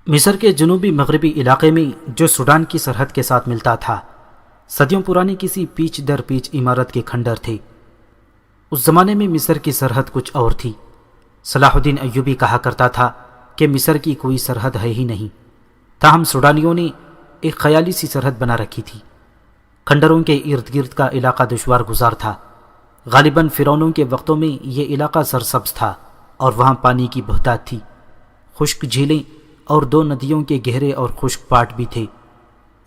مصر کے جنوبی مغربی علاقے میں جو سوڈان کی سرحد کے ساتھ ملتا تھا، صدیوں پرانی کسی پیچ در پیچ عمارت کے کھنڈر تھے۔ اس زمانے میں مصر کی سرحد کچھ اور تھی۔ صلاح الدین ایوبی کہا کرتا تھا کہ مصر کی کوئی سرحد ہے ہی نہیں، تاہم سوڈانیوں نے ایک خیالی سی سرحد بنا رکھی تھی۔ کھنڈروں کے ارد گرد کا علاقہ دشوار گزار تھا۔ غالباً فرعونوں کے وقتوں میں یہ علاقہ سرسبز تھا اور وہاں پانی کی بہتات تھی۔ خشک جھیلیں اور دو ندیوں کے گہرے اور خشک پاٹ بھی تھے۔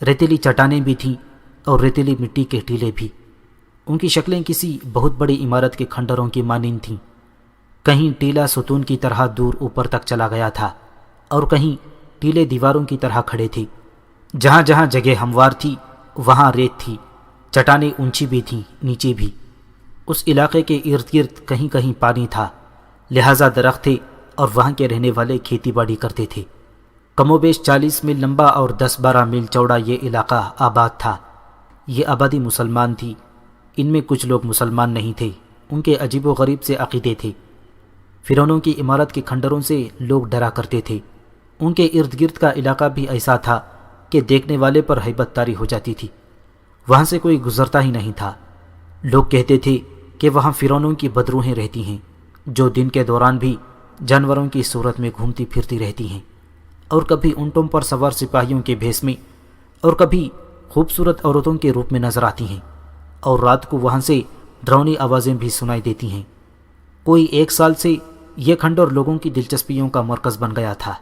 ریتیلی چٹانیں بھی تھیں اور ریتیلی مٹی کے ٹیلے بھی۔ ان کی شکلیں کسی بہت بڑی عمارت کے کھنڈروں کی مانند تھیں۔ کہیں ٹیلا ستون کی طرح دور اوپر تک چلا گیا تھا اور کہیں ٹیلے دیواروں کی طرح کھڑے تھے۔ جہاں جہاں جگہ ہموار تھی وہاں ریت تھی، چٹانیں اونچی بھی تھیں، نیچے بھی۔ اس علاقے کے ارد گرد کہیں کہیں پانی تھا، لہٰذا درخت تھے اور وہاں کے رہنے والے کھیتی باڑی کرتے تھے۔ کم و بیش 40 میل لمبا اور 10-12 میل چوڑا یہ علاقہ آباد تھا۔ یہ آبادی مسلمان تھی۔ ان میں کچھ لوگ مسلمان نہیں تھے، ان کے عجیب و غریب سے عقیدے تھے۔ فرعونوں کی عمارت کے کھنڈروں سے لوگ ڈرا کرتے تھے۔ ان کے ارد گرد کا علاقہ بھی ایسا تھا کہ دیکھنے والے پر ہیبت طاری ہو جاتی تھی۔ وہاں سے کوئی گزرتا ہی نہیں تھا۔ لوگ کہتے تھے کہ وہاں فرعونوں کی بدروحیں رہتی ہیں، جو دن کے دوران بھی جانوروں کی صورت میں گھومتی پھرتی رہتی ہیں، اور کبھی اونٹوں پر سوار سپاہیوں کے بھیس میں اور کبھی خوبصورت عورتوں کے روپ میں نظر آتی ہیں، اور رات کو وہاں سے ڈراؤنی آوازیں بھی سنائی دیتی ہیں۔ کوئی 1 سال سے یہ کھنڈر لوگوں کی دلچسپیوں کا مرکز بن گیا تھا۔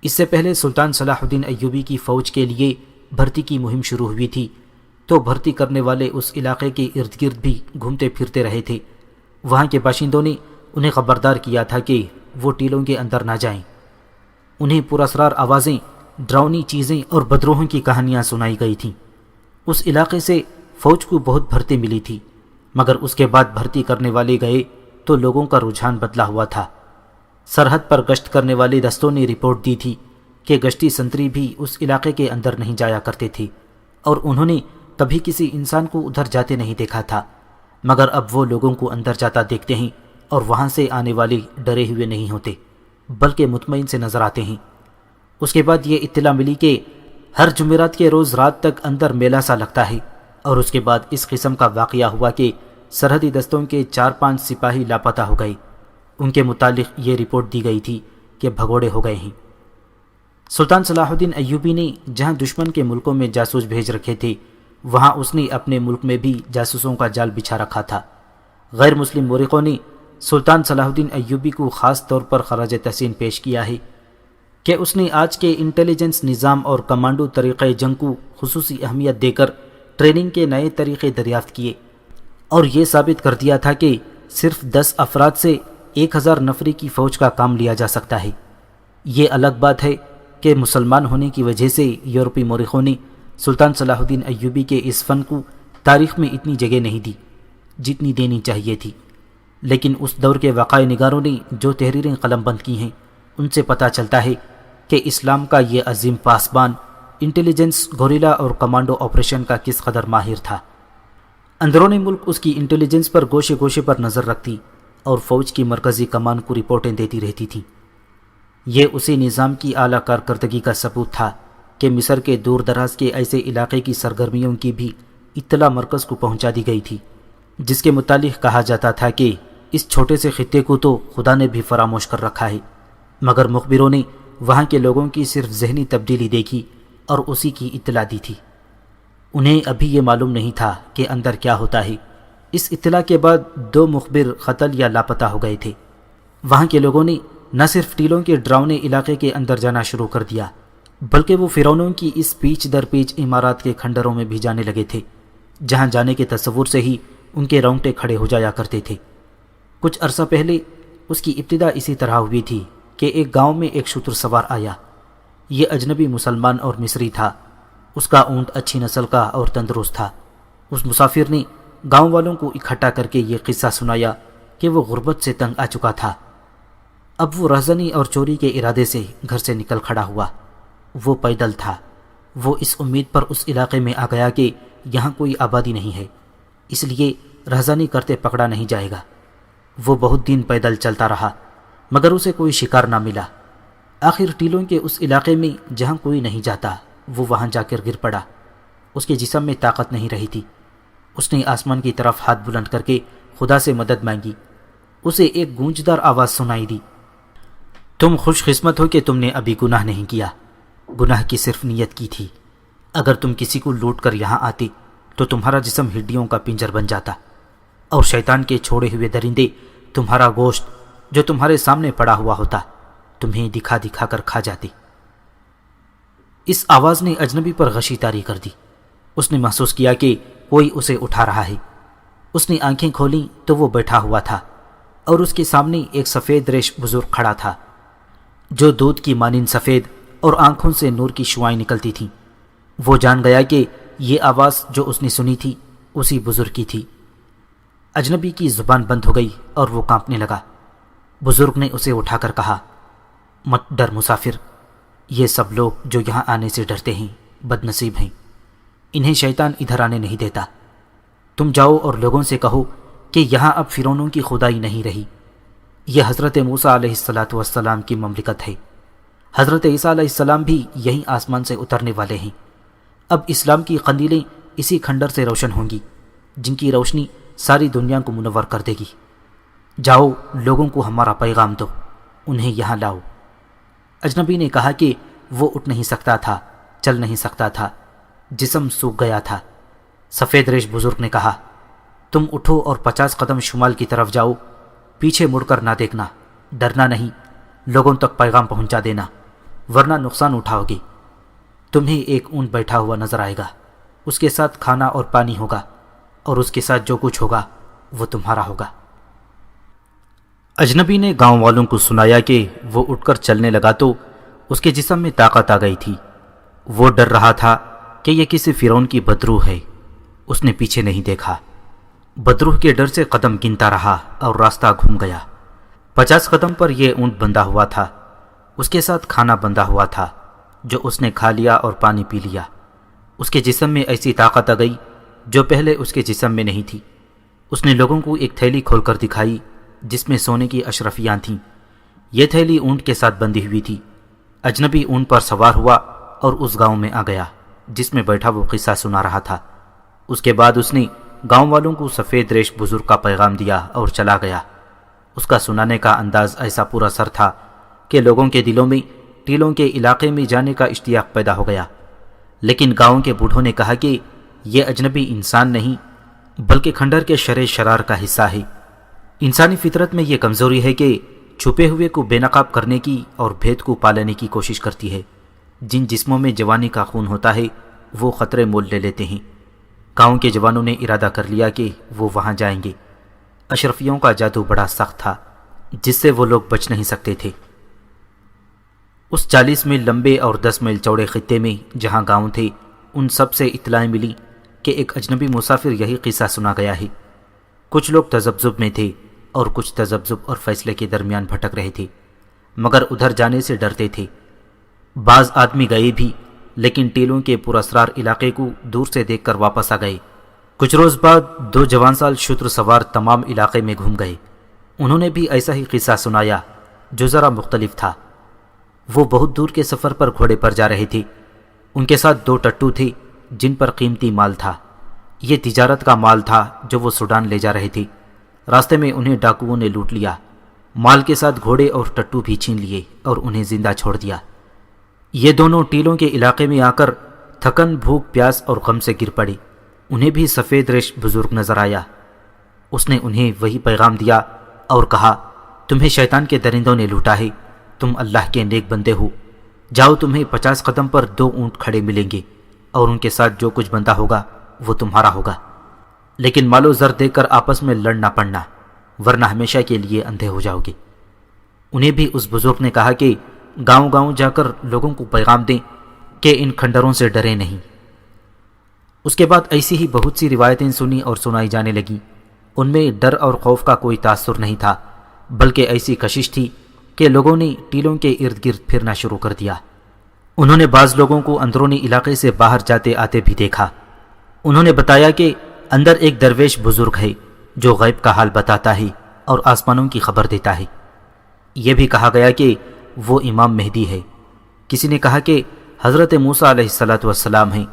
اس سے پہلے سلطان صلاح الدین ایوبی کی فوج کے لیے بھرتی کی مہم شروع ہوئی تھی، تو بھرتی کرنے والے اس علاقے کے ارد گرد بھی گھومتے پھرتے رہے تھے۔ وہاں کے باشندوں نے انہیں خبردار کیا تھا کہ وہ ٹیلوں کے اندر نہ جائیں۔ انہیں پراسرار آوازیں، ڈراؤنی چیزیں اور بدروحوں کی کہانیاں سنائی گئی تھیں۔ اس علاقے سے فوج کو بہت بھرتی ملی تھی، مگر اس کے بعد بھرتی کرنے والے گئے تو لوگوں کا رجحان بدلا ہوا تھا۔ سرحد پر گشت کرنے والے دستوں نے رپورٹ دی تھی کہ گشتی سنتری بھی اس علاقے کے اندر نہیں جایا کرتے تھے، اور انہوں نے کبھی کسی انسان کو ادھر جاتے نہیں دیکھا تھا، مگر اب وہ لوگوں کو اندر جاتا دیکھتے ہیں اور وہاں سے آنے والے ڈرے ہوئے نہیں ہوتے، بلکہ مطمئن سے نظر آتے ہیں۔ اس کے بعد یہ اطلاع ملی کہ ہر جمعرات کے روز رات تک اندر میلہ سا لگتا ہے، اور اس کے بعد اس قسم کا واقعہ ہوا کہ سرحدی دستوں کے 4-5 سپاہی لاپتہ ہو گئے۔ ان کے متعلق یہ رپورٹ دی گئی تھی کہ بھگوڑے ہو گئے ہیں۔ سلطان صلاح الدین ایوبی نے جہاں دشمن کے ملکوں میں جاسوس بھیج رکھے تھے، وہاں اس نے اپنے ملک میں بھی جاسوسوں کا جال بچھا رکھا تھا۔ غیر مسلم مورخوں نے سلطان صلاح الدین ایوبی کو خاص طور پر خراج تحسین پیش کیا ہے کہ اس نے آج کے انٹیلیجنس نظام اور کمانڈو طریقہ جنگ کو خصوصی اہمیت دے کر ٹریننگ کے نئے طریقے دریافت کیے، اور یہ ثابت کر دیا تھا کہ صرف 10 افراد سے 1000 نفری کی فوج کا کام لیا جا سکتا ہے۔ یہ الگ بات ہے کہ مسلمان ہونے کی وجہ سے یورپی مورخوں نے سلطان صلاح الدین ایوبی کے اس فن کو تاریخ میں اتنی جگہ نہیں دی جتنی دینی چاہیے تھی، لیکن اس دور کے وقائع نگاروں نے جو تحریریں قلم بند کی ہیں ان سے پتہ چلتا ہے کہ اسلام کا یہ عظیم پاسبان انٹیلیجنس، گوریلا اور کمانڈو آپریشن کا کس قدر ماہر تھا۔ اندرون ملک اس کی انٹیلیجنس پر گوشے گوشے پر نظر رکھتی اور فوج کی مرکزی کمان کو رپورٹیں دیتی رہتی تھیں۔ یہ اسی نظام کی اعلیٰ کارکردگی کا ثبوت تھا کہ مصر کے دور دراز کے ایسے علاقے کی سرگرمیوں کی بھی اطلاع مرکز کو پہنچا دی گئی تھی، جس کے متعلق کہا جاتا تھا کہ اس چھوٹے سے خطے کو تو خدا نے بھی فراموش کر رکھا ہے، مگر مخبروں نے وہاں کے لوگوں کی صرف ذہنی تبدیلی دیکھی اور اسی کی اطلاع دی تھی۔ انہیں ابھی یہ معلوم نہیں تھا کہ اندر کیا ہوتا ہے۔ اس اطلاع کے بعد 2 مخبر قتل یا لاپتہ ہو گئے تھے۔ وہاں کے لوگوں نے نہ صرف ٹیلوں کے ڈراؤنے علاقے کے اندر جانا شروع کر دیا، بلکہ وہ فرعونوں کی اس پیچ در پیچ عمارات کے کھنڈروں میں بھی جانے لگے تھے، جہاں جانے کے تصور سے ہی ان کے رونگٹے کھڑے ہو جایا کرتے تھے۔ کچھ عرصہ پہلے اس کی ابتدا اسی طرح ہوئی تھی کہ ایک گاؤں میں ایک شتر سوار آیا۔ یہ اجنبی مسلمان اور مصری تھا۔ اس کا اونٹ اچھی نسل کا اور تندرست تھا۔ اس مسافر نے گاؤں والوں کو اکٹھا کر کے یہ قصہ سنایا کہ وہ غربت سے تنگ آ چکا تھا۔ اب وہ رہزنی اور چوری کے ارادے سے گھر سے نکل کھڑا ہوا۔ وہ پیدل تھا۔ وہ اس امید پر اس علاقے میں آ گیا کہ یہاں کوئی آبادی نہیں ہے، اس لیے رہزنی کرتے پکڑا نہیں جائے گا۔ وہ بہت دن پیدل چلتا رہا، مگر اسے کوئی شکار نہ ملا۔ آخر ٹیلوں کے اس علاقے میں جہاں کوئی نہیں جاتا وہ وہاں جا کر گر پڑا۔ اس کے جسم میں طاقت نہیں رہی تھی۔ اس نے آسمان کی طرف ہاتھ بلند کر کے خدا سے مدد مانگی۔ اسے ایک گونجدار آواز سنائی دی، تم خوش قسمت ہو کہ تم نے ابھی گناہ نہیں کیا، گناہ کی صرف نیت کی تھی۔ اگر تم کسی کو لوٹ کر یہاں آتے تو تمہارا جسم ہڈیوں کا پنجر بن جاتا، اور شیطان کے چھوڑے ہوئے درندے تمہارا گوشت جو تمہارے سامنے پڑا ہوا ہوتا تمہیں دکھا دکھا کر کھا جاتے۔ اس آواز نے اجنبی پر غشی طاری کر دی۔ اس نے محسوس کیا کہ کوئی اسے اٹھا رہا ہے۔ اس نے آنکھیں کھولیں تو وہ بیٹھا ہوا تھا، اور اس کے سامنے ایک سفید ریش بزرگ کھڑا تھا جو دودھ کی مانند سفید اور آنکھوں سے نور کی شعائیں نکلتی تھیں۔ وہ جان گیا کہ یہ آواز جو اس نے سنی تھی اسی بزرگ کی تھی۔ اجنبی کی زبان بند ہو گئی اور وہ کانپنے لگا۔ بزرگ نے اسے اٹھا کر کہا، مت ڈر مسافر، یہ سب لوگ جو یہاں آنے سے ڈرتے ہیں بد نصیب ہیں، انہیں شیطان ادھر آنے نہیں دیتا۔ تم جاؤ اور لوگوں سے کہو کہ یہاں اب فرعونوں کی خدائی نہیں رہی، یہ حضرت موسیٰ علیہ السلام کی مملکت ہے۔ حضرت عیسیٰ علیہ السلام بھی یہیں آسمان سے اترنے والے ہیں۔ اب اسلام کی قندیلیں اسی کھنڈر سے روشن ہوں گی، جن کی روشنی ساری دنیا کو منور کر دے گی۔ جاؤ لوگوں کو ہمارا پیغام دو، انہیں یہاں لاؤ۔ اجنبی نے کہا کہ وہ اٹھ نہیں سکتا تھا، چل نہیں سکتا تھا، جسم سوکھ گیا تھا۔ سفید ریش بزرگ نے کہا، تم اٹھو اور 50 قدم شمال کی طرف جاؤ، پیچھے مڑ کر نہ دیکھنا، ڈرنا نہیں، لوگوں تک پیغام پہنچا دینا، ورنہ نقصان اٹھاؤ گے۔ تمہیں ایک اونٹ بیٹھا ہوا نظر آئے گا، اس کے ساتھ کھانا اور پانی ہوگا، اور اس کے ساتھ جو کچھ ہوگا وہ تمہارا ہوگا۔ اجنبی نے گاؤں والوں کو سنایا کہ وہ اٹھ کر چلنے لگا تو اس کے جسم میں طاقت آ گئی تھی۔ وہ ڈر رہا تھا کہ یہ کسی فرعون کی بدروح ہے۔ اس نے پیچھے نہیں دیکھا، بدروح کے ڈر سے قدم گنتا رہا اور راستہ گھوم گیا۔ 50 قدم پر یہ اونٹ بندھا ہوا تھا، اس کے ساتھ کھانا بندھا ہوا تھا جو اس نے کھا لیا اور پانی پی لیا۔ اس کے جسم میں ایسی طاقت آ گئی جو پہلے اس کے جسم میں نہیں تھی۔ اس نے لوگوں کو ایک تھیلی کھول کر دکھائی جس میں سونے کی اشرفیاں تھیں۔ یہ تھیلی اونٹ کے ساتھ بندھی ہوئی تھی۔ اجنبی اونٹ پر سوار ہوا اور اس گاؤں میں آ گیا جس میں بیٹھا وہ قصہ سنا رہا تھا۔ اس کے بعد اس نے گاؤں والوں کو سفید ریش بزرگ کا پیغام دیا اور چلا گیا۔ اس کا سنانے کا انداز ایسا پورا سر تھا کہ لوگوں کے دلوں میں ٹیلوں کے علاقے میں جانے کا اشتیاق پیدا ہو گیا۔ لیکن گاؤں کے بوڑھوں نے کہا کہ یہ اجنبی انسان نہیں بلکہ کھنڈر کے شر شرار کا حصہ ہے۔ انسانی فطرت میں یہ کمزوری ہے کہ چھپے ہوئے کو بے نقاب کرنے کی اور بھید کو پالنے کی کوشش کرتی ہے۔ جن جسموں میں جوانی کا خون ہوتا ہے وہ خطرے مول لے لیتے ہیں۔ گاؤں کے جوانوں نے ارادہ کر لیا کہ وہ وہاں جائیں گے۔ اشرفیوں کا جادو بڑا سخت تھا جس سے وہ لوگ بچ نہیں سکتے تھے۔ اس 40 میل لمبے اور 10 میل چوڑے خطے میں جہاں گاؤں تھے ان سب سے اطلاع ملی کہ ایک اجنبی مسافر یہی قصہ سنا گیا ہے۔ کچھ لوگ تذبذب میں تھے اور کچھ تذبذب اور فیصلے کے درمیان بھٹک رہے تھے، مگر ادھر جانے سے ڈرتے تھے۔ بعض آدمی گئے بھی لیکن ٹیلوں کے پراسرار علاقے کو دور سے دیکھ کر واپس آ گئے۔ کچھ روز بعد 2 جوان سال شتر سوار تمام علاقے میں گھوم گئے۔ انہوں نے بھی ایسا ہی قصہ سنایا جو ذرا مختلف تھا۔ وہ بہت دور کے سفر پر گھوڑے پر جا رہے تھے۔ ان کے ساتھ 2 ٹٹو تھے جن پر قیمتی مال تھا۔ یہ تجارت کا مال تھا جو وہ سوڈان لے جا رہے تھے۔ راستے میں انہیں ڈاکوؤں نے لوٹ لیا، مال کے ساتھ گھوڑے اور ٹٹو بھی چھین لیے اور انہیں زندہ چھوڑ دیا۔ یہ دونوں ٹیلوں کے علاقے میں آ کر تھکن، بھوک، پیاس اور غم سے گر پڑے۔ انہیں بھی سفید ریش بزرگ نظر آیا۔ اس نے انہیں وہی پیغام دیا اور کہا، تمہیں شیطان کے درندوں نے لوٹا ہے، تم اللہ کے نیک بندے ہو۔ جاؤ، تمہیں 50 قدم پر 2 اونٹ کھڑے ملیں گے اور ان کے ساتھ جو کچھ بندہ ہوگا وہ تمہارا ہوگا، لیکن مال و زر دے کر آپس میں لڑنا پڑنا، ورنہ ہمیشہ کے لیے اندھے ہو جاؤ گے۔ انہیں بھی اس بزرگ نے کہا کہ گاؤں گاؤں جا کر لوگوں کو پیغام دیں کہ ان کھنڈروں سے ڈرے نہیں۔ اس کے بعد ایسی ہی بہت سی روایتیں سنی اور سنائی جانے لگیں۔ ان میں ڈر اور خوف کا کوئی تاثر نہیں تھا، بلکہ ایسی کشش تھی کہ لوگوں نے ٹیلوں کے ارد گرد پھرنا شروع کر دیا۔ انہوں نے بعض لوگوں کو اندرونی علاقے سے باہر جاتے آتے بھی دیکھا۔ انہوں نے بتایا کہ اندر ایک درویش بزرگ ہے جو غیب کا حال بتاتا ہے اور آسمانوں کی خبر دیتا ہے۔ یہ بھی کہا گیا کہ وہ امام مہدی ہے، کسی نے کہا کہ حضرت موسیٰ علیہ السلام ہیں،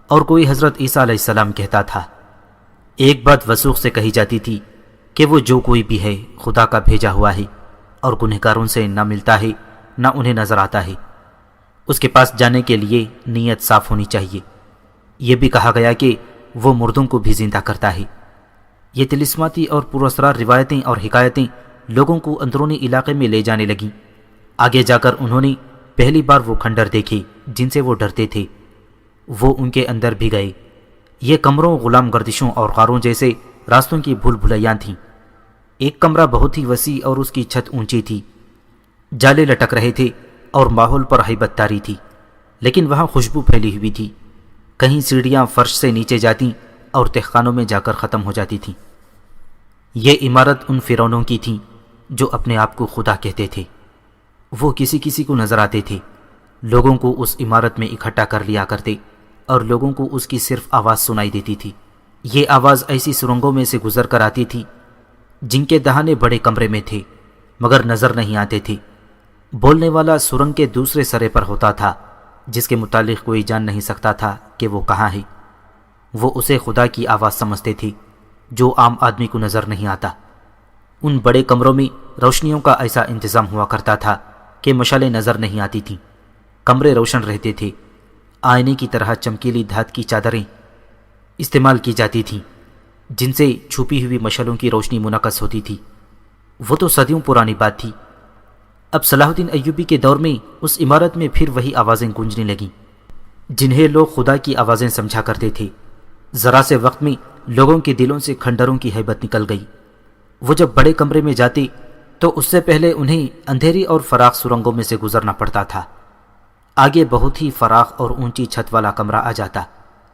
اور کوئی حضرت عیسیٰ علیہ السلام کہتا تھا۔ ایک بات وثوق سے کہی جاتی تھی کہ وہ جو کوئی بھی ہے خدا کا بھیجا ہوا ہے، اور گنہگاروں سے نہ ملتا ہے نہ انہیں نظر آتا ہے۔ اس کے پاس جانے کے لیے نیت صاف ہونی چاہیے۔ یہ بھی کہا گیا کہ وہ مردوں کو بھی زندہ کرتا ہے۔ یہ طلسماتی اور پراسرار روایتیں اور حکایتیں لوگوں کو اندرونی علاقے میں لے جانے لگیں۔ آگے جا کر انہوں نے پہلی بار وہ کھنڈر دیکھے جن سے وہ ڈرتے تھے، وہ ان کے اندر بھی گئے۔ یہ کمروں، غلام گردشوں اور غاروں جیسے راستوں کی بھول بھلیاں تھیں۔ ایک کمرہ بہت ہی وسیع اور اس کی چھت اونچی تھی، جالے لٹک رہے تھے اور ماحول پر ہیبت طاری تھی، لیکن وہاں خوشبو پھیلی ہوئی تھی۔ کہیں سیڑھیاں فرش سے نیچے جاتیں اور تہخانوں میں جا کر ختم ہو جاتی تھیں۔ یہ عمارت ان فرعونوں کی تھی جو اپنے آپ کو خدا کہتے تھے۔ وہ کسی کسی کو نظر آتے تھے، لوگوں کو اس عمارت میں اکٹھا کر لیا کرتے اور لوگوں کو اس کی صرف آواز سنائی دیتی تھی۔ یہ آواز ایسی سرنگوں میں سے گزر کر آتی تھی جن کے دہانے بڑے کمرے میں تھے مگر نظر نہیں آتے تھے۔ بولنے والا سرنگ کے دوسرے سرے پر ہوتا تھا، جس کے متعلق کوئی جان نہیں سکتا تھا کہ وہ کہاں ہے۔ وہ اسے خدا کی آواز سمجھتے تھے جو عام آدمی کو نظر نہیں آتا۔ ان بڑے کمروں میں روشنیوں کا ایسا انتظام ہوا کرتا تھا کہ مشالیں نظر نہیں آتی تھیں۔ کمرے روشن رہتے تھے، آئینے کی طرح چمکیلی دھات کی چادریں استعمال کی جاتی تھیں جن سے چھپی ہوئی مشالوں کی روشنی منعکس ہوتی تھی۔ وہ تو صدیوں پرانی بات تھی۔ اب صلاح الدین ایوبی کے دور میں اس عمارت میں پھر وہی آوازیں گونجنے لگیں جنہیں لوگ خدا کی آوازیں سمجھا کرتے تھے۔ ذرا سے وقت میں لوگوں کے دلوں سے کھنڈروں کی ہیبت نکل گئی۔ وہ جب بڑے کمرے میں جاتے تو اس سے پہلے انہیں اندھیری اور فراخ سرنگوں میں سے گزرنا پڑتا تھا۔ آگے بہت ہی فراخ اور اونچی چھت والا کمرہ آ جاتا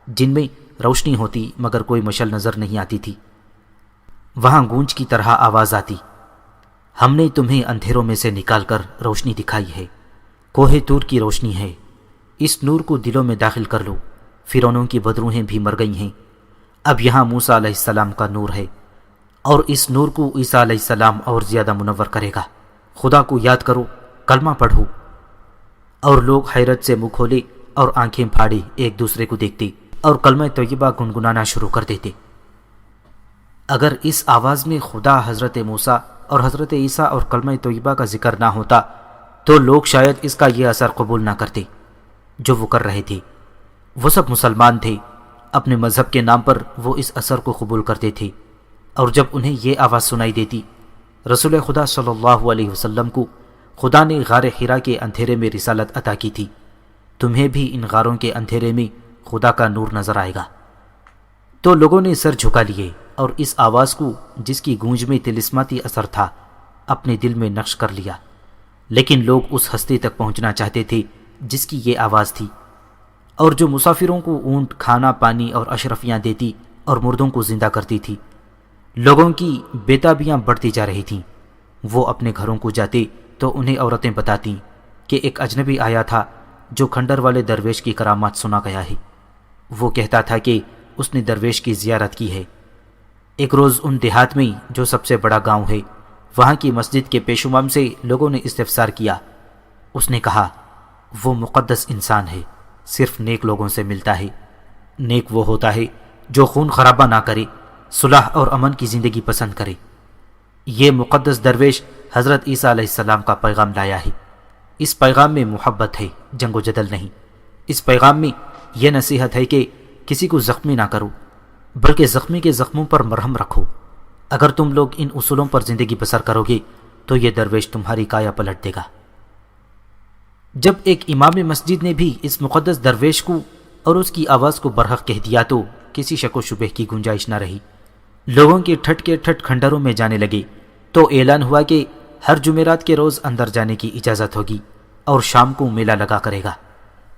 جن میں روشنی ہوتی مگر کوئی مشل نظر نہیں آتی تھی۔ وہاں گونج کی طرح آواز آتی، ہم نے تمہیں اندھیروں میں سے نکال کر روشنی دکھائی ہے، کوہ طور کی روشنی ہے، اس نور کو دلوں میں داخل کر لو۔ فرعونوں کی بدروہیں بھی مر گئی ہیں، اب یہاں موسیٰ علیہ السلام کا نور ہے، اور اس نور کو عیسیٰ علیہ السلام اور زیادہ منور کرے گا۔ خدا کو یاد کرو، کلمہ پڑھو۔ اور لوگ حیرت سے منہ کھولے اور آنکھیں پھاڑے ایک دوسرے کو دیکھتے اور کلمہ طیبہ گنگنانا شروع کر دیتے۔ اگر اس آواز میں خدا، حضرت موسیٰ اور حضرت عیسیٰ اور کلمہ طیبہ کا ذکر نہ ہوتا تو لوگ شاید اس کا یہ اثر قبول نہ کرتے جو وہ کر رہے تھے۔ وہ سب مسلمان تھے، اپنے مذہب کے نام پر وہ اس اثر کو قبول کرتے تھے، اور جب انہیں یہ آواز سنائی دیتی، رسول خدا صلی اللہ علیہ وسلم کو خدا نے غار حرا کے اندھیرے میں رسالت عطا کی تھی، تمہیں بھی ان غاروں کے اندھیرے میں خدا کا نور نظر آئے گا۔ تو لوگوں نے سر جھکا لیے اور اس آواز کو، جس کی گونج میں طلسماتی اثر تھا، اپنے دل میں نقش کر لیا۔ لیکن لوگ اس ہستی تک پہنچنا چاہتے تھے جس کی یہ آواز تھی، اور جو مسافروں کو اونٹ، کھانا پانی اور اشرفیاں دیتی اور مردوں کو زندہ کرتی تھی۔ لوگوں کی بےتابیاں بڑھتی جا رہی تھیں۔ وہ اپنے گھروں کو جاتے تو انہیں عورتیں بتاتیں کہ ایک اجنبی آیا تھا جو کھنڈر والے درویش کی کرامات سنا گیا ہے۔ وہ کہتا تھا کہ اس نے درویش کی زیارت کی ہے۔ ایک روز ان دیہات میں جو سب سے بڑا گاؤں ہے، وہاں کی مسجد کے پیشوام سے لوگوں نے استفسار کیا۔ اس نے کہا، وہ مقدس انسان ہے، صرف نیک لوگوں سے ملتا ہے۔ نیک وہ ہوتا ہے جو خون خرابہ نہ کرے، صلح اور امن کی زندگی پسند کرے۔ یہ مقدس درویش حضرت عیسیٰ علیہ السلام کا پیغام لایا ہے۔ اس پیغام میں محبت ہے، جنگ و جدل نہیں۔ اس پیغام میں یہ نصیحت ہے کہ کسی کو زخمی نہ کرو، بلکہ زخمی کے زخموں پر مرہم رکھو۔ اگر تم لوگ ان اصولوں پر زندگی بسر کرو گے تو یہ درویش تمہاری کایا پلٹ دے گا۔ جب ایک امام مسجد نے بھی اس مقدس درویش کو اور اس کی آواز کو برحق کہہ دیا تو کسی شک و شبہ کی گنجائش نہ رہی۔ لوگوں کے ٹھٹ کے ٹھٹ کھنڈروں میں جانے لگے تو اعلان ہوا کہ ہر جمعرات کے روز اندر جانے کی اجازت ہوگی اور شام کو میلہ لگا کرے گا۔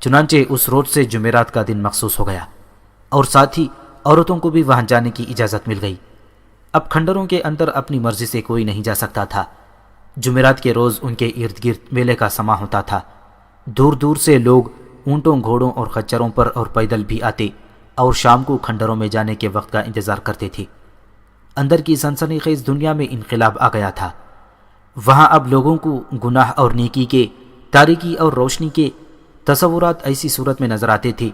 چنانچہ اس روز سے جمعرات کا دن مخصوص ہو گیا، اور ساتھ ہی عورتوں کو بھی وہاں جانے کی اجازت مل گئی۔ اب کھنڈروں کے اندر اپنی مرضی سے کوئی نہیں جا سکتا تھا۔ جمعرات کے روز ان کے ارد گرد میلے کا سماں ہوتا تھا۔ دور دور سے لوگ اونٹوں، گھوڑوں اور خچروں پر اور پیدل بھی آتے اور شام کو کھنڈروں میں جانے کے وقت کا انتظار کرتے تھے۔ اندر کی سنسنی خیز دنیا میں انقلاب آ گیا تھا۔ وہاں اب لوگوں کو گناہ اور نیکی کے، تاریکی اور روشنی کے تصورات ایسی صورت میں نظر آتے تھے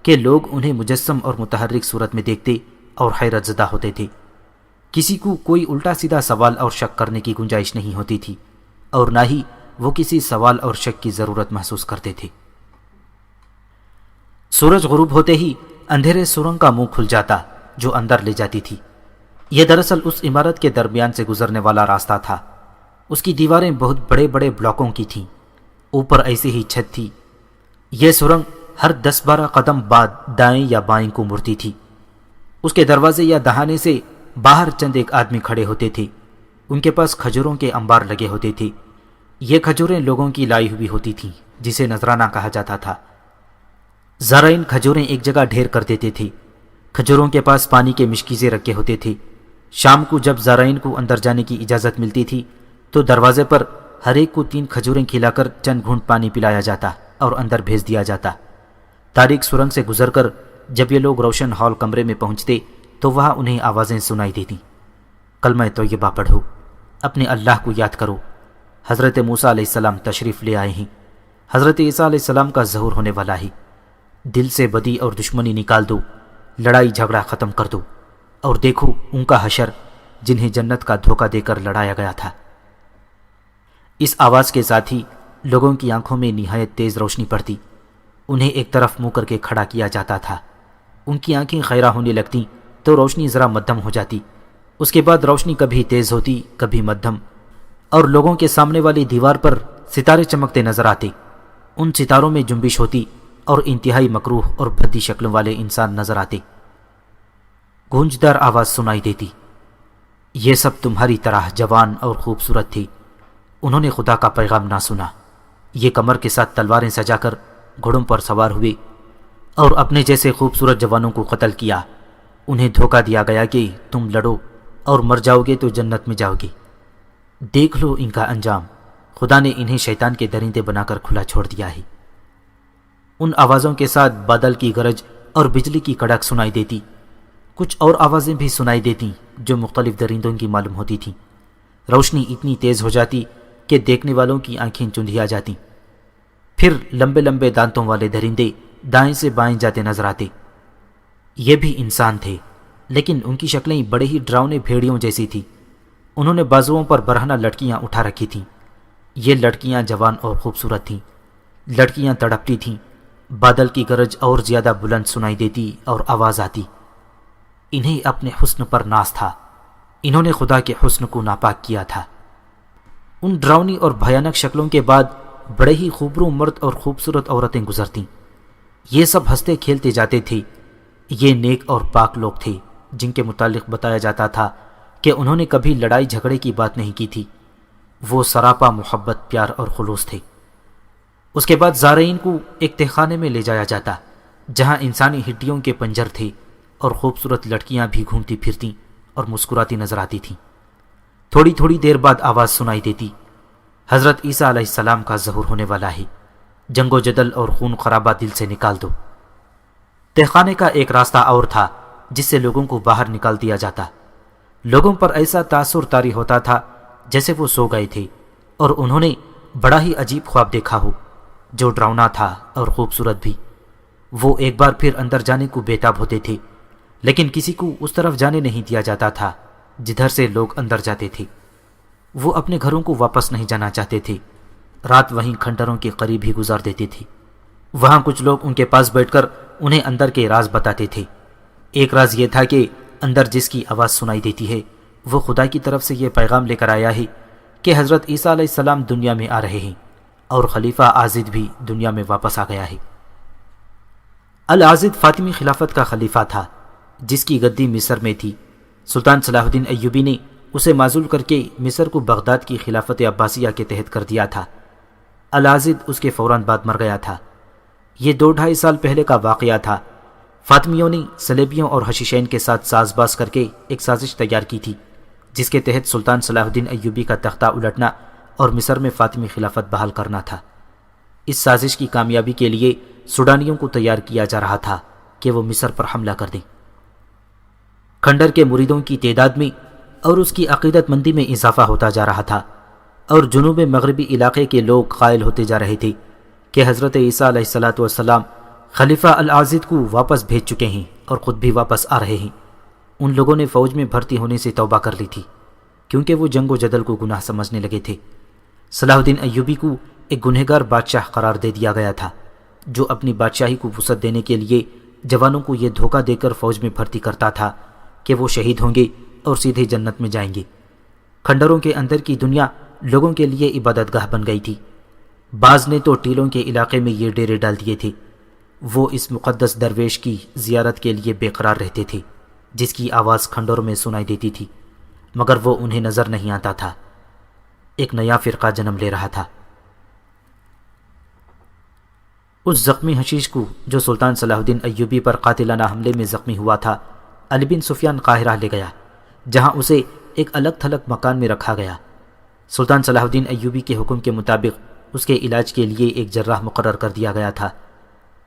کہ لوگ انہیں مجسم اور متحرک صورت میں دیکھتے اور حیرت زدہ ہوتے تھے۔ کسی کو کوئی الٹا سیدھا سوال اور شک کرنے کی گنجائش نہیں ہوتی تھی، اور نہ ہی وہ کسی سوال اور شک کی ضرورت محسوس کرتے تھے۔ سورج غروب ہوتے ہی اندھیرے سرنگ کا منہ کھل جاتا جو اندر لے جاتی تھی۔ یہ دراصل اس عمارت کے درمیان سے گزرنے والا راستہ تھا۔ اس کی دیواریں بہت بڑے بڑے بلاکوں کی تھیں، اوپر ایسی ہی چھت تھی۔ یہ سرنگ ہر 10-12 قدم بعد دائیں یا بائیں کو مڑتی تھی۔ اس کے دروازے یا دہانے سے باہر چند ایک آدمی کھڑے ہوتے تھے۔ ان کے پاس کھجوروں کے انبار لگے ہوتے تھے۔ یہ کھجوریں لوگوں کی لائی ہوئی ہوتی تھیں، جسے نذرانہ کہا جاتا تھا۔ زائرین کھجوریں ایک جگہ ڈھیر کر دیتے تھے۔ کھجوروں کے پاس پانی کے مشکیزیں رکھے ہوتے تھے۔ شام کو جب زائرین کو اندر جانے کی اجازت ملتی تھی تو دروازے پر ہر ایک کو 3 کھجوریں کھلا کر چند گھونٹ پانی پلایا جاتا اور اندر بھیج دیا جاتا۔ تاریک سرنگ سے گزر کر جب یہ لوگ روشن ہال کمرے میں پہنچتے تو وہاں انہیں آوازیں سنائی دیتی۔ کلمہ طیبہ پڑھو، اپنے اللہ کو یاد کرو، حضرت موسیٰ علیہ السلام تشریف لے آئے ہیں، حضرت عیسیٰ علیہ السلام کا ظہور ہونے والا ہے، دل سے بدی اور دشمنی نکال دو، لڑائی جھگڑا ختم کر دو، اور دیکھو ان کا حشر جنہیں جنت کا دھوکہ دے کر لڑایا گیا تھا۔ اس آواز کے ساتھ ہی لوگوں کی آنکھوں میں نہایت تیز روشنی پڑتی، انہیں ایک طرف منہ کر کے کھڑا کیا جاتا تھا۔ ان کی آنکھیں خیرہ ہونے لگتی تو روشنی ذرا مدھم ہو جاتی، اس کے بعد روشنی کبھی تیز ہوتی کبھی مدھم، اور لوگوں کے سامنے والی دیوار پر ستارے چمکتے نظر آتے۔ ان ستاروں میں جنبش ہوتی اور انتہائی مکروہ اور بھدی شکلوں والے انسان نظر آتے۔ گونجدار آواز سنائی دیتی، یہ سب تمہاری طرح جوان اور خوبصورت تھے، انہوں نے خدا کا پیغام نہ سنا، یہ کمر کے ساتھ تلواریں سجا کر گھوڑوں پر سوار ہوئے اور اپنے جیسے خوبصورت جوانوں کو قتل کیا۔ انہیں دھوکہ دیا گیا کہ تم لڑو اور مر جاؤ گے تو جنت میں جاؤ گے۔ دیکھ لو ان کا انجام، خدا نے انہیں شیطان کے درندے بنا کر کھلا چھوڑ دیا ہے۔ ان آوازوں کے ساتھ بادل کی گرج اور بجلی کی کڑک سنائی دیتی۔ کچھ اور آوازیں بھی سنائی دیتی جو مختلف درندوں کی معلوم ہوتی تھیں۔ روشنی اتنی تیز ہو جاتی کہ دیکھنے والوں کی آنکھیں چندھیا جاتی۔ پھر لمبے لمبے دانتوں والے درندے دائیں سے بائیں جاتے نظر آتے۔ یہ بھی انسان تھے، لیکن ان کی شکلیں بڑے ہی ڈراؤنے بھیڑیوں جیسی تھی۔ انہوں نے بازوؤں پر برہنہ لڑکیاں اٹھا رکھی تھیں۔ یہ لڑکیاں جوان اور خوبصورت تھیں۔ لڑکیاں تڑپتی تھیں۔ بادل کی گرج اور زیادہ بلند سنائی دیتی اور آواز آتی۔ انہیں اپنے حسن پر ناز تھا، انہوں نے خدا کے حسن کو ناپاک کیا تھا۔ ان ڈراؤنی اور بھیانک شکلوں کے بعد بڑے ہی خوبرو مرد اور خوبصورت عورتیں گزرتیں۔ یہ سب ہنستے کھیلتے جاتے تھے۔ یہ نیک اور پاک لوگ تھے جن کے متعلق بتایا جاتا تھا کہ انہوں نے کبھی لڑائی جھگڑے کی بات نہیں کی تھی۔ وہ سراپا محبت، پیار اور خلوص تھے۔ اس کے بعد زائرین کو ایک تہخانے میں لے جایا جاتا جہاں انسانی ہڈیوں کے پنجر تھے اور خوبصورت لڑکیاں بھی گھومتی پھرتی اور مسکراتی نظر آتی تھیں۔ تھوڑی تھوڑی دیر بعد آواز سنائی دیتی، حضرت عیسیٰ علیہ السلام کا ظہور ہونے والا ہے، جنگ و جدل اور خون خرابہ دل سے نکال دو۔ تہخانے کا ایک راستہ اور تھا جس سے لوگوں کو باہر نکال دیا جاتا۔ لوگوں پر ایسا تاثر طاری ہوتا تھا جیسے وہ سو گئے تھے اور انہوں نے بڑا ہی عجیب خواب دیکھا ہو جو ڈراؤنا تھا اور خوبصورت بھی۔ وہ ایک بار پھر اندر جانے کو بے تاب ہوتے تھے، لیکن کسی کو اس طرف جانے نہیں دیا جاتا تھا جدھر سے لوگ اندر جاتے تھے۔ وہ اپنے گھروں کو واپس نہیں جانا چاہتے تھے، رات وہیں کھنڈروں کے قریب ہی گزار دیتے تھے۔ وہاں کچھ لوگ ان کے پاس بیٹھ کر انہیں اندر کے راز بتاتے تھے۔ ایک راز یہ تھا کہ اندر جس کی آواز سنائی دیتی ہے وہ خدا کی طرف سے یہ پیغام لے کر آیا ہے کہ حضرت عیسیٰ علیہ السلام دنیا میں آ رہے ہیں اور خلیفہ عازد بھی دنیا میں واپس آ گیا ہے۔ العازد فاطمی خلافت کا خلیفہ تھا جس کی گدی مصر میں تھی۔ سلطان صلاح الدین ایوبی نے اسے معزول کر کے مصر کو بغداد کی خلافت عباسیہ کے تحت کر دیا تھا۔ العازد اس کے فوراً بعد مر گیا تھا۔ یہ 2-2.5 سال پہلے کا واقعہ تھا۔ فاطمیوں نے صلیبیوں اور حشیشین کے ساتھ ساز باز کر کے ایک سازش تیار کی تھی جس کے تحت سلطان صلاح الدین ایوبی کا تختہ الٹنا اور مصر میں فاطمی خلافت بحال کرنا تھا۔ اس سازش کی کامیابی کے لیے سوڈانیوں کو تیار کیا جا رہا تھا کہ وہ مصر پر حملہ کر دیں۔ کھنڈر کے مریدوں کی تعداد میں اور اس کی عقیدت مندی میں اضافہ ہوتا جا رہا تھا اور جنوب مغربی علاقے کے لوگ قائل ہوتے جا رہے تھے کہ حضرت عیسیٰ علیہ السلام خلیفہ العاضد کو واپس بھیج چکے ہیں اور خود بھی واپس آ رہے ہیں۔ ان لوگوں نے فوج میں بھرتی ہونے سے توبہ کر لی تھی، کیونکہ وہ جنگ و جدل کو گناہ سمجھنے لگے تھے۔ صلاح الدین ایوبی کو ایک گنہگار بادشاہ قرار دے دیا گیا تھا، جو اپنی بادشاہی کو وسعت دینے کے لیے جوانوں کو یہ دھوکہ دے کر فوج میں بھرتی کرتا تھا کہ وہ شہید ہوں گے اور سیدھے جنت میں جائیں گے۔ کھنڈروں کے اندر کی دنیا لوگوں کے لیے عبادت گاہ بن گئی تھی۔ بعض نے تو ٹیلوں کے علاقے میں یہ ڈیرے ڈال دیے تھے۔ وہ اس مقدس درویش کی زیارت کے لیے بے قرار رہتے تھے، جس کی آواز کھنڈروں میں سنائی دیتی تھی، مگر وہ انہیں نظر نہیں آتا تھا۔ ایک نیا فرقہ جنم لے رہا تھا۔ اس زخمی حشیش کو جو سلطان صلاح الدین ایوبی پر قاتلانہ حملے میں زخمی ہوا تھا، علی بن سفیان قاہرہ لے گیا، جہاں اسے ایک الگ تھلگ مکان میں رکھا گیا۔ سلطان صلاح الدین ایوبی کے حکم کے مطابق اس کے علاج کے لیے ایک جراح مقرر کر دیا گیا تھا۔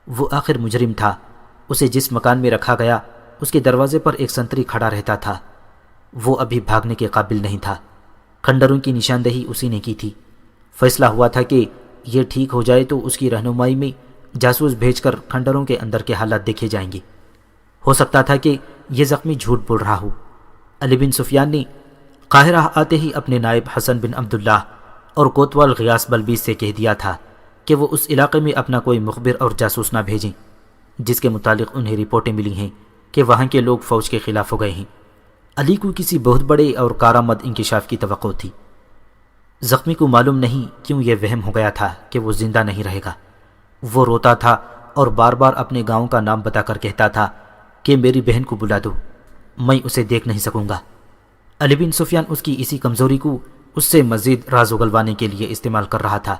وہ آخر مجرم تھا۔ اسے جس مکان میں رکھا گیا اس کے دروازے پر ایک سنتری کھڑا رہتا تھا۔ وہ ابھی بھاگنے کے قابل نہیں تھا۔ کھنڈروں کی نشاندہی اسی نے کی تھی۔ فیصلہ ہوا تھا کہ یہ ٹھیک ہو جائے تو اس کی رہنمائی میں جاسوس بھیج کر کھنڈروں کے اندر کے حالات دیکھے جائیں گے۔ ہو سکتا تھا کہ یہ زخمی جھوٹ بول رہا ہو۔ علی بن سفیان نے قاہرہ آتے ہی اپنے نائب حسن بن عبداللہ اور کوتوال غیاث بلبیس سے کہہ دیا تھا کہ وہ اس علاقے میں اپنا کوئی مخبر اور جاسوس نہ بھیجیں، جس کے متعلق انہیں رپورٹیں ملی ہیں کہ وہاں کے لوگ فوج کے خلاف ہو گئے ہیں۔ علی کو کسی بہت بڑے اور کارآمد انکشاف کی توقع تھی۔ زخمی کو معلوم نہیں کیوں یہ وہم ہو گیا تھا کہ وہ زندہ نہیں رہے گا۔ وہ روتا تھا اور بار بار اپنے گاؤں کا نام بتا کر کہتا تھا کہ میری بہن کو بلا دو، میں اسے دیکھ نہیں سکوں گا۔ علی بن سفیان اس کی اسی کمزوری کو اس سے مزید راز اگلوانے کے لیے استعمال کر رہا تھا۔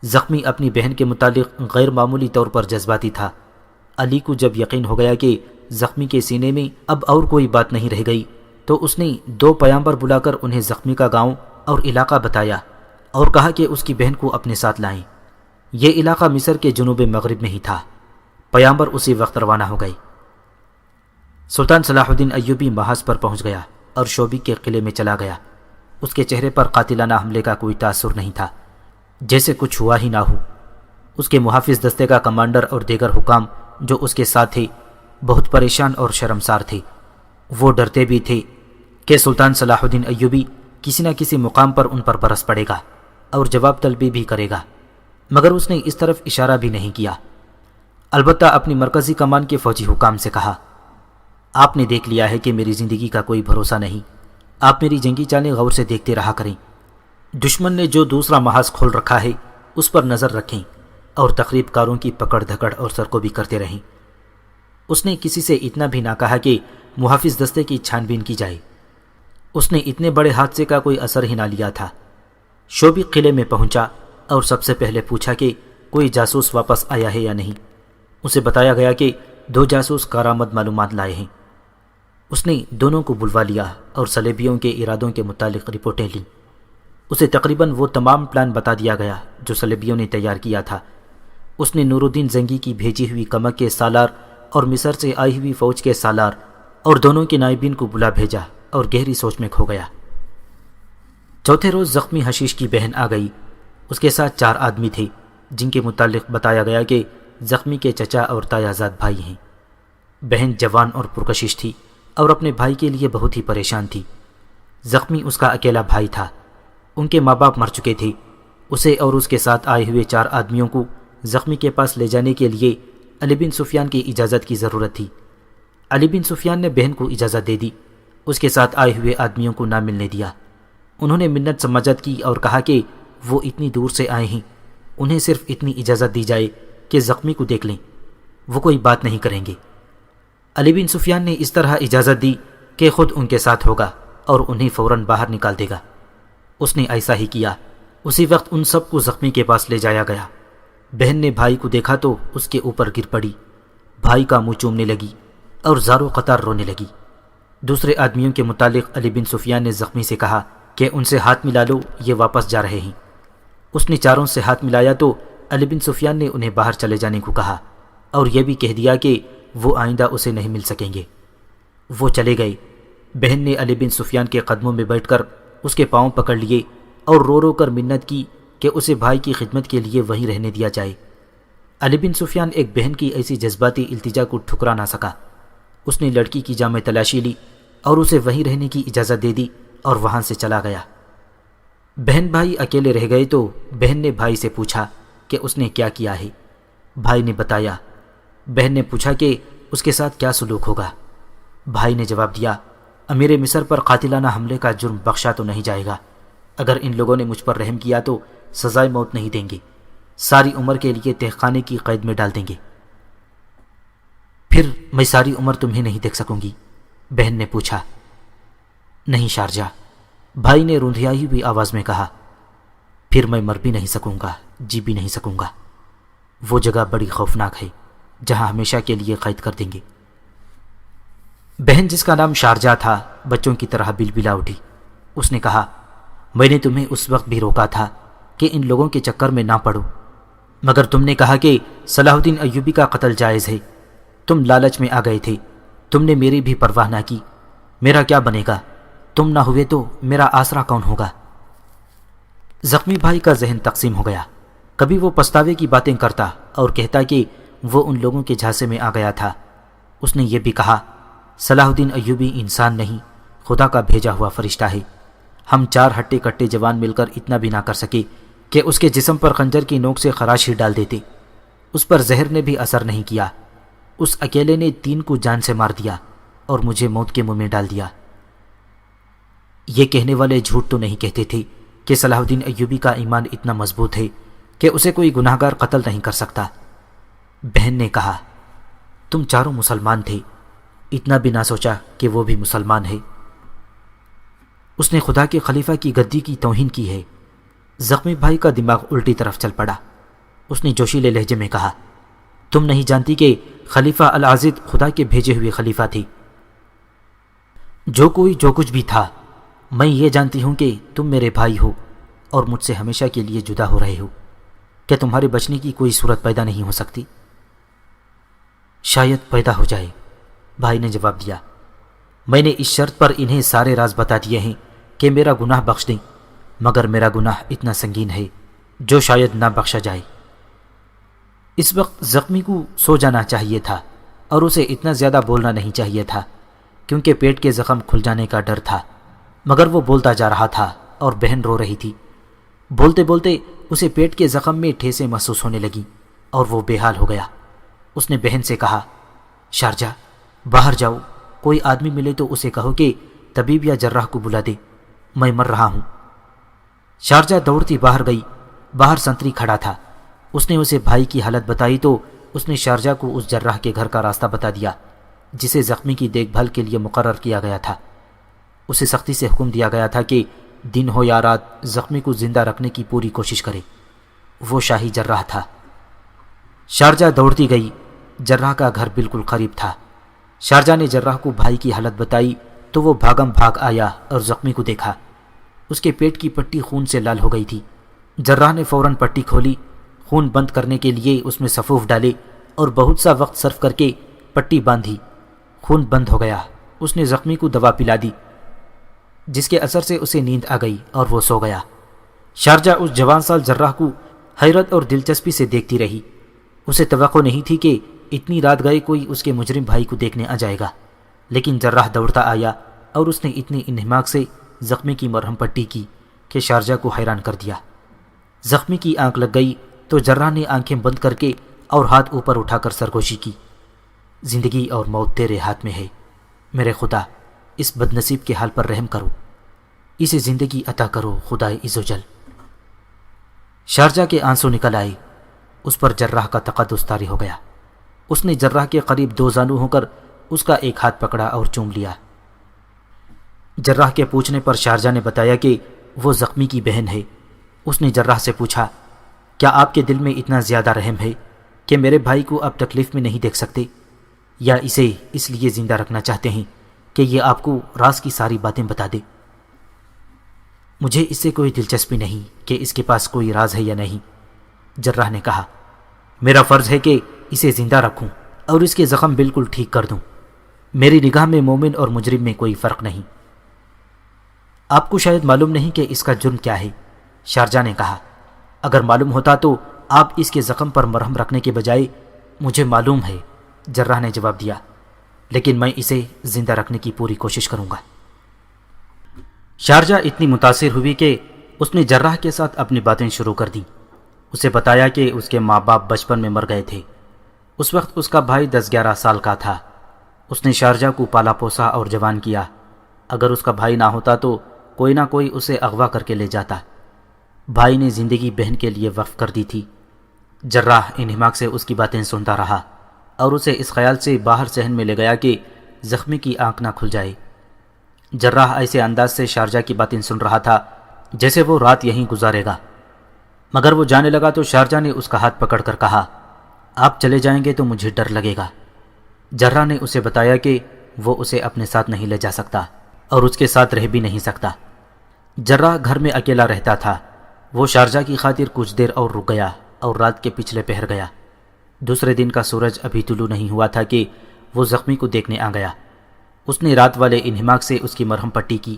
زخمی اپنی بہن کے متعلق غیر معمولی طور پر جذباتی تھا۔ علی کو جب یقین ہو گیا کہ زخمی کے سینے میں اب اور کوئی بات نہیں رہ گئی تو اس نے 2 پیامبر بلا کر انہیں زخمی کا گاؤں اور علاقہ بتایا اور کہا کہ اس کی بہن کو اپنے ساتھ لائیں۔ یہ علاقہ مصر کے جنوب مغرب میں ہی تھا۔ پیامبر اسی وقت روانہ ہو گئے۔ سلطان صلاح الدین ایوبی محاذ پر پہنچ گیا اور شوبی کے قلعے میں چلا گیا۔ اس کے چہرے پر قاتلانہ حملے کا کوئی تاثر نہیں تھا، جیسے کچھ ہوا ہی نہ ہو۔ اس کے محافظ دستے کا کمانڈر اور دیگر حکام جو اس کے ساتھ تھے بہت پریشان اور شرمسار تھے۔ وہ ڈرتے بھی تھے کہ سلطان صلاح الدین ایوبی کسی نہ کسی مقام پر ان پر برس پڑے گا اور جواب طلبی بھی کرے گا، مگر اس نے اس طرف اشارہ بھی نہیں کیا۔ البتہ اپنی مرکزی کمان کے فوجی حکام سے کہا، آپ نے دیکھ لیا ہے کہ میری زندگی کا کوئی بھروسہ نہیں، آپ میری جنگی چالیں غور سے دیکھتے رہا کریں۔ دشمن نے جو دوسرا محاذ کھول رکھا ہے اس پر نظر رکھیں اور تخریب کاروں کی پکڑ دھکڑ اور سرکوبی کرتے رہیں۔ اس نے کسی سے اتنا بھی نہ کہا کہ محافظ دستے کی چھان بین کی جائے۔ اس نے اتنے بڑے حادثے کا کوئی اثر ہی نہ لیا تھا۔ شوبی قلعے میں پہنچا اور سب سے پہلے پوچھا کہ کوئی جاسوس واپس آیا ہے یا نہیں۔ اسے بتایا گیا کہ 2 جاسوس کارآمد معلومات لائے ہیں۔ اس نے دونوں کو بلوا لیا اور صلیبیوں کے ارادوں کے متعلق رپورٹیں لیں۔ اسے تقریباً وہ تمام پلان بتا دیا گیا جو صلیبیوں نے تیار کیا تھا۔ اس نے نور الدین زنگی کی بھیجی ہوئی کمک کے سالار اور مصر سے آئی ہوئی فوج کے سالار اور دونوں کے نائبین کو بلا بھیجا اور گہری سوچ میں کھو گیا۔ چوتھے روز زخمی حشیش کی بہن آ گئی۔ اس کے ساتھ 4 آدمی تھے جن کے متعلق بتایا گیا کہ زخمی کے چچا اور تایا زاد بھائی ہیں۔ بہن جوان اور پرکشش تھی اور اپنے بھائی کے لیے بہت ہی پریشان تھی۔ زخمی اس کا اکیلا بھائی تھا۔ ان کے ماں باپ مر چکے تھے۔ اسے اور اس کے ساتھ آئے ہوئے 4 آدمیوں کو زخمی کے پاس لے جانے کے لیے علی بن سفیان کی اجازت کی ضرورت تھی۔ علی بن سفیان نے بہن کو اجازت دے دی۔ اس کے ساتھ آئے ہوئے آدمیوں کو نہ ملنے دیا۔ انہوں نے منت سماجت کی اور کہا کہ وہ اتنی دور سے آئے ہیں، انہیں صرف اتنی اجازت دی جائے کہ زخمی کو دیکھ لیں، وہ کوئی بات نہیں کریں گے۔ علی بن سفیان نے اس طرح اجازت دی کہ خود ان کے ساتھ ہوگا اور انہیں فوراً باہر نکال دے گا۔ اس نے ایسا ہی کیا۔ اسی وقت ان سب کو زخمی کے پاس لے جایا گیا۔ بہن نے بھائی کو دیکھا تو اس کے اوپر گر پڑی، بھائی کا منہ چومنے لگی اور زاروں قطار رونے لگی۔ دوسرے آدمیوں کے متعلق علی بن سفیان نے زخمی سے کہا کہ ان سے ہاتھ ملا لو، یہ واپس جا رہے ہیں۔ اس نے 4 سے ہاتھ ملایا تو علی بن سفیان نے انہیں باہر چلے جانے کو کہا اور یہ بھی کہہ دیا کہ وہ آئندہ اسے نہیں مل سکیں گے۔ وہ چلے گئے۔ بہن نے علی بن سفیان کے قدموں میں بیٹھ کر اس کے پاؤں پکڑ لیے اور رو رو کر منت کی کہ اسے بھائی کی خدمت کے لیے وہیں رہنے دیا جائے۔ علی بن سفیان ایک بہن کی ایسی جذباتی التجا کو ٹھکرا نہ سکا۔ اس نے لڑکی کی جامع تلاشی لی اور اسے وہیں رہنے کی اجازت دے دی اور وہاں سے چلا گیا۔ بہن بھائی اکیلے رہ گئے تو بہن نے بھائی سے پوچھا کہ اس نے کیا کیا ہے۔ بھائی نے بتایا۔ بہن نے پوچھا کہ اس کے ساتھ کیا سلوک ہوگا۔ بھائی نے جواب دیا، امیر مصر پر قاتلانہ حملے کا جرم بخشا تو نہیں جائے گا۔ اگر ان لوگوں نے مجھ پر رحم کیا تو سزائے موت نہیں دیں گے، ساری عمر کے لیے تہ خانے کی قید میں ڈال دیں گے۔ پھر میں ساری عمر تمہیں نہیں دیکھ سکوں گی؟ بہن نے پوچھا۔ نہیں شارجہ، بھائی نے روندھیائی ہوئی آواز میں کہا۔ پھر میں مر بھی نہیں سکوں گا، جی بھی نہیں سکوں گا۔ وہ جگہ بڑی خوفناک ہے جہاں ہمیشہ کے لیے قید کر دیں گے۔ بہن جس کا نام شارجہ تھا بچوں کی طرح بلبلا اٹھی۔ اس نے کہا، میں نے تمہیں اس وقت بھی روکا تھا کہ ان لوگوں کے چکر میں نہ پڑو، مگر تم نے کہا کہ صلاح الدین ایوبی کا قتل جائز ہے۔ تم لالچ میں آ گئے تھے، تم نے میری بھی پرواہ نہ کی۔ میرا کیا بنے گا؟ تم نہ ہوئے تو میرا آسرا کون ہوگا؟ زخمی بھائی کا ذہن تقسیم ہو گیا۔ کبھی وہ پچھتاوے کی باتیں کرتا اور کہتا کہ وہ ان لوگوں کے جھانسے میں آ گیا تھا۔ اس نے یہ بھی کہا، صلاح الدین ایوبی انسان نہیں، خدا کا بھیجا ہوا فرشتہ ہے۔ ہم 4 ہٹے کٹے جوان مل کر اتنا بھی نہ کر سکے کہ اس کے جسم پر خنجر کی نوک سے خراشی ڈال دیتے۔ اس پر زہر نے بھی اثر نہیں کیا۔ اس اکیلے نے 3 کو جان سے مار دیا اور مجھے موت کے منہ میں ڈال دیا۔ یہ کہنے والے جھوٹ تو نہیں کہتے تھے کہ صلاح الدین ایوبی کا ایمان اتنا مضبوط ہے کہ اسے کوئی گناہگار قتل نہیں کر سکتا۔ بہن نے کہا، تم چاروں مسلمان تھے، اتنا بھی نہ سوچا کہ وہ بھی مسلمان ہے۔ اس نے خدا کے خلیفہ کی گدی کی توہین کی ہے۔ زخمی بھائی کا دماغ الٹی طرف چل پڑا۔ اس نے جوشیلے لہجے میں کہا، تم نہیں جانتی کہ خلیفہ العاضد خدا کے بھیجے ہوئے خلیفہ تھے؟ جو کوئی جو کچھ بھی تھا، میں یہ جانتی ہوں کہ تم میرے بھائی ہو اور مجھ سے ہمیشہ کے لیے جدا ہو رہے ہو۔ کیا تمہارے بچنے کی کوئی صورت پیدا نہیں ہو سکتی؟ شاید پیدا ہو جائے، بھائی نے جواب دیا۔ میں نے اس شرط پر انہیں سارے راز بتا دیے ہیں کہ میرا گناہ بخش دیں، مگر میرا گناہ اتنا سنگین ہے جو شاید نہ بخشا جائے۔ اس وقت زخمی کو سو جانا چاہیے تھا اور اسے اتنا زیادہ بولنا نہیں چاہیے تھا کیونکہ پیٹ کے زخم کھل جانے کا ڈر تھا، مگر وہ بولتا جا رہا تھا اور بہن رو رہی تھی۔ بولتے بولتے اسے پیٹ کے زخم میں ٹھیسیں محسوس ہونے لگیں اور وہ بے حال ہو گیا۔ اس نے بہن سے کہا، شارجہ باہر جاؤ، کوئی آدمی ملے تو اسے کہو کہ طبیب یا جراح کو بلا دے، میں مر رہا ہوں۔ شارجہ دوڑتی باہر گئی۔ باہر سنتری کھڑا تھا۔ اس نے اسے بھائی کی حالت بتائی تو اس نے شارجہ کو اس جراح کے گھر کا راستہ بتا دیا جسے زخمی کی دیکھ بھال کے لیے مقرر کیا گیا تھا۔ اسے سختی سے حکم دیا گیا تھا کہ دن ہو یا رات زخمی کو زندہ رکھنے کی پوری کوشش کرے۔ وہ شاہی جراح تھا۔ شارجہ دوڑتی گئی۔ جراح کا گھر بالکل قریب تھا۔ شارجہ نے جراح کو بھائی کی حالت بتائی تو وہ بھاگم بھاگ آیا اور زخمی کو دیکھا۔ اس کے پیٹ کی پٹی خون سے لال ہو گئی تھی۔ جراح نے فوراً پٹی کھولی، خون بند کرنے کے لیے اس میں سفوف ڈالے اور بہت سا وقت صرف کر کے پٹی باندھی۔ خون بند ہو گیا۔ اس نے زخمی کو دوا پلا دی جس کے اثر سے اسے نیند آ گئی اور وہ سو گیا۔ شارجہ اس جوان سال جراح کو حیرت اور دلچسپی سے دیکھتی رہی۔ اسے توقع نہیں تھی کہ اتنی رات گئے کوئی اس کے مجرم بھائی کو دیکھنے آ جائے گا، لیکن جراح دوڑتا آیا اور اس نے اتنی انہماک سے زخمی کی مرہم پٹی کی کہ شارجہ کو حیران کر دیا۔ زخمی کی آنکھ لگ گئی تو جراح نے آنکھیں بند کر کے اور ہاتھ اوپر اٹھا کر سرگوشی کی، زندگی اور موت تیرے ہاتھ میں ہے، میرے خدا اس بد نصیب کے حال پر رحم کرو، اسے زندگی عطا کرو خدائے عزوجل۔ شارجہ کے آنسو نکل آئے۔ اس پر جراح کا تقدس طاری ہو گیا۔ اس نے جراح کے قریب 2 زانو ہو کر اس کا ایک ہاتھ پکڑا اور چوم لیا۔ جراح کے پوچھنے پر شارجہ نے بتایا کہ وہ زخمی کی بہن ہے۔ اس نے جراح سے پوچھا، کیا آپ کے دل میں اتنا زیادہ رحم ہے کہ میرے بھائی کو آپ تکلیف میں نہیں دیکھ سکتے، یا اسے اس لیے زندہ رکھنا چاہتے ہیں کہ یہ آپ کو راز کی ساری باتیں بتا دے؟ مجھے اس سے کوئی دلچسپی نہیں کہ اس کے پاس کوئی راز ہے یا نہیں، جراح نے کہا۔ میرا فرض ہے کہ اسے زندہ رکھوں اور اس کے زخم بالکل ٹھیک کر دوں۔ میری نگاہ میں مومن اور مجرم میں کوئی فرق نہیں۔ آپ کو شاید معلوم نہیں کہ اس کا جرم کیا ہے، شارجہ نے کہا، اگر معلوم ہوتا تو آپ اس کے زخم پر مرہم رکھنے کے بجائے مجھے معلوم ہے، جراح نے جواب دیا، لیکن میں اسے زندہ رکھنے کی پوری کوشش کروں گا۔ شارجہ اتنی متاثر ہوئی کہ اس نے جراح کے ساتھ اپنی باتیں شروع کر دیں۔ اسے بتایا کہ اس کے ماں باپ بچپن میں مر گئے تھے۔ اس وقت اس کا بھائی 10-11 سال کا تھا۔ اس نے شارجہ کو پالا پوسا اور جوان کیا۔ اگر اس کا بھائی نہ ہوتا تو کوئی نہ کوئی اسے اغوا کر کے لے جاتا۔ بھائی نے زندگی بہن کے لیے وقف کر دی تھی۔ جراح انہماک سے اس کی باتیں سنتا رہا اور اسے اس خیال سے باہر صحن میں لے گیا کہ زخمی کی آنکھ نہ کھل جائے۔ جراح ایسے انداز سے شارجہ کی باتیں سن رہا تھا جیسے وہ رات یہیں گزارے گا، مگر وہ جانے لگا تو شارجہ نے اس کا ہاتھ پکڑ کر کہا، آپ چلے جائیں گے تو مجھے ڈر لگے گا۔ جراح نے اسے بتایا کہ وہ اسے اپنے ساتھ نہیں لے جا سکتا اور اس کے ساتھ رہ بھی نہیں سکتا۔ جراح گھر میں اکیلا رہتا تھا۔ وہ شارجہ کی خاطر کچھ دیر اور رک گیا اور رات کے پچھلے پہر گیا۔ دوسرے دن کا سورج ابھی طلوع نہیں ہوا تھا کہ وہ زخمی کو دیکھنے آ گیا۔ اس نے رات والے انہماک سے اس کی مرہم پٹی کی،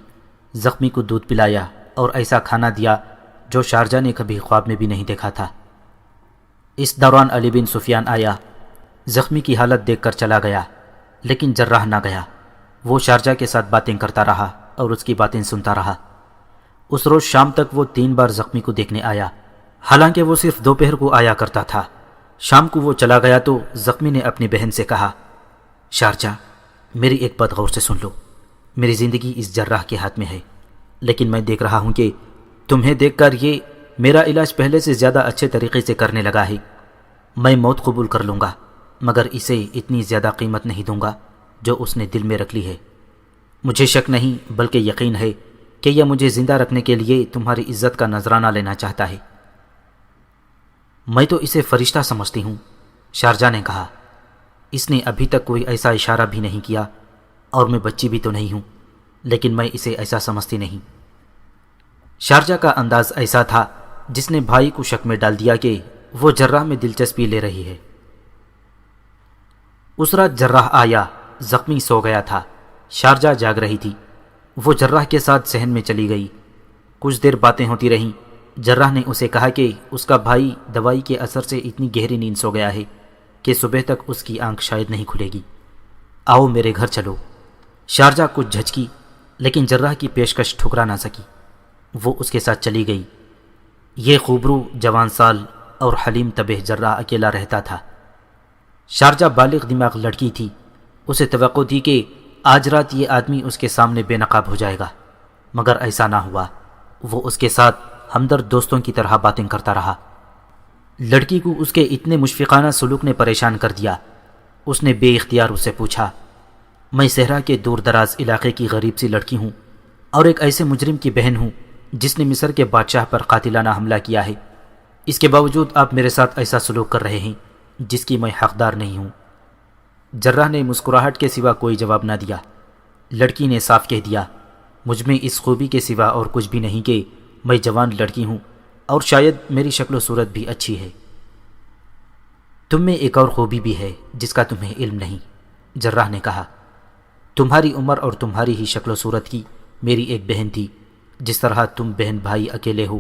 زخمی کو دودھ پلایا اور ایسا کھانا دیا جو شارجہ نے کبھی خواب میں بھی نہیں دیکھا تھا۔ اس دوران علی بن سفیان آیا، زخمی کی حالت دیکھ کر چلا گیا، لیکن جراح نہ گیا۔ وہ شارجہ کے ساتھ باتیں کرتا رہا اور اس کی باتیں سنتا رہا۔ اس روز شام تک وہ 3 بار زخمی کو دیکھنے آیا، حالانکہ وہ صرف دوپہر کو آیا کرتا تھا۔ شام کو وہ چلا گیا تو زخمی نے اپنی بہن سے کہا، شارجہ، میری ایک بات غور سے سن لو۔ میری زندگی اس جراح کے ہاتھ میں ہے، لیکن میں دیکھ رہا ہوں کہ تمہیں دیکھ کر یہ میرا علاج پہلے سے زیادہ اچھے طریقے سے کرنے لگا ہے۔ میں موت قبول کر لوں گا، مگر اسے اتنی زیادہ قیمت نہیں دوں گا جو اس نے دل میں رکھ لی ہے۔ مجھے شک نہیں بلکہ یقین ہے کہ یہ مجھے زندہ رکھنے کے لیے تمہاری عزت کا نذرانہ لینا چاہتا ہے۔ میں تو اسے فرشتہ سمجھتی ہوں، شارجہ نے کہا۔ اس نے ابھی تک کوئی ایسا اشارہ بھی نہیں کیا اور میں بچی بھی تو نہیں ہوں، لیکن میں اسے ایسا سمجھتی نہیں۔ شارجہ کا انداز ایسا تھا جس نے بھائی کو شک میں ڈال دیا کہ وہ جراح میں دلچسپی لے رہی ہے۔ اس رات جراح آیا، زخمی سو گیا تھا، شارجہ جاگ رہی تھی۔ وہ جراح کے ساتھ صحن میں چلی گئی۔ کچھ دیر باتیں ہوتی رہیں۔ جراح نے اسے کہا کہ اس کا بھائی دوائی کے اثر سے اتنی گہری نیند سو گیا ہے کہ صبح تک اس کی آنکھ شاید نہیں کھلے گی۔ آؤ میرے گھر چلو۔ شارجہ کچھ جھجکی، لیکن جراح کی پیشکش ٹھکرا نہ سکی۔ وہ اس کے ساتھ چلی گئی۔ یہ خوبرو، جوان سال اور حلیم طبع جراح اکیلا رہتا تھا۔ شارجہ بالغ دماغ لڑکی تھی۔ اسے توقع تھی کہ آج رات یہ آدمی اس کے سامنے بے نقاب ہو جائے گا، مگر ایسا نہ ہوا۔ وہ اس کے ساتھ ہمدرد دوستوں کی طرح باتیں کرتا رہا۔ لڑکی کو اس کے اتنے مشفقانہ سلوک نے پریشان کر دیا۔ اس نے بے اختیار اس سے پوچھا، میں صحرا کے دور دراز علاقے کی غریب سی لڑکی ہوں اور ایک ایسے مجرم کی بہن ہوں جس نے مصر کے بادشاہ پر قاتلانہ حملہ کیا ہے۔ اس کے باوجود آپ میرے ساتھ ایسا سلوک کر رہے ہیں جس کی میں حقدار نہیں ہوں۔ جراح نے مسکراہٹ کے سوا کوئی جواب نہ دیا۔ لڑکی نے صاف کہہ دیا، مجھ میں اس خوبی کے سوا اور کچھ بھی نہیں کہ میں جوان لڑکی ہوں اور شاید میری شکل و صورت بھی اچھی ہے۔ تم میں ایک اور خوبی بھی ہے جس کا تمہیں علم نہیں، جراح نے کہا۔ تمہاری عمر اور تمہاری ہی شکل و صورت کی میری ایک بہن تھی۔ جس طرح تم بہن بھائی اکیلے ہو،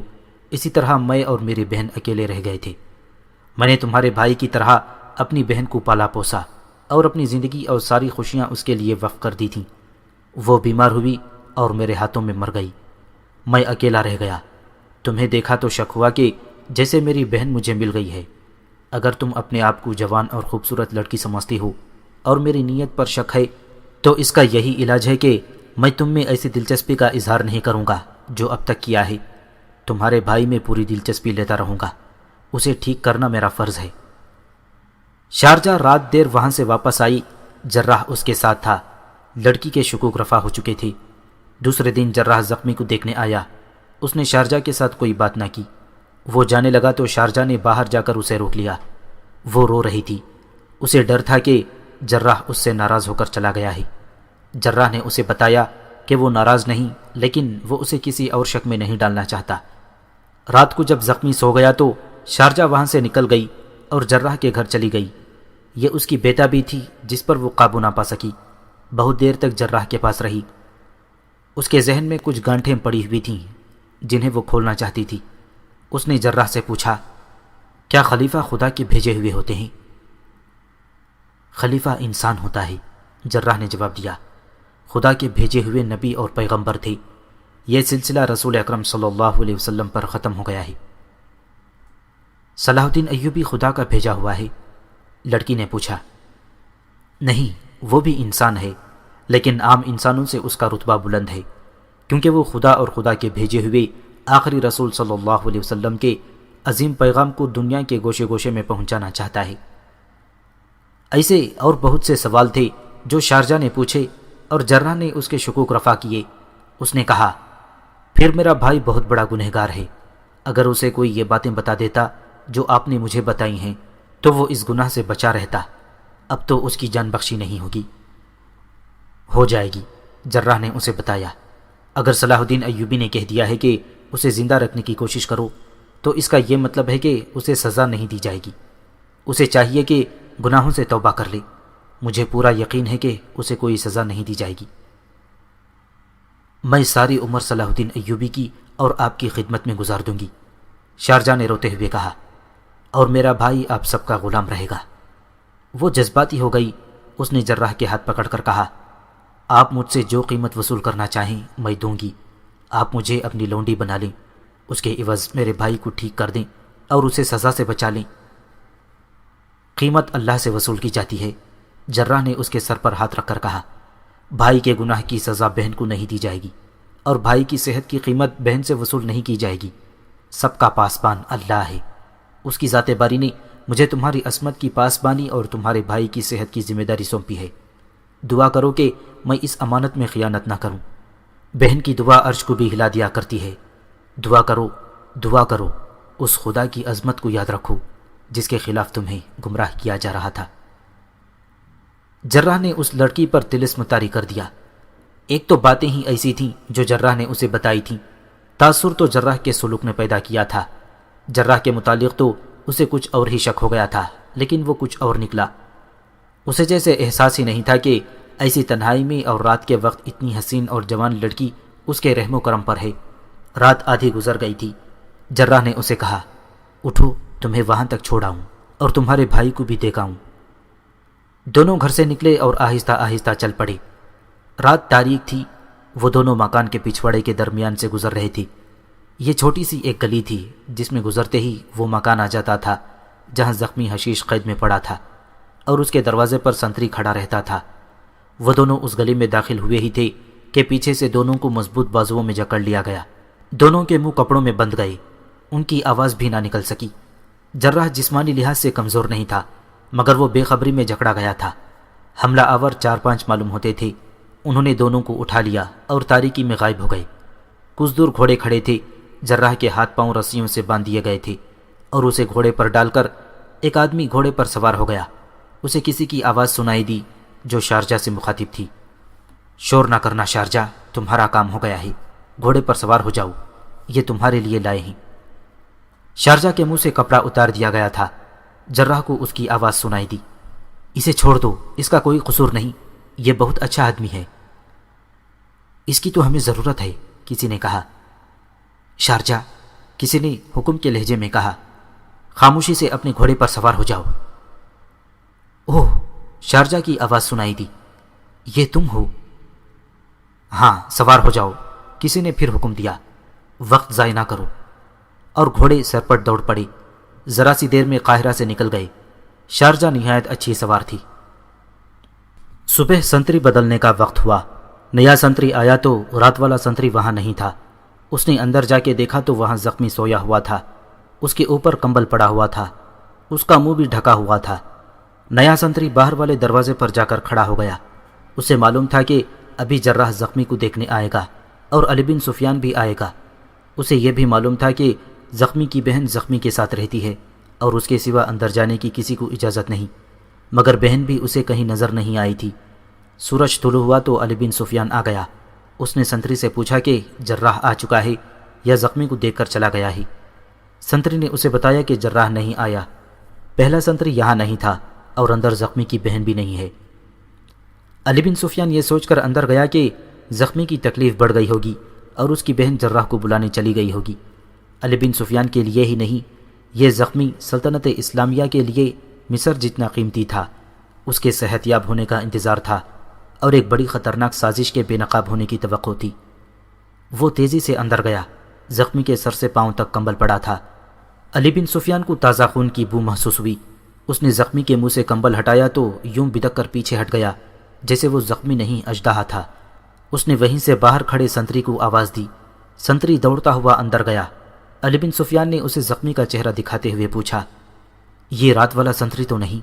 اسی طرح میں اور میری بہن اکیلے رہ گئے تھے۔ میں نے تمہارے بھائی کی طرح اپنی بہن کو پالا پوسا اور اپنی زندگی اور ساری خوشیاں اس کے لیے وقف کر دی تھیں۔ وہ بیمار ہوئی اور میرے ہاتھوں میں مر گئی۔ میں اکیلا رہ گیا۔ تمہیں دیکھا تو شک ہوا کہ جیسے میری بہن مجھے مل گئی ہے۔ اگر تم اپنے آپ کو جوان اور خوبصورت لڑکی سمجھتی ہو اور میری نیت پر شک ہے تو اس کا یہی علاج ہے کہ میں تم میں ایسی دلچسپی کا اظہار نہیں کروں گا جو اب تک کیا ہے۔ تمہارے بھائی میں پوری دلچسپی لیتا رہوں گا۔ اسے ٹھیک کرنا میرا فرض ہے۔ شارجہ رات دیر وہاں سے واپس آئی۔ جراح اس کے ساتھ تھا۔ لڑکی کے شکوک رفع ہو چکے تھے۔ دوسرے دن جراح زخمی کو دیکھنے آیا۔ اس نے شارجہ کے ساتھ کوئی بات نہ کی۔ وہ جانے لگا تو شارجہ نے باہر جا کر اسے روک لیا۔ وہ رو رہی تھی۔ اسے ڈر تھا کہ جراح اس سے ناراض ہو کر چلا گیا ہے۔ جراح نے اسے بتایا کہ وہ ناراض نہیں، لیکن وہ اسے کسی اور شک میں نہیں ڈالنا چاہتا۔ رات کو جب زخمی سو گیا تو شارجہ وہاں سے نکل گئی اور جراح کے گھر چلی گئی۔ یہ اس کی بیتابی تھی جس پر وہ قابو نہ پا سکی۔ بہت دیر تک جراح کے پاس رہی۔ اس کے ذہن میں کچھ گانٹھیں پڑی ہوئی تھیں جنہیں وہ کھولنا چاہتی تھی۔ اس نے جراح سے پوچھا، کیا خلیفہ خدا کے بھیجے ہوئے ہوتے ہیں؟ خلیفہ انسان ہوتا ہے، جراح نے جواب دیا۔ خدا کے بھیجے ہوئے نبی اور پیغمبر تھے۔ یہ سلسلہ رسول اکرم صلی اللہ علیہ وسلم پر ختم ہو گیا ہے۔ صلاح الدین ایوبی خدا کا بھیجا ہوا ہے؟ لڑکی نے پوچھا۔ نہیں، وہ بھی انسان ہے، لیکن عام انسانوں سے اس کا رتبہ بلند ہے، کیونکہ وہ خدا اور خدا کے بھیجے ہوئے آخری رسول صلی اللہ علیہ وسلم کے عظیم پیغام کو دنیا کے گوشے گوشے میں پہنچانا چاہتا ہے۔ ایسے اور بہت سے سوال تھے جو شارجہ نے پوچھے اور جراح نے اس کے شکوک رفع کیے۔ اس نے کہا، پھر میرا بھائی بہت بڑا گنہگار ہے۔ اگر اسے کوئی یہ باتیں بتا دیتا جو آپ نے مجھے بتائی ہیں تو وہ اس گناہ سے بچا رہتا۔ اب تو اس کی جان بخشی نہیں ہوگی۔ ہو جائے گی، جراح نے اسے بتایا۔ اگر صلاح الدین ایوبی نے کہہ دیا ہے کہ اسے زندہ رکھنے کی کوشش کرو تو اس کا یہ مطلب ہے کہ اسے سزا نہیں دی جائے گی۔ اسے چاہیے کہ گناہوں سے توبہ کر لے۔ مجھے پورا یقین ہے کہ اسے کوئی سزا نہیں دی جائے گی۔ میں ساری عمر صلاح الدین ایوبی کی اور آپ کی خدمت میں گزار دوں گی، شارجہ نے روتے ہوئے کہا، اور میرا بھائی آپ سب کا غلام رہے گا۔ وہ جذباتی ہو گئی۔ اس نے جراح کے ہاتھ پکڑ کر کہا، آپ مجھ سے جو قیمت وصول کرنا چاہیں میں دوں گی۔ آپ مجھے اپنی لونڈی بنا لیں، اس کے عوض میرے بھائی کو ٹھیک کر دیں اور اسے سزا سے بچا لیں۔ قیمت اللہ سے وصول کی جاتی ہے، جراح نے اس کے سر پر ہاتھ رکھ کر کہا۔ بھائی کے گناہ کی سزا بہن کو نہیں دی جائے گی، اور بھائی کی صحت کی قیمت بہن سے وصول نہیں کی جائے گی۔ سب کا پاسبان اللہ ہے۔ اس کی ذات باری نے مجھے تمہاری عصمت کی پاسبانی اور تمہارے بھائی کی صحت کی ذمہ داری سونپی ہے۔ دعا کرو کہ میں اس امانت میں خیانت نہ کروں۔ بہن کی دعا عرش کو بھی ہلا دیا کرتی ہے۔ دعا کرو، دعا کرو، اس خدا کی عظمت کو یاد رکھو جس کے خلاف تمہیں گمراہ کیا جا رہا تھا۔ جراح نے اس لڑکی پر طلسم طاری کر دیا۔ ایک تو باتیں ہی ایسی تھیں جو جراح نے اسے بتائی تھیں۔ تاثر تو جراح کے سلوک نے پیدا کیا تھا۔ جراح کے متعلق تو اسے کچھ اور ہی شک ہو گیا تھا، لیکن وہ کچھ اور نکلا۔ اسے جیسے احساس ہی نہیں تھا کہ ایسی تنہائی میں اور رات کے وقت اتنی حسین اور جوان لڑکی اس کے رحم و کرم پر ہے۔ رات آدھی گزر گئی تھی۔ جراح نے اسے کہا، اٹھو، تمہیں وہاں تک چھوڑاؤں اور تمہارے بھائی کو بھی دیکھاؤں۔ دونوں گھر سے نکلے اور آہستہ آہستہ چل پڑے۔ رات تاریک تھی۔ وہ دونوں مکان کے پچھواڑے کے درمیان سے گزر رہے تھے۔ یہ چھوٹی سی ایک گلی تھی جس میں گزرتے ہی وہ مکان آ جاتا تھا جہاں زخمی حشیش قید میں پڑا تھا، اور اس کے دروازے پر سنتری کھڑا رہتا تھا۔ وہ دونوں اس گلی میں داخل ہوئے ہی تھے کہ پیچھے سے دونوں کو مضبوط بازوؤں میں جکڑ لیا گیا۔ دونوں کے منہ کپڑوں میں بند گئے۔ ان کی آواز بھی نہ نکل سکی۔ جراح جسمانی لحاظ سے کمزور نہیں تھا، مگر وہ بے خبری میں جکڑا گیا تھا۔ حملہ آور 4-5 معلوم ہوتے تھے۔ انہوں نے دونوں کو اٹھا لیا اور تاریکی میں غائب ہو گئے۔ کچھ دور گھوڑے کھڑے تھے۔ جراح کے ہاتھ پاؤں رسیوں سے باندھ دیے گئے تھے اور اسے گھوڑے پر ڈال کر ایک آدمی گھوڑے پر سوار ہو گیا۔ اسے کسی کی آواز سنائی دی جو شارجہ سے مخاطب تھی۔ شور نہ کرنا شارجہ، تمہارا کام ہو گیا ہے، گھوڑے پر سوار ہو جاؤ، یہ تمہارے لیے لائے ہیں۔ شارجہ کے منہ سے کپڑا اتار دیا گیا تھا۔ جراح کو اس کی آواز سنائی دی، اسے چھوڑ دو، اس کا کوئی قصور نہیں، یہ بہت اچھا آدمی ہے۔ اس کی تو ہمیں ضرورت ہے، کسی نے کہا۔ شارجہ، کسی نے حکم کے لہجے میں کہا، خاموشی سے اپنے گھوڑے پر سوار ہو جاؤ۔ اوہ، شارجہ کی آواز سنائی دی، یہ تم ہو؟ ہاں، سوار ہو جاؤ، کسی نے پھر حکم دیا۔ وقت ضائع نہ کرو، اور گھوڑے سر پر دوڑ پڑے۔ ذرا سی دیر میں قاہرہ سے نکل گئے۔ شارجہ نہایت اچھی سوار تھی۔ صبح سنتری بدلنے کا وقت ہوا۔ نیا سنتری آیا تو رات والا سنتری وہاں نہیں تھا۔ اس نے اندر جا کے دیکھا تو وہاں زخمی سویا ہوا تھا۔ اس کے اوپر کمبل پڑا ہوا تھا۔ اس کا منہ بھی ڈھکا ہوا تھا۔ نیا سنتری باہر والے دروازے پر جا کر کھڑا ہو گیا۔ اسے معلوم تھا کہ ابھی جراح زخمی کو دیکھنے آئے گا اور علی بن سفیان بھی آئے گا۔ اسے یہ بھی معلوم تھا کہ زخمی کی بہن زخمی کے ساتھ رہتی ہے اور اس کے سوا اندر جانے کی کسی کو اجازت نہیں، مگر بہن بھی اسے کہیں نظر نہیں آئی تھی۔ سورج طلوع ہوا تو علی بن سفیان آ گیا۔ اس نے سنتری سے پوچھا کہ جراح آ چکا ہے یا زخمی کو دیکھ کر چلا گیا ہے۔ سنتری نے اسے بتایا کہ جراح نہیں آیا، پہلا سنتری یہاں نہیں تھا اور اندر زخمی کی بہن بھی نہیں ہے۔ علی بن سفیان یہ سوچ کر اندر گیا کہ زخمی کی تکلیف بڑھ گئی ہوگی اور اس کی بہن جراح کو بلانے چلی گئی ہوگی۔ علی بن سفیان کے لیے ہی نہیں، یہ زخمی سلطنت اسلامیہ کے لیے مصر جتنا قیمتی تھا۔ اس کے صحت یاب ہونے کا انتظار تھا اور ایک بڑی خطرناک سازش کے بے نقاب ہونے کی توقع تھی۔ وہ تیزی سے اندر گیا۔ زخمی کے سر سے پاؤں تک کمبل پڑا تھا۔ علی بن سفیان کو تازہ خون کی بو محسوس ہوئی۔ اس نے زخمی کے منہ سے کمبل ہٹایا تو یوں بدک کر پیچھے ہٹ گیا جیسے وہ زخمی نہیں اژدہا تھا۔ اس نے وہیں سے باہر کھڑے سنتری کو آواز دی۔ سنتری دوڑتا ہوا اندر گیا۔ علی بن سفیان نے اسے زخمی کا چہرہ دکھاتے ہوئے پوچھا، یہ رات والا سنتری تو نہیں؟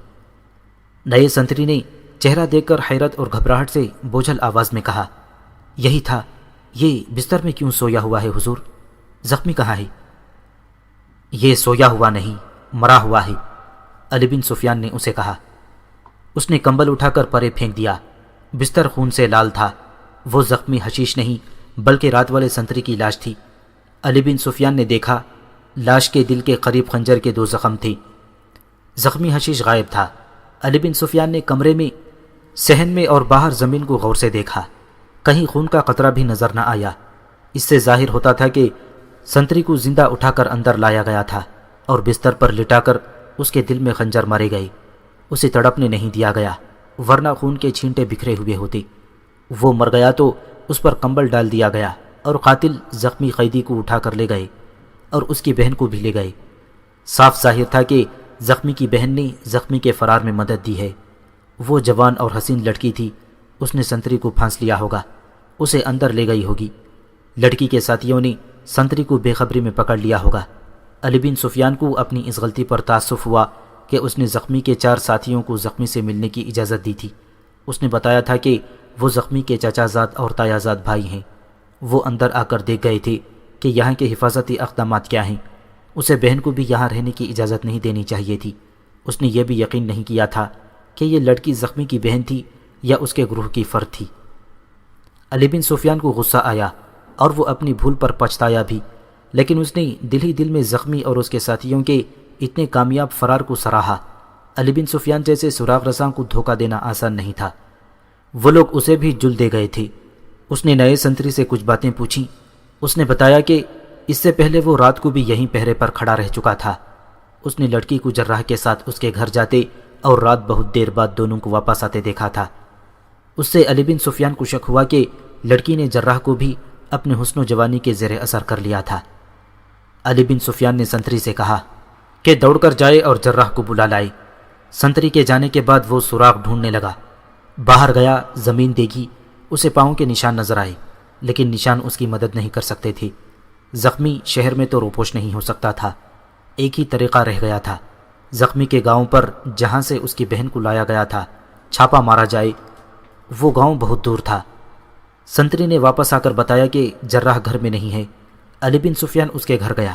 نئے سنتری نے چہرہ دیکھ کر حیرت اور گھبراہٹ سے بوجھل آواز میں کہا، یہی تھا۔ یہ بستر میں کیوں سویا ہوا ہے حضور؟ زخمی کہاں ہے؟ یہ سویا ہوا نہیں، مرا ہوا ہے، علی بن سفیان نے اسے کہا۔ اس نے کمبل اٹھا کر پرے پھینک دیا۔ بستر خون سے لال تھا۔ وہ زخمی حشیش نہیں بلکہ رات والے سنتری کی لاش تھی۔ علی بن سفیان نے دیکھا، لاش کے دل کے قریب خنجر کے 2 زخم تھے۔ زخمی حشیش غائب تھا۔ علی بن سفیان نے کمرے میں، صحن میں اور باہر زمین کو غور سے دیکھا۔ کہیں خون کا قطرہ بھی نظر نہ آیا۔ اس سے ظاہر ہوتا تھا کہ سنتری کو زندہ اٹھا کر اندر لایا گیا تھا اور بستر پر لٹا کر اس کے دل میں خنجر مارے گئے۔ اسے تڑپنے نہیں دیا گیا ورنہ خون کے چھینٹے بکھرے ہوئے ہوتے۔ وہ مر گیا تو اس پر کمبل ڈال دیا گیا اور قاتل زخمی قیدی کو اٹھا کر لے گئے اور اس کی بہن کو بھی لے گئے۔ صاف ظاہر تھا کہ زخمی کی بہن نے زخمی کے فرار میں مدد دی ہے۔ وہ جوان اور حسین لڑکی تھی۔ اس نے سنتری کو پھانس لیا ہوگا، اسے اندر لے گئی ہوگی۔ لڑکی کے ساتھیوں نے سنتری کو بے خبری میں پکڑ لیا ہوگا۔ علی بن سفیان کو اپنی اس غلطی پر تاسف ہوا کہ اس نے زخمی کے 4 ساتھیوں کو زخمی سے ملنے کی اجازت دی تھی۔ اس نے بتایا تھا کہ وہ زخمی کے چچا زاد اور تایا زاد بھائی ہیں۔ وہ اندر آ کر دیکھ گئے تھے کہ یہاں کے حفاظتی اقدامات کیا ہیں۔ اسے بہن کو بھی یہاں رہنے کی اجازت نہیں دینی چاہیے تھی۔ اس نے یہ بھی یقین نہیں کیا تھا کہ یہ لڑکی زخمی کی بہن تھی یا اس کے گروہ کی فرد تھی۔ علی بن سفیان کو غصہ آیا اور وہ اپنی بھول پر پچھتایا بھی، لیکن اس نے دل ہی دل میں زخمی اور اس کے ساتھیوں کے اتنے کامیاب فرار کو سراہا۔ علی بن سفیان جیسے سراغ رساں کو دھوکہ دینا آسان نہیں تھا۔ وہ لوگ اسے بھی جل دے گئے تھے۔ اس نے نئے سنتری سے کچھ باتیں پوچھیں۔ اس نے بتایا کہ اس سے پہلے وہ رات کو بھی یہیں پہرے پر کھڑا رہ چکا تھا۔ اس نے لڑکی کو جراح کے ساتھ اس کے گھر جاتے اور رات بہت دیر بعد دونوں کو واپس آتے دیکھا تھا۔ اس سے علی بن سفیان کو شک ہوا کہ لڑکی نے جراح کو بھی اپنے حسن و جوانی کے زیر اثر کر لیا تھا۔ علی بن سفیان نے سنتری سے کہا کہ دوڑ کر جائے اور جراح کو بلا لائے۔ سنتری کے جانے کے بعد وہ سراغ ڈھونڈنے لگا۔ باہر گیا، زمین دیکھی، اسے پاؤں کے نشان نظر آئے، لیکن نشان اس کی مدد نہیں کر سکتے تھے۔ زخمی شہر میں تو روپوش نہیں ہو سکتا تھا۔ ایک ہی طریقہ رہ گیا تھا، زخمی کے گاؤں پر جہاں سے اس کی بہن کو لایا گیا تھا چھاپا مارا جائے۔ وہ گاؤں بہت دور تھا۔ سنتری نے واپس آ کر بتایا کہ جراح گھر میں نہیں ہے۔ علی بن سفیان اس کے گھر گیا۔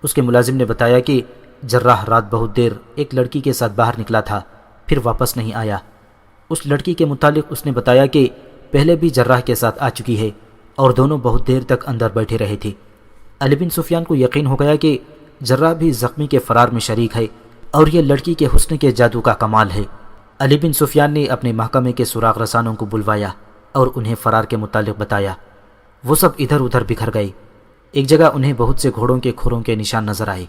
اس کے ملازم نے بتایا کہ جراح رات بہت دیر ایک لڑکی کے ساتھ باہر نکلا تھا، پھر واپس نہیں آیا۔ اس لڑکی کے متعلق اس نے بتایا کہ پہلے بھی جراح کے ساتھ آ چکی ہے اور دونوں بہت دیر تک اندر بیٹھے رہے تھے۔ علی بن سفیان کو یقین ہو گیا کہ جراح بھی زخمی کے فرار میں شریک ہے اور یہ لڑکی کے حسن کے جادو کا کمال ہے۔ علی بن سفیان نے اپنے محکمے کے سراغ رسانوں کو بلوایا اور انہیں فرار کے متعلق بتایا۔ وہ سب ادھر ادھر بکھر گئے۔ ایک جگہ انہیں بہت سے گھوڑوں کے کھروں کے نشان نظر آئے۔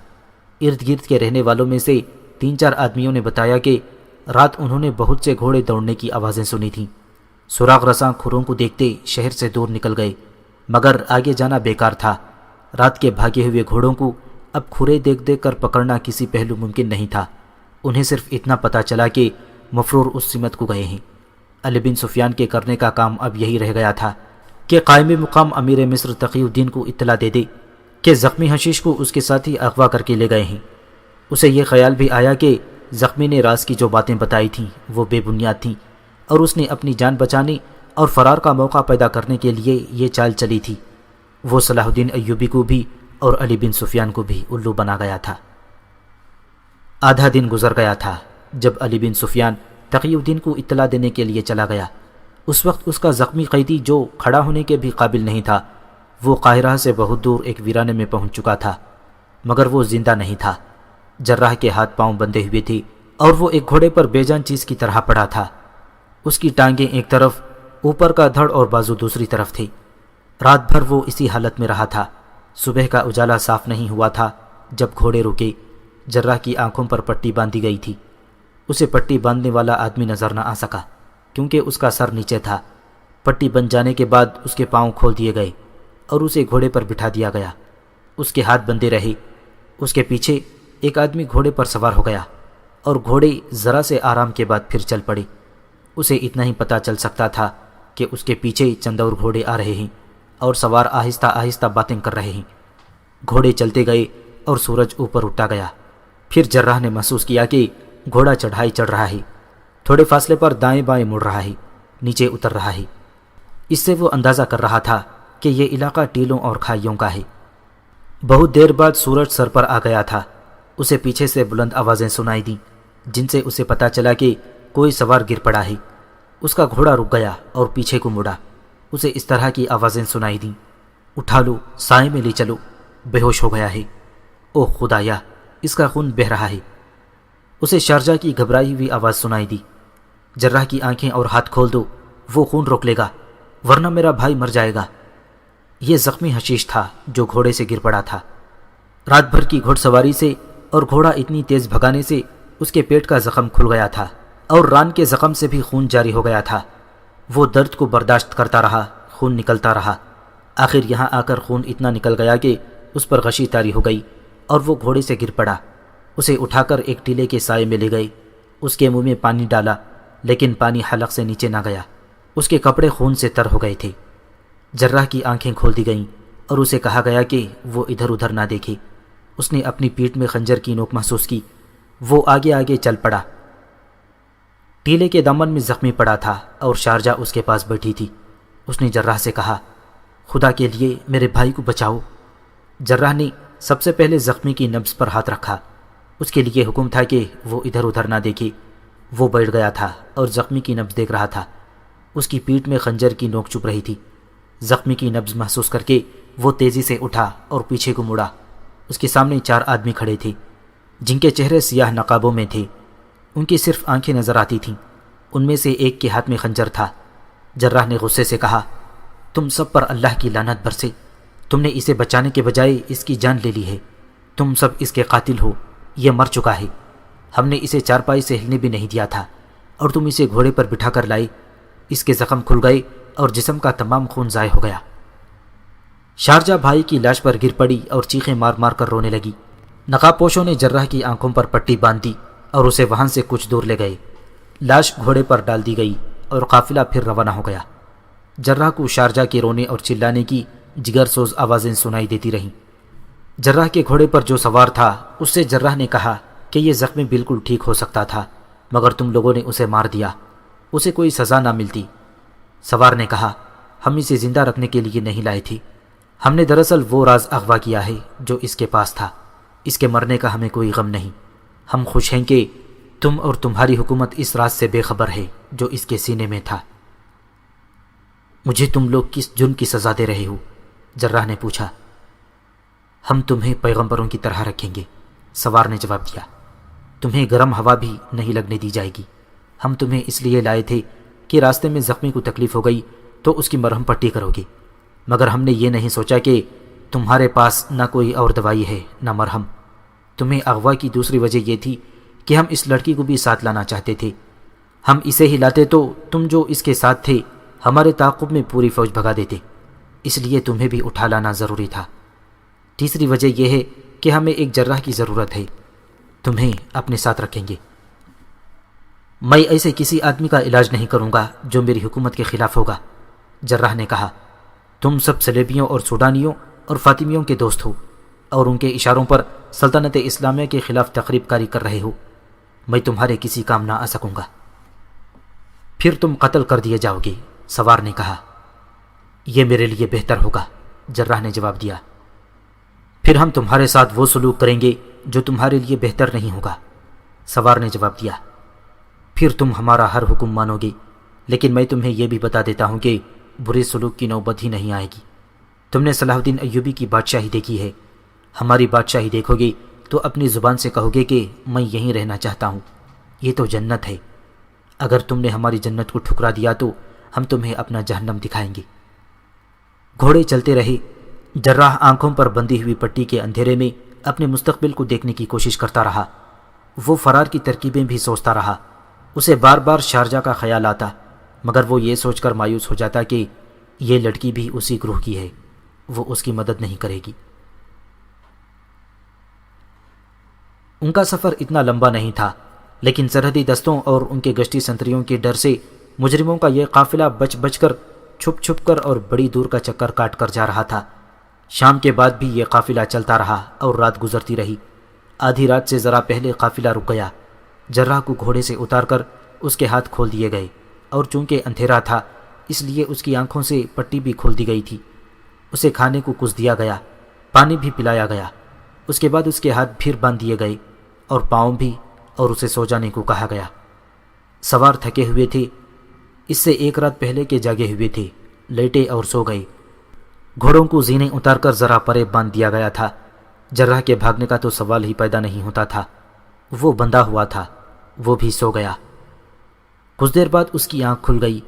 ارد گرد کے رہنے والوں میں سے 3-4 آدمیوں نے بتایا کہ رات انہوں نے بہت سے گھوڑے دوڑنے کی آوازیں سنی تھیں۔ سراغ رساں کھروں کو دیکھتے شہر سے دور نکل گئے، مگر آگے جانا بیکار تھا۔ رات کے بھاگے ہوئے گھوڑوں کو اب کھرے دیکھ دیکھ کر پکڑنا کسی پہلو ممکن نہیں تھا۔ انہیں صرف اتنا پتہ چلا کہ مفرور اس سمت کو گئے ہیں۔ علی بن سفیان کے کرنے کا کام اب یہی رہ گیا تھا کہ قائم مقام امیر مصر تقی الدین کو اطلاع دے دے کہ زخمی حشیش کو اس کے ساتھی اغوا کر کے لے گئے ہیں۔ اسے یہ خیال بھی آیا کہ زخمی نے راز کی جو باتیں بتائی تھیں وہ بے بنیاد تھیں اور اس نے اپنی جان بچانے اور فرار کا موقع پیدا کرنے کے لیے یہ چال چلی تھی۔ وہ صلاح الدین ایوبی کو بھی اور علی بن سفیان کو بھی الو بنا گیا تھا۔ آدھا دن گزر گیا تھا جب علی بن سفیان تقی الدین کو اطلاع دینے کے لیے چلا گیا۔ اس وقت اس کا زخمی قیدی جو کھڑا ہونے کے بھی قابل نہیں تھا، وہ قاہرہ سے بہت دور ایک ویرانے میں پہنچ چکا تھا، مگر وہ زندہ نہیں تھا۔ جراح کے ہاتھ پاؤں بندھے ہوئے تھے اور وہ ایک گھوڑے پر بے جان چیز کی طرح پڑا تھا۔ اس کی ٹانگیں ایک طرف، اوپر کا دھڑ اور بازو دوسری طرف تھے۔ رات بھر وہ اسی حالت میں رہا تھا۔ صبح کا اجالا صاف نہیں ہوا تھا جب گھوڑے رکے۔ جراح کی آنکھوں پر پٹی باندھی گئی تھی۔ اسے پٹی باندھنے والا آدمی نظر نہ آ سکا کیونکہ اس کا سر نیچے تھا۔ پٹی بن جانے کے بعد اس کے پاؤں کھول دیے گئے اور اسے گھوڑے پر بٹھا دیا گیا۔ اس کے ہاتھ بندھے رہے۔ اس کے پیچھے ایک آدمی گھوڑے پر سوار ہو گیا اور گھوڑے ذرا سے آرام کے بعد پھر چل پڑے۔ اسے اتنا ہی پتہ چل سکتا تھا کہ اس کے پیچھے چند اور گھوڑے آ رہے ہیں اور سوار آہستہ آہستہ باتیں کر رہے ہیں۔ گھوڑے چلتے گئے اور سورج اوپر اٹھتا گیا۔ پھر جراح نے محسوس کیا کہ گھوڑا چڑھائی چڑھ رہا ہے، تھوڑے فاصلے پر دائیں بائیں مڑ رہا ہے، نیچے اتر رہا ہے۔ اس سے وہ اندازہ کر رہا تھا کہ یہ علاقہ ٹیلوں اور کھائیوں کا ہے۔ بہت دیر بعد سورج سر پر آ گیا تھا۔ اسے پیچھے سے بلند آوازیں سنائی دیں جن سے اسے پتہ چلا کہ کوئی سوار گر پڑا ہے۔ اس کا گھوڑا رک گیا اور پیچھے کو مڑا۔ اسے اس طرح کی آوازیں سنائی دیں، اٹھا لو، سائے میں لے چلو، بے ہوش ہو گیا ہے، اوہ خدایا اس کا خون بہہ رہا ہے۔ اسے شارجہ کی گھبرائی ہوئی آواز سنائی دی، جراح کی آنکھیں اور ہاتھ کھول دو، وہ خون روک لے گا ورنہ میرا بھائی مر جائے گا۔ یہ زخمی حشیش تھا جو گھوڑے سے گر پڑا تھا۔ رات بھر کی گھوڑ سواری سے اور گھوڑا اتنی تیز بھگانے سے اس کے پیٹ کا زخم کھل گیا تھا اور ران کے زخم سے بھی خون جاری ہو گیا تھا۔ وہ درد کو برداشت کرتا رہا، خون نکلتا رہا۔ آخر یہاں آ کر خون اتنا نکل گیا کہ اس پر غشی طاری ہو گئی اور وہ گھوڑے سے گر پڑا۔ اسے اٹھا کر ایک ٹیلے کے سائے میں لے گئے۔ اس کے منہ میں پانی ڈالا لیکن پانی حلق سے نیچے نہ گیا۔ اس کے کپڑے خون سے تر ہو گئے تھے۔ جراح کی آنکھیں کھول دی گئیں اور اسے کہا گیا کہ وہ ادھر ادھر نہ دیکھے۔ اس نے اپنی پیٹھ میں خنجر کی نوک محسوس کی۔ وہ آگے آگے چل پڑا۔ ٹیلے کے دامن میں زخمی پڑا تھا اور شارجہ اس کے پاس بیٹھی تھی۔ اس نے جراح سے کہا، خدا کے لیے میرے بھائی کو بچاؤ۔ جراح نے سب سے پہلے زخمی کی نبض پر ہاتھ رکھا۔ اس کے لیے حکم تھا کہ وہ ادھر ادھر نہ دیکھے۔ وہ بیٹھ گیا تھا اور زخمی کی نبض دیکھ رہا تھا۔ اس کی پیٹھ میں خنجر کی نوک چبھ رہی تھی۔ زخمی کی نبض محسوس کر کے وہ تیزی سے اٹھا اور پیچھے کو مڑا۔ اس کے سامنے 4 آدمی کھڑے تھے جن کے چہرے سیاہ نقابوں میں تھے۔ ان کی صرف آنکھیں نظر آتی تھیں۔ ان میں سے ایک کے ہاتھ میں خنجر تھا۔ جراح نے غصے سے کہا، تم سب پر اللہ کی لعنت برسے، تم نے اسے بچانے کے بجائے اس کی جان لے لی ہے۔ تم سب اس کے قاتل ہو، یہ مر چکا ہے۔ ہم نے اسے چارپائی سے ہلنے بھی نہیں دیا تھا اور تم اسے گھوڑے پر بٹھا کر لائے۔ اس کے زخم کھل گئے اور جسم کا تمام خون ضائع ہو گیا۔ شارجہ بھائی کی لاش پر گر پڑی اور چیخیں مار مار کر رونے لگی۔ نقاب پوشوں نے جراح کی آنکھوں پر پٹی باندھ دی اور اسے وہاں سے کچھ دور لے گئے۔ لاش گھوڑے پر ڈال دی گئی اور قافلہ پھر روانہ ہو گیا۔ جراح کو شارجہ کے رونے اور چلانے کی جگر سوز آوازیں سنائی دیتی رہیں۔ جراح کے گھوڑے پر جو سوار تھا اس سے جراح نے کہا کہ یہ زخمی بالکل ٹھیک ہو سکتا تھا مگر تم لوگوں نے اسے مار دیا، اسے کوئی سزا نہ ملتی۔ سوار نے کہا، ہم اسے زندہ رکھنے کے لیے نہیں لائے تھے، ہم نے دراصل وہ راز اغوا کیا ہے جو اس کے پاس تھا۔ اس کے مرنے کا ہمیں کوئی غم نہیں، ہم خوش ہیں کہ تم اور تمہاری حکومت اس راز سے بے خبر ہے جو اس کے سینے میں تھا۔ مجھے تم لوگ کس جرم کی سزا دے رہے ہو؟ جراح نے پوچھا۔ ہم تمہیں پیغمبروں کی طرح رکھیں گے، سوار نے جواب دیا۔ تمہیں گرم ہوا بھی نہیں لگنے دی جائے گی۔ ہم تمہیں اس لیے لائے تھے کہ راستے میں زخمی کو تکلیف ہو گئی تو اس کی مرہم پٹی کرو گے، مگر ہم نے یہ نہیں سوچا کہ تمہارے پاس نہ کوئی اور دوائی ہے نہ مرہم۔ تمہیں اغوا کی دوسری وجہ یہ تھی کہ ہم اس لڑکی کو بھی ساتھ لانا چاہتے تھے۔ ہم اسے ہی لاتے تو تم جو اس کے ساتھ تھے ہمارے تعاقب میں پوری فوج بھگا دیتے، اس لیے تمہیں بھی اٹھا لانا ضروری تھا۔ تیسری وجہ یہ ہے کہ ہمیں ایک جراح کی ضرورت ہے، تمہیں اپنے ساتھ رکھیں گے۔ میں ایسے کسی آدمی کا علاج نہیں کروں گا جو میری حکومت کے خلاف ہوگا، جراح نے کہا۔ تم سب صلیبیوں اور سوڈانیوں اور فاطمیوں کے دوست ہو اور ان کے اشاروں پر سلطنت اسلامیہ کے خلاف تقریب کاری کر رہے ہو۔ میں تمہارے کسی کام نہ آ سکوں گا۔ پھر تم قتل کر دیے جاؤ گے، سوار نے کہا۔ یہ میرے لیے بہتر ہوگا، جراح نے جواب دیا۔ پھر ہم تمہارے ساتھ وہ سلوک کریں گے جو تمہارے لیے بہتر نہیں ہوگا، سوار نے جواب دیا۔ پھر تم ہمارا ہر حکم مانو گے، لیکن میں تمہیں یہ بھی بتا دیتا ہوں کہ برے سلوک کی نوبت ہی نہیں آئے گی۔ تم نے صلاح الدین ایوبی کی بادشاہی دیکھی ہے، ہماری بادشاہی دیکھو گے تو اپنی زبان سے کہو گے کہ میں یہیں رہنا چاہتا ہوں، یہ تو جنت ہے۔ اگر تم نے ہماری جنت کو ٹھکرا دیا تو ہم تمہیں اپنا جہنم دکھائیں گے۔ گھوڑے چلتے رہے، جراح آنکھوں پر بندھی ہوئی پٹی کے اندھیرے میں اپنے مستقبل کو دیکھنے کی کوشش کرتا رہا۔ وہ فرار کی ترکیبیں بھی سوچتا رہا۔ اسے بار بار شارجہ کا خیال آتا، مگر وہ یہ سوچ کر مایوس ہو جاتا کہ یہ لڑکی بھی اسی گروہ کی ہے، وہ اس کی مدد نہیں کرے گی۔ ان کا سفر اتنا لمبا نہیں تھا، لیکن سرحدی دستوں اور ان کے گشتی سنتریوں کے ڈر سے مجرموں کا یہ قافلہ بچ بچ کر، چھپ چھپ کر اور بڑی دور کا چکر کاٹ کر جا رہا تھا۔ شام کے بعد بھی یہ قافلہ چلتا رہا اور رات گزرتی رہی۔ آدھی رات سے ذرا پہلے قافلہ رک گیا۔ جراح کو گھوڑے سے اتار کر اس کے ہاتھ کھول دیے گئے، اور چونکہ اندھیرا تھا اس لیے اس کی آنکھوں سے پٹی بھی کھول دی گئی تھی۔ اسے کھانے کو کچھ دیا گیا، پانی بھی پلایا گیا۔ اس کے بعد اس کے ہاتھ پھر باندھ دیے گئے اور پاؤں بھی، اور اسے سو جانے کو کہا گیا۔ سوار تھکے ہوئے تھے، اس سے ایک رات پہلے کے جاگے ہوئے تھے، لیٹے اور سو گئے۔ گھوڑوں کو زینے اتار کر ذرا پرے باندھ دیا گیا تھا۔ جراح کے بھاگنے کا تو سوال ہی پیدا نہیں ہوتا تھا۔ وہ بندھا ہوا تھا، وہ بھی سو گیا۔ کچھ دیر بعد اس کی آنکھ کھل گئی۔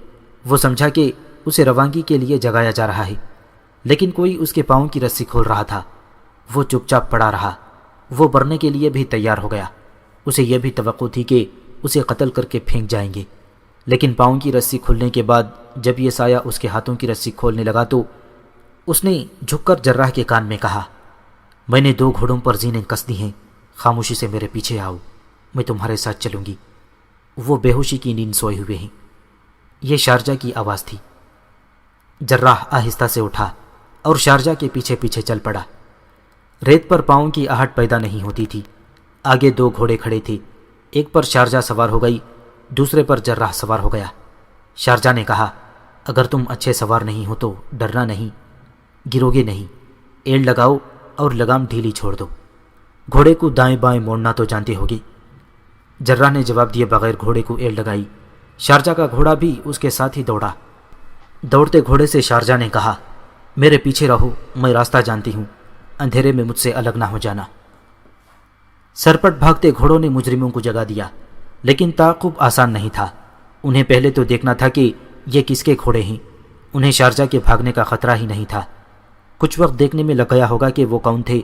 وہ سمجھا کہ اسے روانگی کے لیے جگایا جا رہا ہے، لیکن کوئی اس کے پاؤں کی رسی کھول رہا تھا۔ وہ چپ چاپ پڑا رہا۔ وہ مرنے کے لیے بھی تیار ہو گیا۔ اسے یہ بھی توقع تھی کہ اسے قتل کر کے پھینک جائیں گے، لیکن پاؤں کی رسی کھلنے کے بعد جب یہ سایہ اس کے ہاتھوں کی رسی کھولنے لگا تو اس نے جھک کر جراح کے کان میں کہا، میں نے 2 گھوڑوں پر زینے کس دی ہیں، خاموشی سے میرے پیچھے آؤ، میں تمہارے ساتھ چلوں گی۔ وہ بے ہوشی کی نیند سوئے ہوئے ہیں۔ یہ شارجہ کی آواز تھی۔ جراح آہستہ سے اٹھا اور شارجہ کے پیچھے پیچھے چل پڑا۔ ریت پر پاؤں کی آہٹ پیدا نہیں ہوتی تھی۔ آگے 2 گھوڑے کھڑے تھے، ایک پر شارجہ سوار ہو گئی، دوسرے پر جراح سوار ہو گیا۔ شارجہ نے کہا، اگر تم اچھے سوار نہیں ہو تو ڈرنا نہیں، گرو گے نہیں، ایڑ لگاؤ اور لگام ڈھیلی چھوڑ دو، گھوڑے کو دائیں بائیں موڑنا تو جانتے ہوگے۔ جراح نے جواب دیے بغیر گھوڑے کو ایڑ لگائی۔ شارجہ کا گھوڑا بھی اس کے ساتھ ہی دوڑا۔ دوڑتے گھوڑے سے شارجہ نے کہا، میرے پیچھے رہو، میں راستہ جانتی ہوں، اندھیرے میں مجھ سے الگ نہ ہو جانا۔ سرپٹ بھاگتے گھوڑوں نے مجرموں کو جگا دیا، لیکن تعاقب آسان نہیں تھا۔ انہیں پہلے تو دیکھنا تھا کہ یہ کس کے گھوڑے ہیں۔ انہیں شارجہ کے بھاگنے کا خطرہ ہی نہیں تھا۔ کچھ وقت دیکھنے میں لگ گیا ہوگا کہ وہ کون تھے،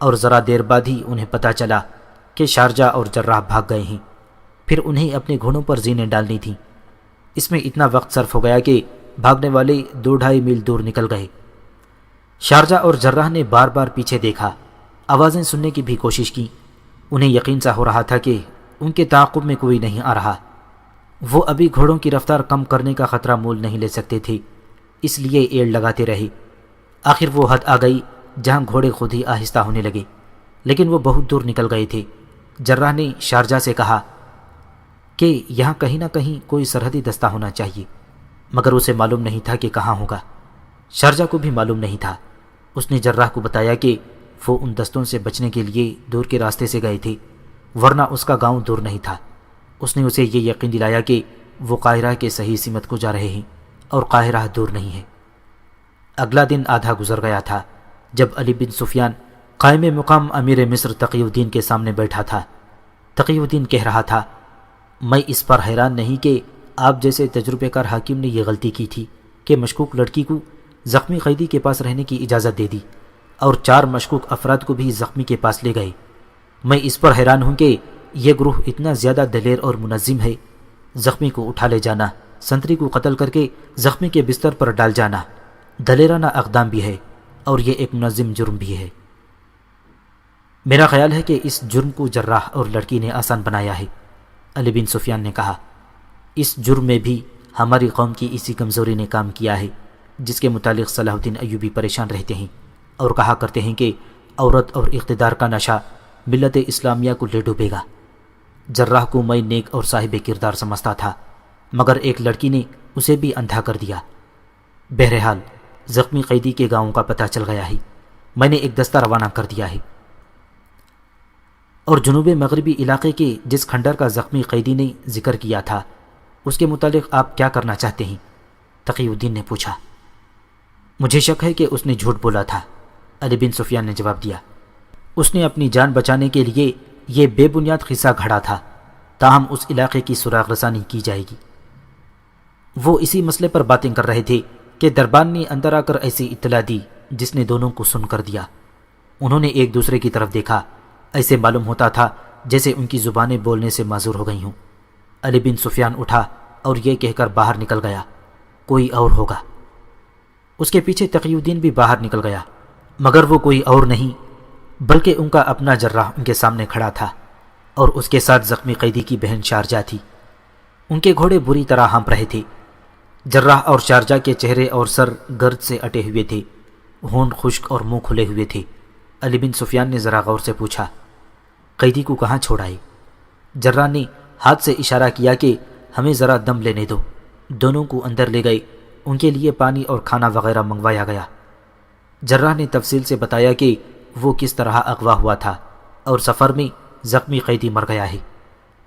اور ذرا دیر بعد ہی انہیں پتہ چلا کہ شارجہ اور جراح بھاگ گئے ہیں۔ پھر انہیں اپنے گھوڑوں پر زینے ڈالنی تھیں۔ اس میں اتنا وقت صرف ہو گیا کہ بھاگنے والے 2-2.5 میل دور نکل گئے۔ شارجہ اور جراح نے بار بار پیچھے دیکھا، آوازیں سننے کی بھی کوشش کی۔ انہیں یقین سا ہو رہا تھا کہ ان کے تعاقب میں کوئی نہیں آ رہا۔ وہ ابھی گھوڑوں کی رفتار کم کرنے کا خطرہ مول نہیں لے سکتے تھے، اس لیے ایڑ لگاتے رہے۔ آخر وہ حد آ گئی جہاں گھوڑے خود ہی آہستہ ہونے لگے، لیکن وہ بہت دور نکل گئے تھے۔ جراح نے شارجہ سے کہا کہ یہاں کہیں نہ کہیں کوئی سرحدی دستہ ہونا چاہیے، مگر اسے معلوم نہیں تھا کہ کہاں ہوگا۔ شارجہ کو بھی معلوم نہیں تھا۔ اس نے جراح کو بتایا کہ وہ ان دستوں سے بچنے کے لیے دور کے راستے سے گئے تھے، ورنہ اس کا گاؤں دور نہیں تھا۔ اس نے اسے یہ یقین دلایا کہ وہ قاہرہ کے صحیح سمت کو جا رہے ہیں اور قاہرہ دور نہیں ہے۔ اگلا دن آدھا گزر گیا تھا جب علی بن سفیان قائم مقام امیر مصر تقی الدین کے سامنے بیٹھا تھا۔ تقی الدین کہہ رہا تھا، میں اس پر حیران نہیں کہ آپ جیسے تجربے کار حاکم نے یہ غلطی کی تھی کہ مشکوک لڑکی کو زخمی قیدی کے پاس رہنے کی اجازت دے دی اور 4 مشکوک افراد کو بھی زخمی کے پاس لے گئے۔ میں اس پر حیران ہوں کہ یہ گروہ اتنا زیادہ دلیر اور منظم ہے۔ زخمی کو اٹھا لے جانا، سنتری کو قتل کر کے زخمی کے بستر پر ڈال جانا دلیرانہ اقدام بھی ہے، اور یہ ایک منظم جرم بھی ہے۔ میرا خیال ہے کہ اس جرم کو جراح اور لڑکی نے آسان بنایا ہے، علی بن سفیان نے کہا۔ اس جرم میں بھی ہماری قوم کی اسی کمزوری نے کام کیا ہے جس کے متعلق صلاح الدین ایوبی پریشان رہتے ہیں اور کہا کرتے ہیں کہ عورت اور اقتدار کا نشہ ملت اسلامیہ کو لے ڈوبے گا۔ جراح کو میں نیک اور صاحب کردار سمجھتا تھا، مگر ایک لڑکی نے اسے بھی اندھا کر دیا۔ بہرحال زخمی قیدی کے گاؤں کا پتہ چل گیا ہے، میں نے ایک دستہ روانہ کر دیا ہے، اور جنوب مغربی علاقے کے جس کھنڈر کا زخمی قیدی نے ذکر کیا تھا اس کے متعلق آپ کیا کرنا چاہتے ہیں؟ تقی الدین نے پوچھا۔ مجھے شک ہے کہ اس نے جھوٹ بولا تھا، علی بن سفیان نے جواب دیا۔ اس نے اپنی جان بچانے کے لیے یہ بے بنیاد قصہ گھڑا تھا، تاہم اس علاقے کی سراغ رسانی کی جائے گی۔ وہ اسی مسئلے پر باتیں کر رہے تھے کہ دربان نے اندر آ کر ایسی اطلاع دی جس نے دونوں کو سن کر دیا۔ انہوں نے ایک دوسرے کی طرف دیکھا، ایسے معلوم ہوتا تھا جیسے ان کی زبانیں بولنے سے معذور ہو گئی ہوں۔ علی بن سفیان اٹھا اور یہ کہہ کر باہر نکل گیا، کوئی اور ہوگا۔ اس کے پیچھے تقی الدین بھی باہر نکل گیا، مگر وہ کوئی اور نہیں بلکہ ان کا اپنا جراح ان کے سامنے کھڑا تھا، اور اس کے ساتھ زخمی قیدی کی بہن شارجہ تھی۔ ان کے گھوڑے بری طرح ہانپ رہے تھے۔ جراح اور شارجہ کے چہرے اور سر گرد سے اٹے ہوئے تھے، ہونٹ خشک اور منہ کھلے ہوئے تھے۔ علی بن سفیان نے ذرا غور سے پوچھا، قیدی کو کہاں چھوڑائے؟ جراح نے ہاتھ سے اشارہ کیا کہ ہمیں ذرا دم لینے دو۔ دونوں کو اندر لے گئے، ان کے لیے پانی اور کھانا وغیرہ منگوایا گیا۔ جراح نے تفصیل سے بتایا کہ وہ کس طرح اغوا ہوا تھا اور سفر میں زخمی قیدی مر گیا ہے۔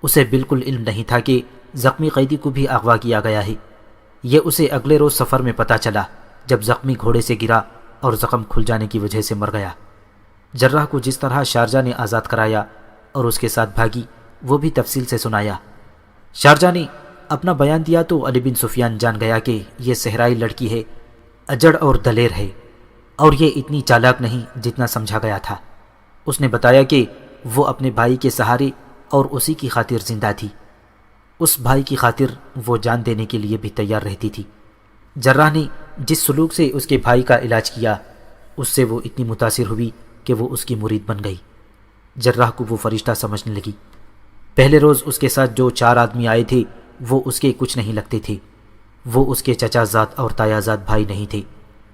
اسے بالکل علم نہیں تھا کہ زخمی قیدی کو بھی اغوا کیا گیا ہے۔ یہ اسے اگلے روز سفر میں پتہ چلا جب زخمی گھوڑے سے گرا اور زخم کھل جانے کی وجہ سے مر گیا۔ جراح کو جس طرح شارجہ نے آزاد کرایا اور اس کے ساتھ بھاگی وہ بھی تفصیل سے سنایا۔ شارجہ نے اپنا بیان دیا تو علی بن سفیان جان گیا کہ یہ صحرائی لڑکی ہے، اجڑ اور دلیر ہے، اور یہ اتنی چالاک نہیں جتنا سمجھا گیا تھا۔ اس نے بتایا کہ وہ اپنے بھائی کے سہارے اور اسی کی خاطر زندہ تھی۔ اس بھائی کی خاطر وہ جان دینے کے لیے بھی تیار رہتی تھی۔ جراح نے جس سلوک سے اس کے بھائی کا علاج کیا اس سے وہ اتنی متاثر ہوئی کہ وہ اس کی مرید بن گئی۔ جراح کو وہ فرشتہ سمجھنے لگی۔ پہلے روز اس کے ساتھ جو 4 آدمی آئے تھے وہ اس کے کچھ نہیں لگتے تھے۔ وہ اس کے چچا زاد اور تایا زاد بھائی نہیں تھے،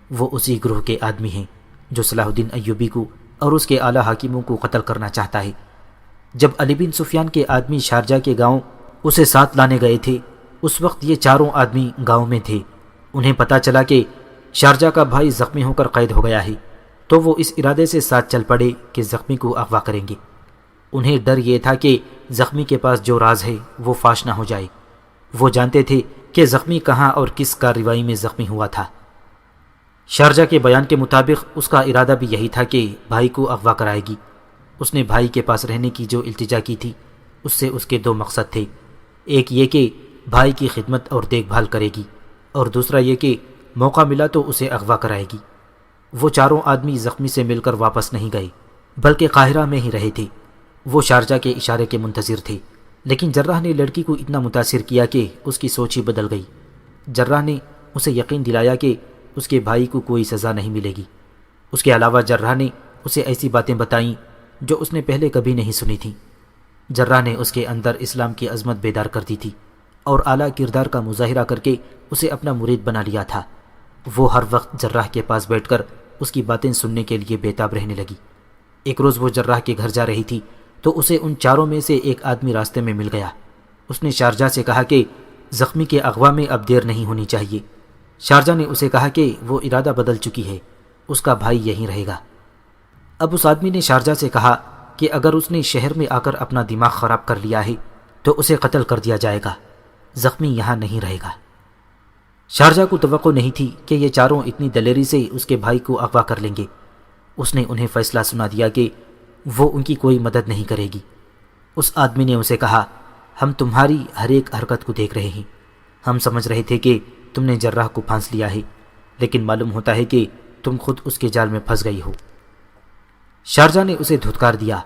وہ اسی گروہ کے آدمی ہیں جو صلاح الدین ایوبی کو اور اس کے اعلیٰ حاکموں کو قتل کرنا چاہتا ہے۔ جب علی بن سفیان کے آدمی شارجہ کے گاؤں اسے ساتھ لانے گئے تھے اس وقت یہ 4 آدمی گاؤں میں تھے۔ انہیں پتہ چلا کہ شارجہ کا بھائی زخمی ہو کر قید ہو گیا ہے، تو وہ اس ارادے سے ساتھ چل پڑے کہ زخمی کو اغوا کریں گے۔ انہیں ڈر یہ تھا کہ زخمی کے پاس جو راز ہے وہ فاش نہ ہو جائے۔ وہ جانتے تھے کہ زخمی کہاں اور کس کارروائی میں زخمی ہوا تھا۔ شارجہ کے بیان کے مطابق اس کا ارادہ بھی یہی تھا کہ بھائی کو اغوا کرائے گی۔ اس نے بھائی کے پاس رہنے کی جو التجا کی تھی اس سے اس کے 2 مقصد تھے، ایک یہ کہ بھائی کی خدمت اور دیکھ بھال کرے گی، اور دوسرا یہ کہ موقع ملا تو اسے اغوا کرائے گی۔ وہ 4 آدمی زخمی سے مل کر واپس نہیں گئے بلکہ قاہرہ میں ہی رہے تھے۔ وہ شارجہ کے اشارے کے منتظر تھے، لیکن جراح نے لڑکی کو اتنا متاثر کیا کہ اس کی سوچ ہی بدل گئی۔ جراح نے اسے یقین دلایا کہ اس کے بھائی کو کوئی سزا نہیں ملے گی۔ اس کے علاوہ جراح نے اسے ایسی باتیں بتائیں جو اس نے پہلے کبھی نہیں سنی تھیں۔ جراح نے اس کے اندر اسلام کی عظمت بیدار کر دی تھی اور اعلیٰ کردار کا مظاہرہ کر کے اسے اپنا مرید بنا لیا تھا۔ وہ ہر وقت جراح کے پاس بیٹھ کر اس کی باتیں سننے کے لیے بےتاب رہنے لگی۔ ایک روز وہ جراح کے گھر جا رہی تھی تو اسے ان 4 میں سے ایک آدمی راستے میں مل گیا۔ اس نے شارجہ سے کہا کہ زخمی کے اغوا میں اب دیر نہیں ہونی چاہیے۔ شارجہ نے اسے کہا کہ وہ ارادہ بدل چکی ہے، اس کا بھائی یہیں رہے گا۔ اب اس آدمی نے شارجہ سے کہا کہ اگر اس نے شہر میں آ کر اپنا دماغ خراب کر لیا ہے تو اسے قتل کر دیا جائے گا، زخمی یہاں نہیں رہے گا۔ شارجہ کو توقع نہیں تھی کہ یہ 4 اتنی دلیری سے اس کے بھائی کو اغوا کر لیں گے۔ اس نے انہیں فیصلہ سنا دیا کہ وہ ان کی کوئی مدد نہیں کرے گی۔ اس آدمی نے اسے کہا، ہم تمہاری ہر ایک حرکت کو دیکھ رہے ہیں، ہم سمجھ رہے تھے کہ تم نے جراح کو پھانس لیا ہے، لیکن معلوم ہوتا ہے کہ تم خود اس کے جال میں پھنس گئی ہو۔ شارجہ نے اسے دھتکار دیا۔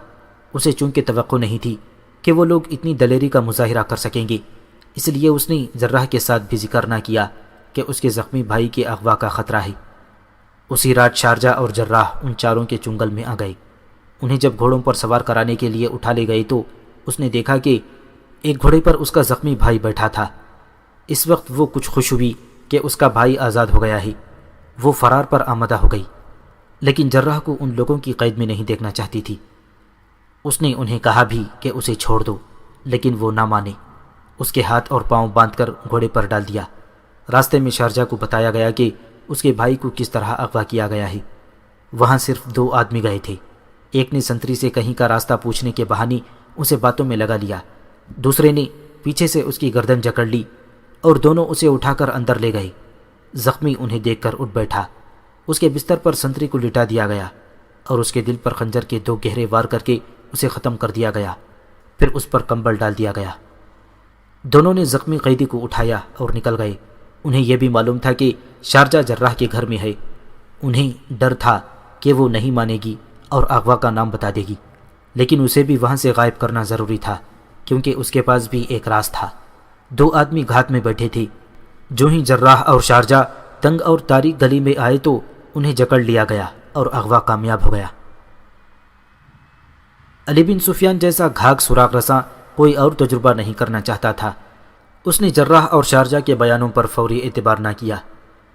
اسے چونکہ توقع نہیں تھی کہ وہ لوگ اتنی دلیری کا مظاہرہ کر سکیں گے، اس لیے اس نے جراح کے ساتھ بھی ذکر نہ کیا کہ اس کے زخمی بھائی کے اغوا کا خطرہ ہے۔ اسی رات شارجہ اور جراح ان 4 کے چنگل میں آ گئے۔ انہیں جب گھوڑوں پر سوار کرانے کے لیے اٹھا لے گئے تو اس نے دیکھا کہ ایک گھوڑے پر اس کا زخمی بھائی بیٹھا تھا۔ اس وقت وہ کچھ خوش ہوئی کہ اس کا بھائی آزاد ہو گیا ہے۔ وہ فرار پر آمدہ ہو گئی، لیکن جراح کو ان لوگوں کی قید میں نہیں دیکھنا چاہتی تھی۔ اس نے انہیں کہا بھی کہ اسے چھوڑ دو، لیکن وہ نہ مانے۔ اس کے ہاتھ اور پاؤں باندھ کر گھوڑے پر ڈال دیا۔ راستے میں شارجہ کو بتایا گیا کہ اس کے بھائی کو کس طرح اغوا کیا گیا ہے۔ وہاں صرف 2 آدمی گئے تھے۔ ایک نے سنتری سے کہیں کا راستہ پوچھنے کے بہانے اسے باتوں میں لگا لیا، دوسرے نے پیچھے سے اس کی گردن جکڑ لی اور دونوں اسے اٹھا کر اندر لے گئے۔ زخمی انہیں دیکھ کر اٹھ بیٹھا۔ اس کے بستر پر سنتری کو لٹا دیا گیا اور اس کے دل پر خنجر کے 2 گہرے وار کر کے اسے ختم کر دیا گیا۔ پھر اس پر کمبل ڈال دیا گیا۔ دونوں نے زخمی قیدی کو اٹھایا اور نکل گئے۔ انہیں یہ بھی معلوم تھا کہ شارجہ جراح کے گھر میں ہے۔ انہیں ڈر تھا کہ وہ نہیں مانے گی اور اغوا کا نام بتا دے گی، لیکن اسے بھی وہاں سے غائب کرنا ضروری تھا کیونکہ اس کے پاس بھی ایک راز تھا۔ 2 آدمی گھات میں بیٹھے تھے۔ جو ہی جراح اور شارجہ تنگ اور تاریک گلی میں آئے تو انہیں جکڑ لیا گیا اور اغوا کامیاب ہو گیا۔ علی بن سفیان جیسا گھاگ سراغ رساں کوئی اور تجربہ نہیں کرنا چاہتا تھا۔ اس نے جراح اور شارجہ کے بیانوں پر فوری اعتبار نہ کیا۔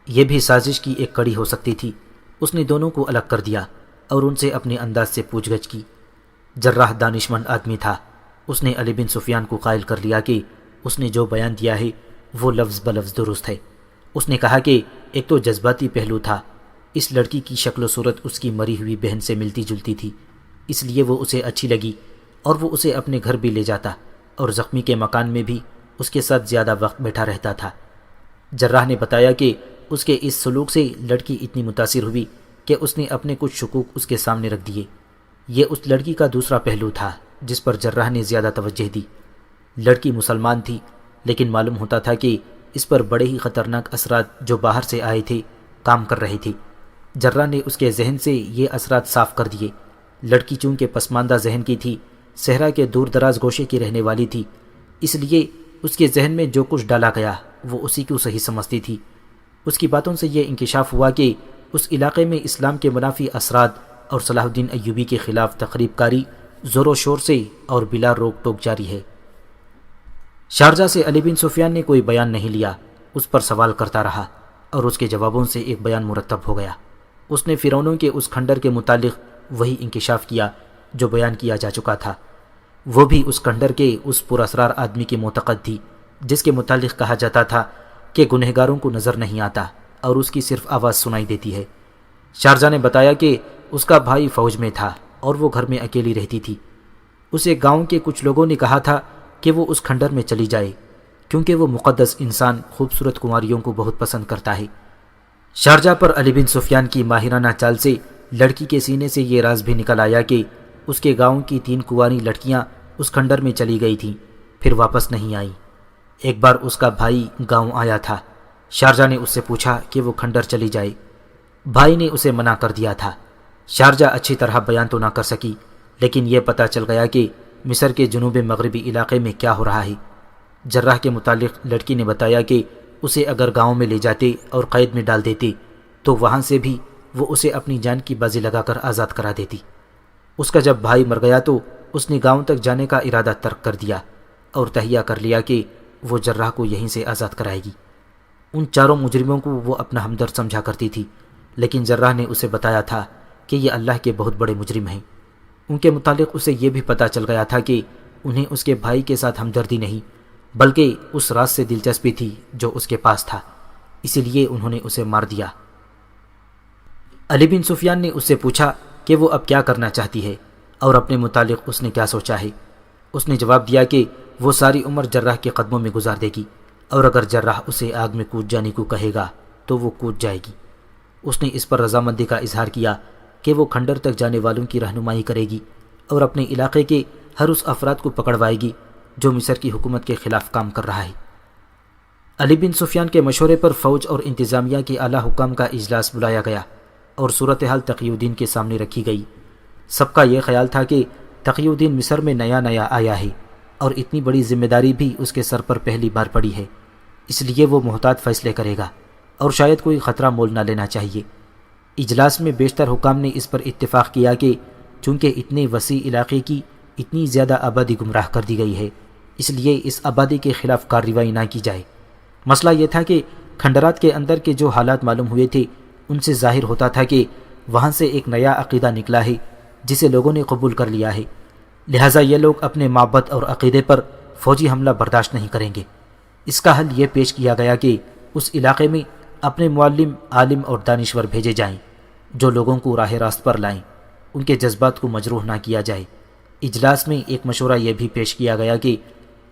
یہ بھی سازش کی ایک کڑی ہو سکتی تھی۔ اس نے دونوں کو الگ کر دیا اور ان سے اپنے انداز سے پوچھ گچھ کی۔ جراح دانشمند آدمی تھا۔ اس نے علی بن سفیان کو قائل کر لیا کہ اس نے جو بیان دیا ہے وہ لفظ بلفظ درست ہے۔ اس نے کہا کہ ایک تو جذباتی پہلو تھا، اس لڑکی کی شکل و صورت اس کی مری ہوئی بہن سے ملتی جلتی تھی، اس لیے وہ اسے اچھی لگی اور وہ اسے اپنے گھر بھی لے جاتا اور زخمی کے مکان میں بھی اس کے ساتھ زیادہ وقت بیٹھا رہتا تھا۔ جراح نے بتایا کہ اس کے اس سلوک سے لڑکی اتنی متاثر ہوئی کہ اس نے اپنے کچھ شکوک اس کے سامنے رکھ دیے۔ یہ اس لڑکی کا دوسرا پہلو تھا جس پر جراح نے زیادہ توجہ دی۔ لڑکی مسلمان تھی، لیکن معلوم ہوتا تھا کہ اس پر بڑے ہی خطرناک اثرات جو باہر سے آئے تھے کام کر رہے تھے۔ جراح نے اس کے ذہن سے یہ اثرات صاف کر دیے۔ لڑکی چونکہ پسماندہ ذہن کی تھی، صحرا کے دور دراز گوشے کی رہنے والی تھی، اس لیے اس کے ذہن میں جو کچھ ڈالا گیا وہ اسی کو صحیح سمجھتی تھی۔ اس کی باتوں سے یہ انکشاف ہوا کہ اس علاقے میں اسلام کے منافی اثرات اور صلاح الدین ایوبی کے خلاف تخریب کاری زور و شور سے اور بلا روک ٹوک جاری ہے۔ شارجہ سے علی بن سفیان نے کوئی بیان نہیں لیا، اس پر سوال کرتا رہا اور اس کے جوابوں سے ایک بیان مرتب ہو گیا۔ اس نے فرعونوں کے اس کھنڈر کے متعلق وہی انکشاف کیا جو بیان کیا جا چکا تھا۔ وہ بھی اس کھنڈر کے اس پراسرار آدمی کی معتقد تھی جس کے متعلق کہا جاتا تھا کہ گنہگاروں کو نظر نہیں آتا اور اس کی صرف آواز سنائی دیتی ہے۔ شارجہ نے بتایا کہ اس کا بھائی فوج میں تھا اور وہ گھر میں اکیلی رہتی تھی۔ اسے گاؤں کے کچھ لوگوں نے کہا تھا کہ وہ اس کھنڈر میں چلی جائے کیونکہ وہ مقدس انسان خوبصورت کنواریوں کو بہت پسند کرتا ہے۔ شارجہ پر علی بن سفیان کی ماہرانہ چال سے لڑکی کے سینے سے یہ راز بھی نکل آیا کہ اس کے گاؤں کی 3 کنواری لڑکیاں اس کھنڈر میں چلی گئی تھیں، پھر واپس نہیں آئیں۔ ایک بار اس کا بھائی گاؤں آیا تھا۔ شارجہ نے اس سے پوچھا کہ وہ کھنڈر چلی جائے۔ بھائی نے اسے منع کر دیا تھا۔ شارجہ اچھی طرح بیان تو نہ کر سکی، لیکن یہ پتہ چل گیا کہ مصر کے جنوب مغربی علاقے میں کیا ہو رہا ہے۔ جراح کے متعلق لڑکی نے بتایا کہ اسے اگر گاؤں میں لے جاتے اور قید میں ڈال دیتے تو وہاں سے بھی وہ اسے اپنی جان کی بازی لگا کر آزاد کرا دیتی۔ اس کا جب بھائی مر گیا تو اس نے گاؤں تک جانے کا ارادہ ترک کر دیا اور تہیہ کر لیا کہ وہ جراح کو یہیں سے آزاد کرائے گی۔ ان 4 مجرموں کو وہ اپنا ہمدرد سمجھا کرتی تھی، لیکن جراح نے اسے بتایا تھا کہ یہ اللہ کے بہت بڑے مجرم ہیں۔ ان کے متعلق اسے یہ بھی پتہ چل گیا تھا کہ انہیں اس کے بھائی کے ساتھ ہمدردی نہیں بلکہ اس راز سے دلچسپی تھی جو اس کے پاس تھا، اسی لیے انہوں نے اسے مار دیا۔ علی بن سفیان نے اس سے پوچھا کہ وہ اب کیا کرنا چاہتی ہے اور اپنے متعلق اس نے کیا سوچا ہے۔ اس نے جواب دیا کہ وہ ساری عمر جراح کے قدموں میں گزار دے گی اور اگر جراح اسے آگ میں کود جانے کو کہے گا تو وہ کود جائے گی۔ اس نے اس پر رضامندی کا اظہار کیا کہ وہ کھنڈر تک جانے والوں کی رہنمائی کرے گی اور اپنے علاقے کے ہر اس افراد کو پکڑوائے گی جو مصر کی حکومت کے خلاف کام کر رہا ہے۔ علی بن سفیان کے مشورے پر فوج اور انتظامیہ کے اعلیٰ حکام کا اجلاس بلایا گیا اور صورتحال تقی الدین کے سامنے رکھی گئی۔ سب کا یہ خیال تھا کہ تقی الدین مصر میں نیا آیا ہے اور اتنی بڑی ذمہ داری بھی اس کے سر پر پہلی بار پڑی ہے، اس لیے وہ محتاط فیصلے کرے گا اور شاید کوئی خطرہ مول نہ لینا چاہیے۔ اجلاس میں بیشتر حکام نے اس پر اتفاق کیا کہ چونکہ اتنے وسیع علاقے کی اتنی زیادہ آبادی گمراہ کر دی گئی ہے، اس لیے اس آبادی کے خلاف کارروائی نہ کی جائے۔ مسئلہ یہ تھا کہ کھنڈرات کے اندر کے جو حالات معلوم ہوئے تھے ان سے ظاہر ہوتا تھا کہ وہاں سے ایک نیا عقیدہ نکلا ہے جسے لوگوں نے قبول کر لیا ہے، لہٰذا یہ لوگ اپنے معبد اور عقیدے پر فوجی حملہ برداشت نہیں کریں گے۔ اس کا حل یہ پیش کیا گیا کہ اس علاقے میں اپنے معلم، عالم اور دانشور بھیجے جائیں جو لوگوں کو راہ راست پر لائیں، ان کے جذبات کو مجروح نہ کیا جائے۔ اجلاس میں ایک مشورہ یہ بھی پیش کیا گیا کہ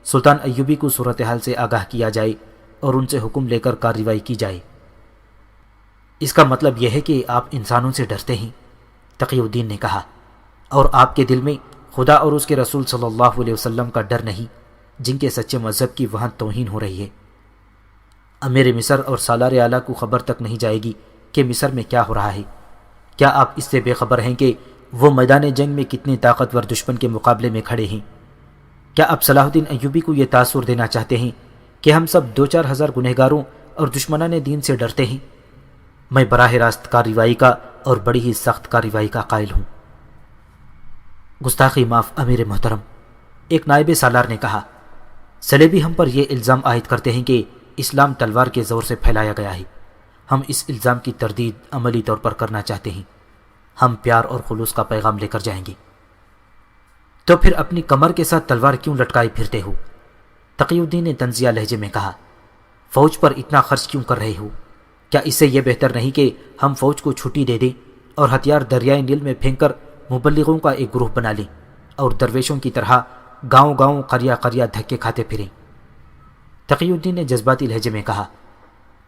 سلطان ایوبی کو صورتحال سے آگاہ کیا جائے اور ان سے حکم لے کر کارروائی کی جائے۔ اس کا مطلب یہ ہے کہ آپ انسانوں سے ڈرتے ہیں، تقی الدین نے کہا، اور آپ کے دل میں خدا اور اس کے رسول صلی اللہ علیہ وسلم کا ڈر نہیں جن کے سچے مذہب کی وہاں توہین ہو رہی ہے۔ امیر مصر اور سالار اعلیٰ کو خبر تک نہیں جائے گی کہ مصر میں کیا ہو رہا ہے؟ کیا آپ اس سے بے خبر ہیں کہ وہ میدان جنگ میں کتنے طاقتور دشمن کے مقابلے میں کھڑے ہیں؟ کیا آپ صلاح الدین ایوبی کو یہ تاثر دینا چاہتے ہیں کہ ہم سب 2-4 ہزار گنہگاروں اور دشمنان دین سے ڈرتے ہیں؟ میں براہ راست کارروائی کا اور بڑی ہی سخت کارروائی کا قائل ہوں۔ گستاخی معاف امیر محترم، ایک نائب سالار نے کہا، سلیبی ہم پر یہ الزام عائد کرتے ہیں کہ اسلام تلوار کے زور سے پھیلایا گیا ہے۔ ہم اس الزام کی تردید عملی طور پر کرنا چاہتے ہیں۔ ہم پیار اور خلوص کا پیغام لے کر جائیں گے۔ تو پھر اپنی کمر کے ساتھ تلوار کیوں لٹکائے پھرتے ہو؟ تقی الدین نے طنزیہ لہجے میں کہا، فوج پر اتنا خرچ کیوں کر رہے ہو؟ کیا اس سے یہ بہتر نہیں کہ ہم فوج کو چھٹی دے دیں اور ہتھیار دریائے نیل میں پھینک کر مبلغوں کا ایک گروہ بنا لیں اور درویشوں کی طرح گاؤں گاؤں قریہ قریہ دھکے کھاتے پھریں؟ تقی الدین نے جذباتی لہجے میں کہا،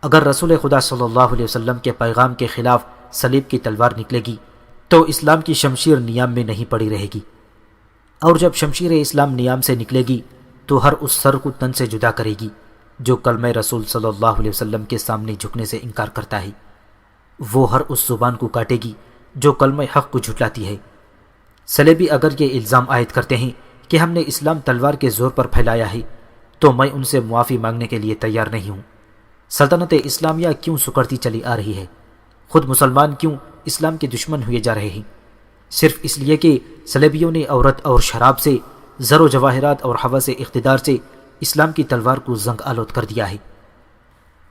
اگر رسول خدا صلی اللہ علیہ وسلم کے پیغام کے خلاف صلیب کی تلوار نکلے گی تو اسلام کی شمشیر نیام میں نہیں پڑی رہے گی، اور جب شمشیر اسلام نیام سے نکلے گی تو ہر اس سر کو تن سے جدا کرے گی جو کلمہ رسول صلی اللہ علیہ وسلم کے سامنے جھکنے سے انکار کرتا ہے۔ وہ ہر اس زبان کو کاٹے گی جو کلمہ حق کو جھٹلاتی ہے۔ صلیبی اگر یہ الزام عائد کرتے ہیں کہ ہم نے اسلام تلوار کے زور پر پھیلایا ہے تو میں ان سے معافی مانگنے کے لیے تیار نہیں ہوں۔ سلطنت اسلامیہ کیوں سکڑتی چلی آ رہی ہے؟ خود مسلمان کیوں اسلام کے دشمن ہوئے جا رہے ہیں؟ صرف اس لیے کہ صلیبیوں نے عورت اور شراب سے، زر و جواہرات اور ہوا سے اقتدار سے اسلام کی تلوار کو زنگ آلود کر دیا ہے۔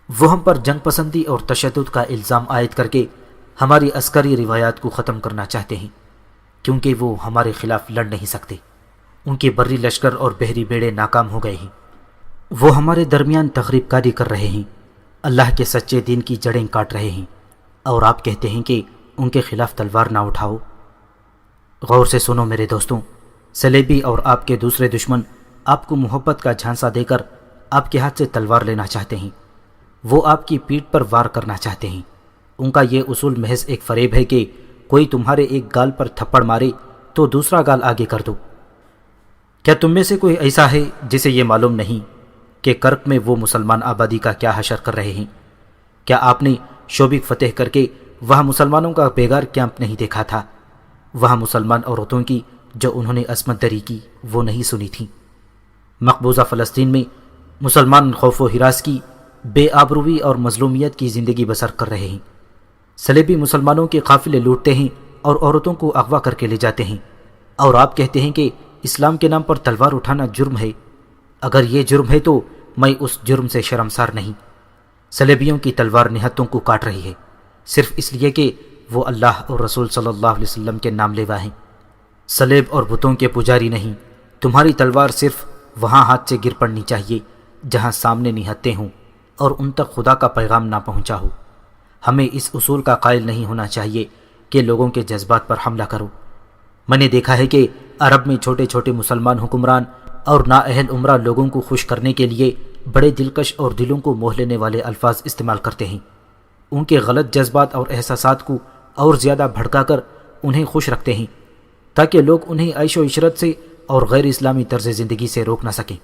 وہ ہم پر جنگ پسندی اور تشدد کا الزام عائد کر کے ہماری عسکری روایات کو ختم کرنا چاہتے ہیں، کیونکہ وہ ہمارے خلاف لڑ نہیں سکتے۔ ان کے بری لشکر اور بحری بیڑے ناکام ہو گئے ہیں۔ وہ ہمارے درمیان تخریب کاری کر رہے ہیں، اللہ کے سچے دین کی جڑیں کاٹ رہے ہیں، اور آپ کہتے ہیں کہ ان کے خلاف تلوار نہ اٹھاؤ۔ غور سے سنو میرے دوستوں، صلیبی اور آپ کے دوسرے دشمن آپ کو محبت کا جھانسا دے کر آپ کے ہاتھ سے تلوار لینا چاہتے ہیں۔ وہ آپ کی پیٹھ پر وار کرنا چاہتے ہیں۔ ان کا یہ اصول محض ایک فریب ہے کہ کوئی تمہارے ایک گال پر تھپڑ مارے تو دوسرا گال آگے کر دو۔ کیا تم میں سے کوئی ایسا ہے جسے یہ معلوم نہیں کہ کرک میں وہ مسلمان آبادی کا کیا حشر کر رہے ہیں؟ کیا آپ نے شوبک فتح کر کے وہاں مسلمانوں کا بیگار کیمپ نہیں دیکھا تھا؟ وہاں مسلمان عورتوں کی جو انہوں نے عصمت دری کی وہ نہیں سنی تھی؟ مقبوضہ فلسطین میں مسلمان خوف و ہراس کی، بے آبروی اور مظلومیت کی زندگی بسر کر رہے ہیں۔ صلیبی مسلمانوں کے قافلے لوٹتے ہیں اور عورتوں کو اغوا کر کے لے جاتے ہیں، اور آپ کہتے ہیں کہ اسلام کے نام پر تلوار اٹھانا جرم ہے۔ اگر یہ جرم ہے تو میں اس جرم سے شرمسار نہیں۔ صلیبیوں کی تلوار نہتوں کو کاٹ رہی ہے، صرف اس لیے کہ وہ اللہ اور رسول صلی اللہ علیہ وسلم کے نام لیوا ہیں۔ صلیب اور بتوں کے پجاری نہیں۔ تمہاری تلوار صرف وہاں ہاتھ سے گر پڑنی چاہیے جہاں سامنے نہتے ہوں اور ان تک خدا کا پیغام نہ پہنچا ہو۔ ہمیں اس اصول کا قائل نہیں ہونا چاہیے کہ لوگوں کے جذبات پر حملہ کرو۔ میں نے دیکھا ہے کہ عرب میں چھوٹے چھوٹے مسلمان حکمران اور نااہل عمرہ لوگوں کو خوش کرنے کے لیے بڑے دلکش اور دلوں کو موہ لینے والے الفاظ استعمال کرتے ہیں۔ ان کے غلط جذبات اور احساسات کو اور زیادہ بھڑکا کر انہیں خوش رکھتے ہیں تاکہ لوگ انہیں عیش و عشرت سے اور غیر اسلامی طرز زندگی سے روک نہ سکیں۔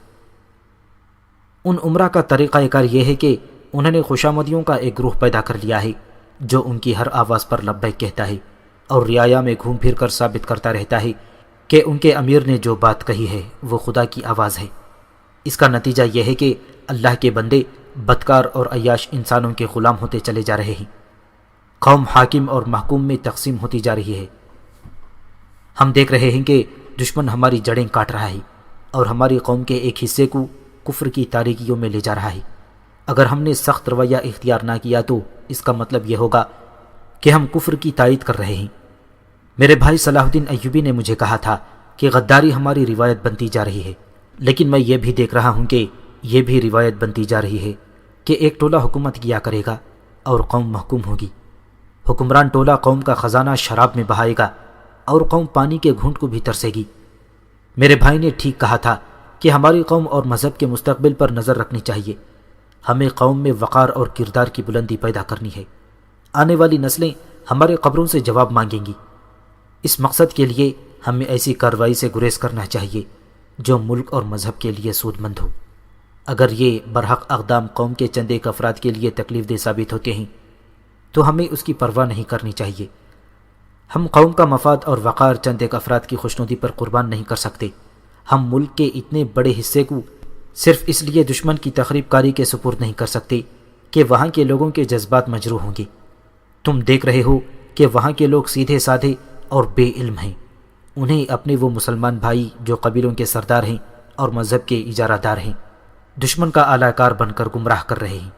ان عمرہ کا طریقہ کار یہ ہے کہ انہوں نے خوشامدیوں کا ایک گروہ پیدا کر لیا ہے جو ان کی ہر آواز پر لبیک کہتا ہے اور رعایا میں گھوم پھر کر ثابت کرتا رہتا ہے کہ ان کے امیر نے جو بات کہی ہے وہ خدا کی آواز ہے۔ اس کا نتیجہ یہ ہے کہ اللہ کے بندے بدکار اور عیاش انسانوں کے غلام ہوتے چلے جا رہے ہیں۔ قوم حاکم اور محکوم میں تقسیم ہوتی جا رہی ہے۔ ہم دیکھ رہے ہیں کہ دشمن ہماری جڑیں کاٹ رہا ہے اور ہماری قوم کے ایک حصے کو کفر کی تاریکیوں میں لے جا رہا ہے۔ اگر ہم نے سخت رویہ اختیار نہ کیا تو اس کا مطلب یہ ہوگا کہ ہم کفر کی تائید کر رہے ہیں۔ میرے بھائی صلاح الدین ایوبی نے مجھے کہا تھا کہ غداری ہماری روایت بنتی جا رہی ہے، لیکن میں یہ بھی دیکھ رہا ہوں کہ یہ بھی روایت بنتی جا رہی ہے کہ ایک ٹولہ حکومت کیا کرے گا اور قوم محکوم ہوگی۔ حکمران ٹولہ قوم کا خزانہ شراب میں بہائے گا اور قوم پانی کے گھونٹ کو بھی ترسے گی۔ میرے بھائی نے ٹھیک کہا تھا کہ ہماری قوم اور مذہب کے مستقبل پر نظر رکھنی چاہیے۔ ہمیں قوم میں وقار اور کردار کی بلندی پیدا کرنی ہے۔ آنے والی نسلیں ہمارے قبروں سے جواب مانگیں گی۔ اس مقصد کے لیے ہمیں ایسی کارروائی سے گریز کرنا چاہیے جو ملک اور مذہب کے لیے سود مند ہو۔ اگر یہ برحق اقدام قوم کے چند ایک افراد کے لیے تکلیف دہ ثابت ہوتے ہیں تو ہمیں اس کی پرواہ نہیں کرنی چاہیے۔ ہم قوم کا مفاد اور وقار چند ایک افراد کی خوشنودی پر قربان نہیں کر سکتے۔ ہم ملک کے اتنے بڑے حصے کو صرف اس لیے دشمن کی تخریب کاری کے سپرد نہیں کر سکتے کہ وہاں کے لوگوں کے جذبات مجروح ہوں گے۔ تم دیکھ رہے ہو کہ وہاں کے لوگ سیدھے سادھے اور بے علم ہیں۔ انہیں اپنے وہ مسلمان بھائی جو قبیلوں کے سردار ہیں اور مذہب کے اجارہ دار ہیں، دشمن کا اعلی کار بن کر گمراہ کر رہے ہیں۔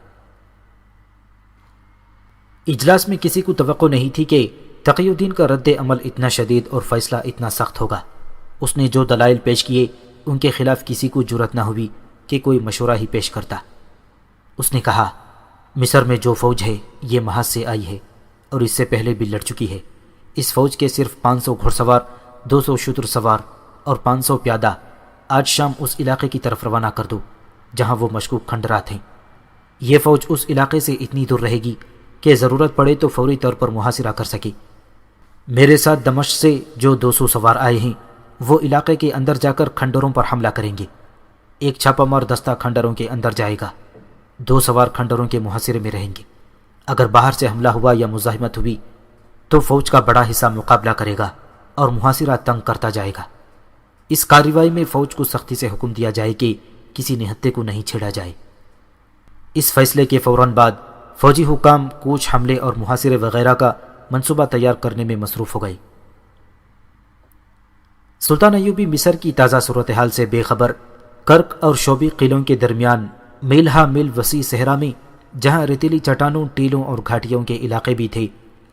اجلاس میں کسی کو توقع نہیں تھی کہ تقی الدین کا رد عمل اتنا شدید اور فیصلہ اتنا سخت ہوگا۔ اس نے جو دلائل پیش کیے ان کے خلاف کسی کو جرأت نہ ہوئی کہ کوئی مشورہ ہی پیش کرتا۔ اس نے کہا، مصر میں جو فوج ہے یہ محاذ سے آئی ہے اور اس سے پہلے بھی لڑ چکی ہے۔ اس فوج کے صرف 500 گھڑ سوار، 200 شتر سوار اور 500 پیادہ آج شام اس علاقے کی طرف روانہ کر دو جہاں وہ مشکوک کھنڈرات ہیں۔ یہ فوج اس علاقے سے اتنی دور رہے گی کہ ضرورت پڑے تو فوری طور پر محاصرہ کر سکے۔ میرے ساتھ دمشق سے جو 200 سوار آئے ہیں وہ علاقے کے اندر جا کر کھنڈروں پر حملہ کریں گے۔ ایک چھاپہ مار دستہ کھنڈروں کے اندر جائے گا، 2 سوار کھنڈروں کے محاصرے میں رہیں گے۔ اگر باہر سے حملہ ہوا یا مزاحمت ہوئی تو فوج کا بڑا حصہ مقابلہ کرے گا اور محاصرہ تنگ کرتا جائے گا۔ اس کارروائی میں فوج کو سختی سے حکم دیا جائے کہ کسی نہتے کو نہیں چھیڑا جائے۔ اس فیصلے کے فوراً بعد فوجی حکام کوچ، حملے اور محاصرے وغیرہ کا منصوبہ تیار کرنے میں مصروف ہو گئے۔ سلطان ایوبی مصر کی تازہ صورتحال سے بے خبر کرک اور شوبی قلعوں کے درمیان میل ہا میل وسیع صحرا میں، جہاں ریتیلی چٹانوں، ٹیلوں اور گھاٹیوں کے علاقے بھی تھے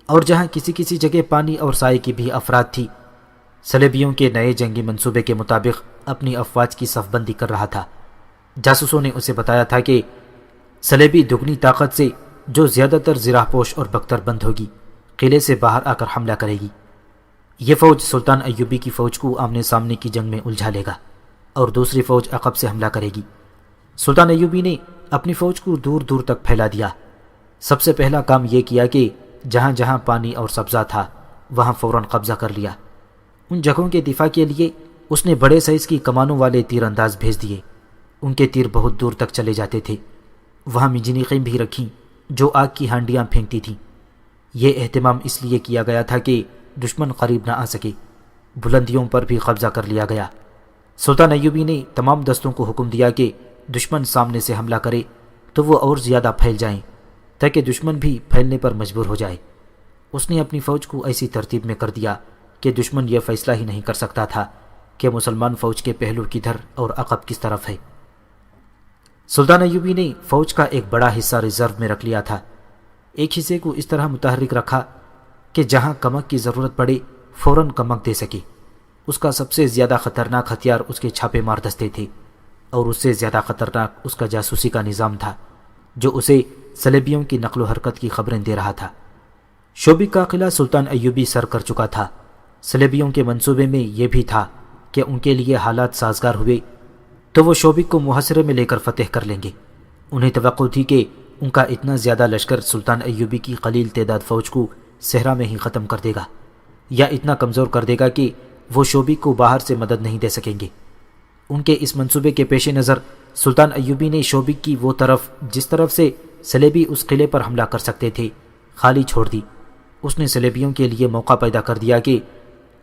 اور جہاں کسی کسی جگہ پانی اور سائے کی بھی افراد تھی، صلیبیوں کے نئے جنگی منصوبے کے مطابق اپنی افواج کی صف بندی کر رہا تھا۔ جاسوسوں نے اسے بتایا تھا کہ صلیبی دگنی طاقت سے، جو زیادہ تر زرہ پوش اور بختر بند ہوگی، قلعے سے باہر آ کر حملہ کرے گی۔ یہ فوج سلطان ایوبی کی فوج کو آمنے سامنے کی جنگ میں الجھا لے گا اور دوسری فوج عقب سے حملہ کرے گی۔ سلطان ایوبی نے اپنی فوج کو دور دور تک پھیلا دیا۔ سب سے پہلا کام یہ کیا کہ جہاں جہاں پانی اور سبزہ تھا وہاں فوراً قبضہ کر لیا۔ ان جگہوں کے دفاع کے لیے اس نے بڑے سائز کی کمانوں والے تیر انداز بھیج دیے۔ ان کے تیر بہت دور تک چلے جاتے تھے۔ وہاں منجنیقیں بھی رکھیں جو آگ کی ہانڈیاں پھینکتی تھیں۔ یہ اہتمام اس لیے کیا گیا تھا کہ دشمن قریب نہ آ سکے۔ بلندیوں پر بھی قبضہ کر لیا گیا۔ سلطان ایوبی نے تمام دستوں کو حکم دیا کہ دشمن سامنے سے حملہ کرے تو وہ اور زیادہ پھیل جائیں تاکہ دشمن بھی پھیلنے پر مجبور ہو جائے۔ اس نے اپنی فوج کو ایسی ترتیب میں کر دیا کہ دشمن یہ فیصلہ ہی نہیں کر سکتا تھا کہ مسلمان فوج کے پہلو کدھر اور عقب کس طرف ہے۔ سلطان ایوبی نے فوج کا ایک بڑا حصہ ریزرو میں رکھ لیا تھا۔ ایک حصے کو اس طرح متحرک رکھا کہ جہاں کمک کی ضرورت پڑے فوراً کمک دے سکے۔ اس کا سب سے زیادہ خطرناک ہتھیار اس کے چھاپے مار دستے تھے اور اس سے زیادہ خطرناک اس کا جاسوسی کا نظام تھا جو اسے صلیبیوں کی نقل و حرکت کی خبریں دے رہا تھا۔ شوبک کا قلعہ سلطان ایوبی سر کر چکا تھا۔ صلیبیوں کے منصوبے میں یہ بھی تھا کہ ان کے لیے حالات سازگار ہوئے تو وہ شوبک کو محاصرے میں لے کر فتح کر لیں گے۔ انہیں توقع تھی کہ ان کا اتنا زیادہ لشکر سلطان ایوبی کی قلیل تعداد فوج کو صحرا میں ہی ختم کر دے گا یا اتنا کمزور کر دے گا کہ وہ شوبک کو باہر سے مدد نہیں دے سکیں گے۔ ان کے اس منصوبے کے پیش نظر سلطان ایوبی نے شوبک کی وہ طرف جس طرف سے صلیبی اس قلعے پر حملہ کر سکتے تھے خالی چھوڑ دی۔ اس نے صلیبیوں کے لیے موقع پیدا کر دیا کہ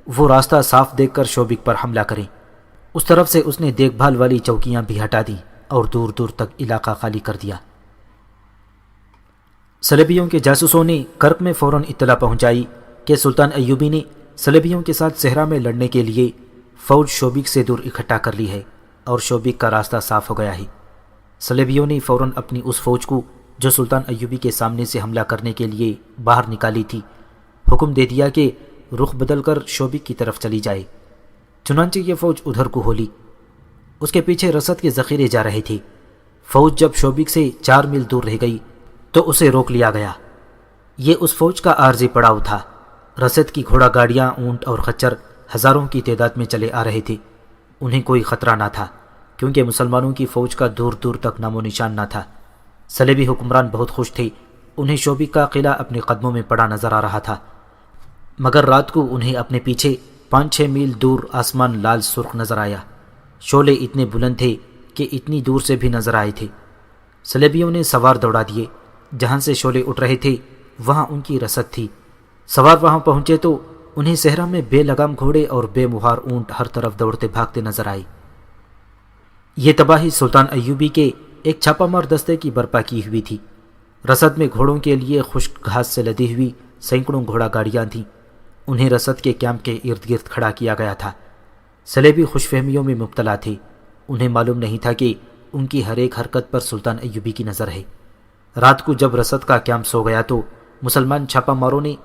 وہ راستہ صاف دیکھ کر شوبک پر حملہ کریں۔ اس طرف سے اس نے دیکھ بھال والی چوکیاں بھی ہٹا دیں اور دور دور تک علاقہ خالی کر دیا۔ صلیبیوں کے جاسوسوں نے کرک میں فوراً اطلاع پہنچائی کہ سلطان ایوبی نے صلیبیوں کے ساتھ صحرا میں لڑنے کے لیے فوج شوبک سے دور اکٹھا کر لی ہے اور شوبک کا راستہ صاف ہو گیا ہے۔ صلیبیوں نے فوراً اپنی اس فوج کو جو سلطان ایوبی کے سامنے سے حملہ کرنے کے لیے باہر نکالی تھی حکم دے دیا کہ رخ بدل کر شوبک کی طرف چلی جائے۔ چنانچہ یہ فوج ادھر کو ہولی۔ اس کے پیچھے رسد کے ذخیرے جا رہے تھے۔ فوج جب شوبک سے 4 میل دور رہ گئی تو اسے روک لیا گیا۔ یہ اس فوج کا عارضی پڑاؤ تھا۔ رسد کی گھوڑا گاڑیاں، اونٹ اور خچر ہزاروں کی تعداد میں چلے آ رہے تھے۔ انہیں کوئی خطرہ نہ تھا کیونکہ مسلمانوں کی فوج کا دور دور تک نام و نشان نہ تھا۔ صلیبی حکمران بہت خوش تھے۔ انہیں شوبک کا قلعہ اپنے قدموں میں پڑا نظر آ رہا تھا، مگر رات کو انہیں اپنے پیچھے 5-6 میل دور آسمان لال سرخ نظر آیا۔ شعلے اتنے بلند تھے کہ اتنی دور سے بھی نظر آئے تھے۔ صلیبیوں نے سوار دوڑا دیے۔ جہاں سے شعلے اٹھ رہے تھے وہاں ان کی رسد تھی۔ سوار وہاں پہنچے تو انہیں صحرا میں بے لگام گھوڑے اور بے مہار اونٹ ہر طرف دوڑتے بھاگتے نظر آئے۔ یہ تباہی سلطان ایوبی کے ایک چھاپا مار دستے کی برپا کی ہوئی تھی۔ رسد میں گھوڑوں کے لیے خشک گھاس سے لدی ہوئی سینکڑوں گھوڑا گاڑیاں تھیں۔ انہیں رسد کے کیمپ کے ارد گرد کھڑا کیا گیا تھا۔ سلیبی خوش فہمیوں میں مبتلا تھے۔ انہیں معلوم نہیں تھا کہ ان کی ہر ایک حرکت پر سلطان ایوبی کی نظر ہے۔ رات کو جب رسد کا کیمپ سو گیا تو مسلمان چھاپا ماروں نے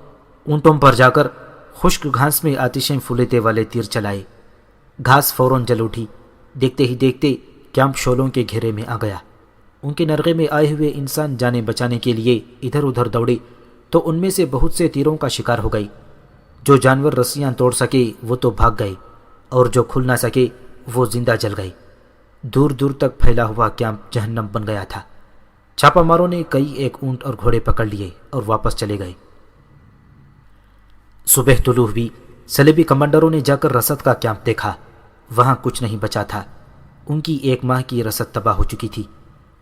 اونٹوں پر جا کر خشک گھاس میں آتشیں پھولیتے والے تیر چلائے۔ گھاس فوراً جل اٹھی۔ دیکھتے ہی دیکھتے کیمپ شعلوں کے گھیرے میں آ گیا۔ ان کے نرغے میں آئے ہوئے انسان جانیں بچانے کے لیے ادھر ادھر دوڑے تو ان میں سے بہت سے تیروں کا شکار ہو گئی۔ جو جانور رسیاں توڑ سکے وہ تو بھاگ گئے اور جو کھل نہ سکے وہ زندہ جل گئے۔ دور دور تک پھیلا ہوا کیمپ جہنم بن گیا تھا۔ چھاپا ماروں نے کئی ایک اونٹ اور گھوڑے پکڑ لیے اور واپس چلے گئے۔ صبح طلوع ہوئی۔ صلیبی کمانڈروں نے جا کر رسد کا کیمپ دیکھا۔ وہاں کچھ نہیں بچا تھا۔ ان کی ایک ماہ کی رسد تباہ ہو چکی تھی۔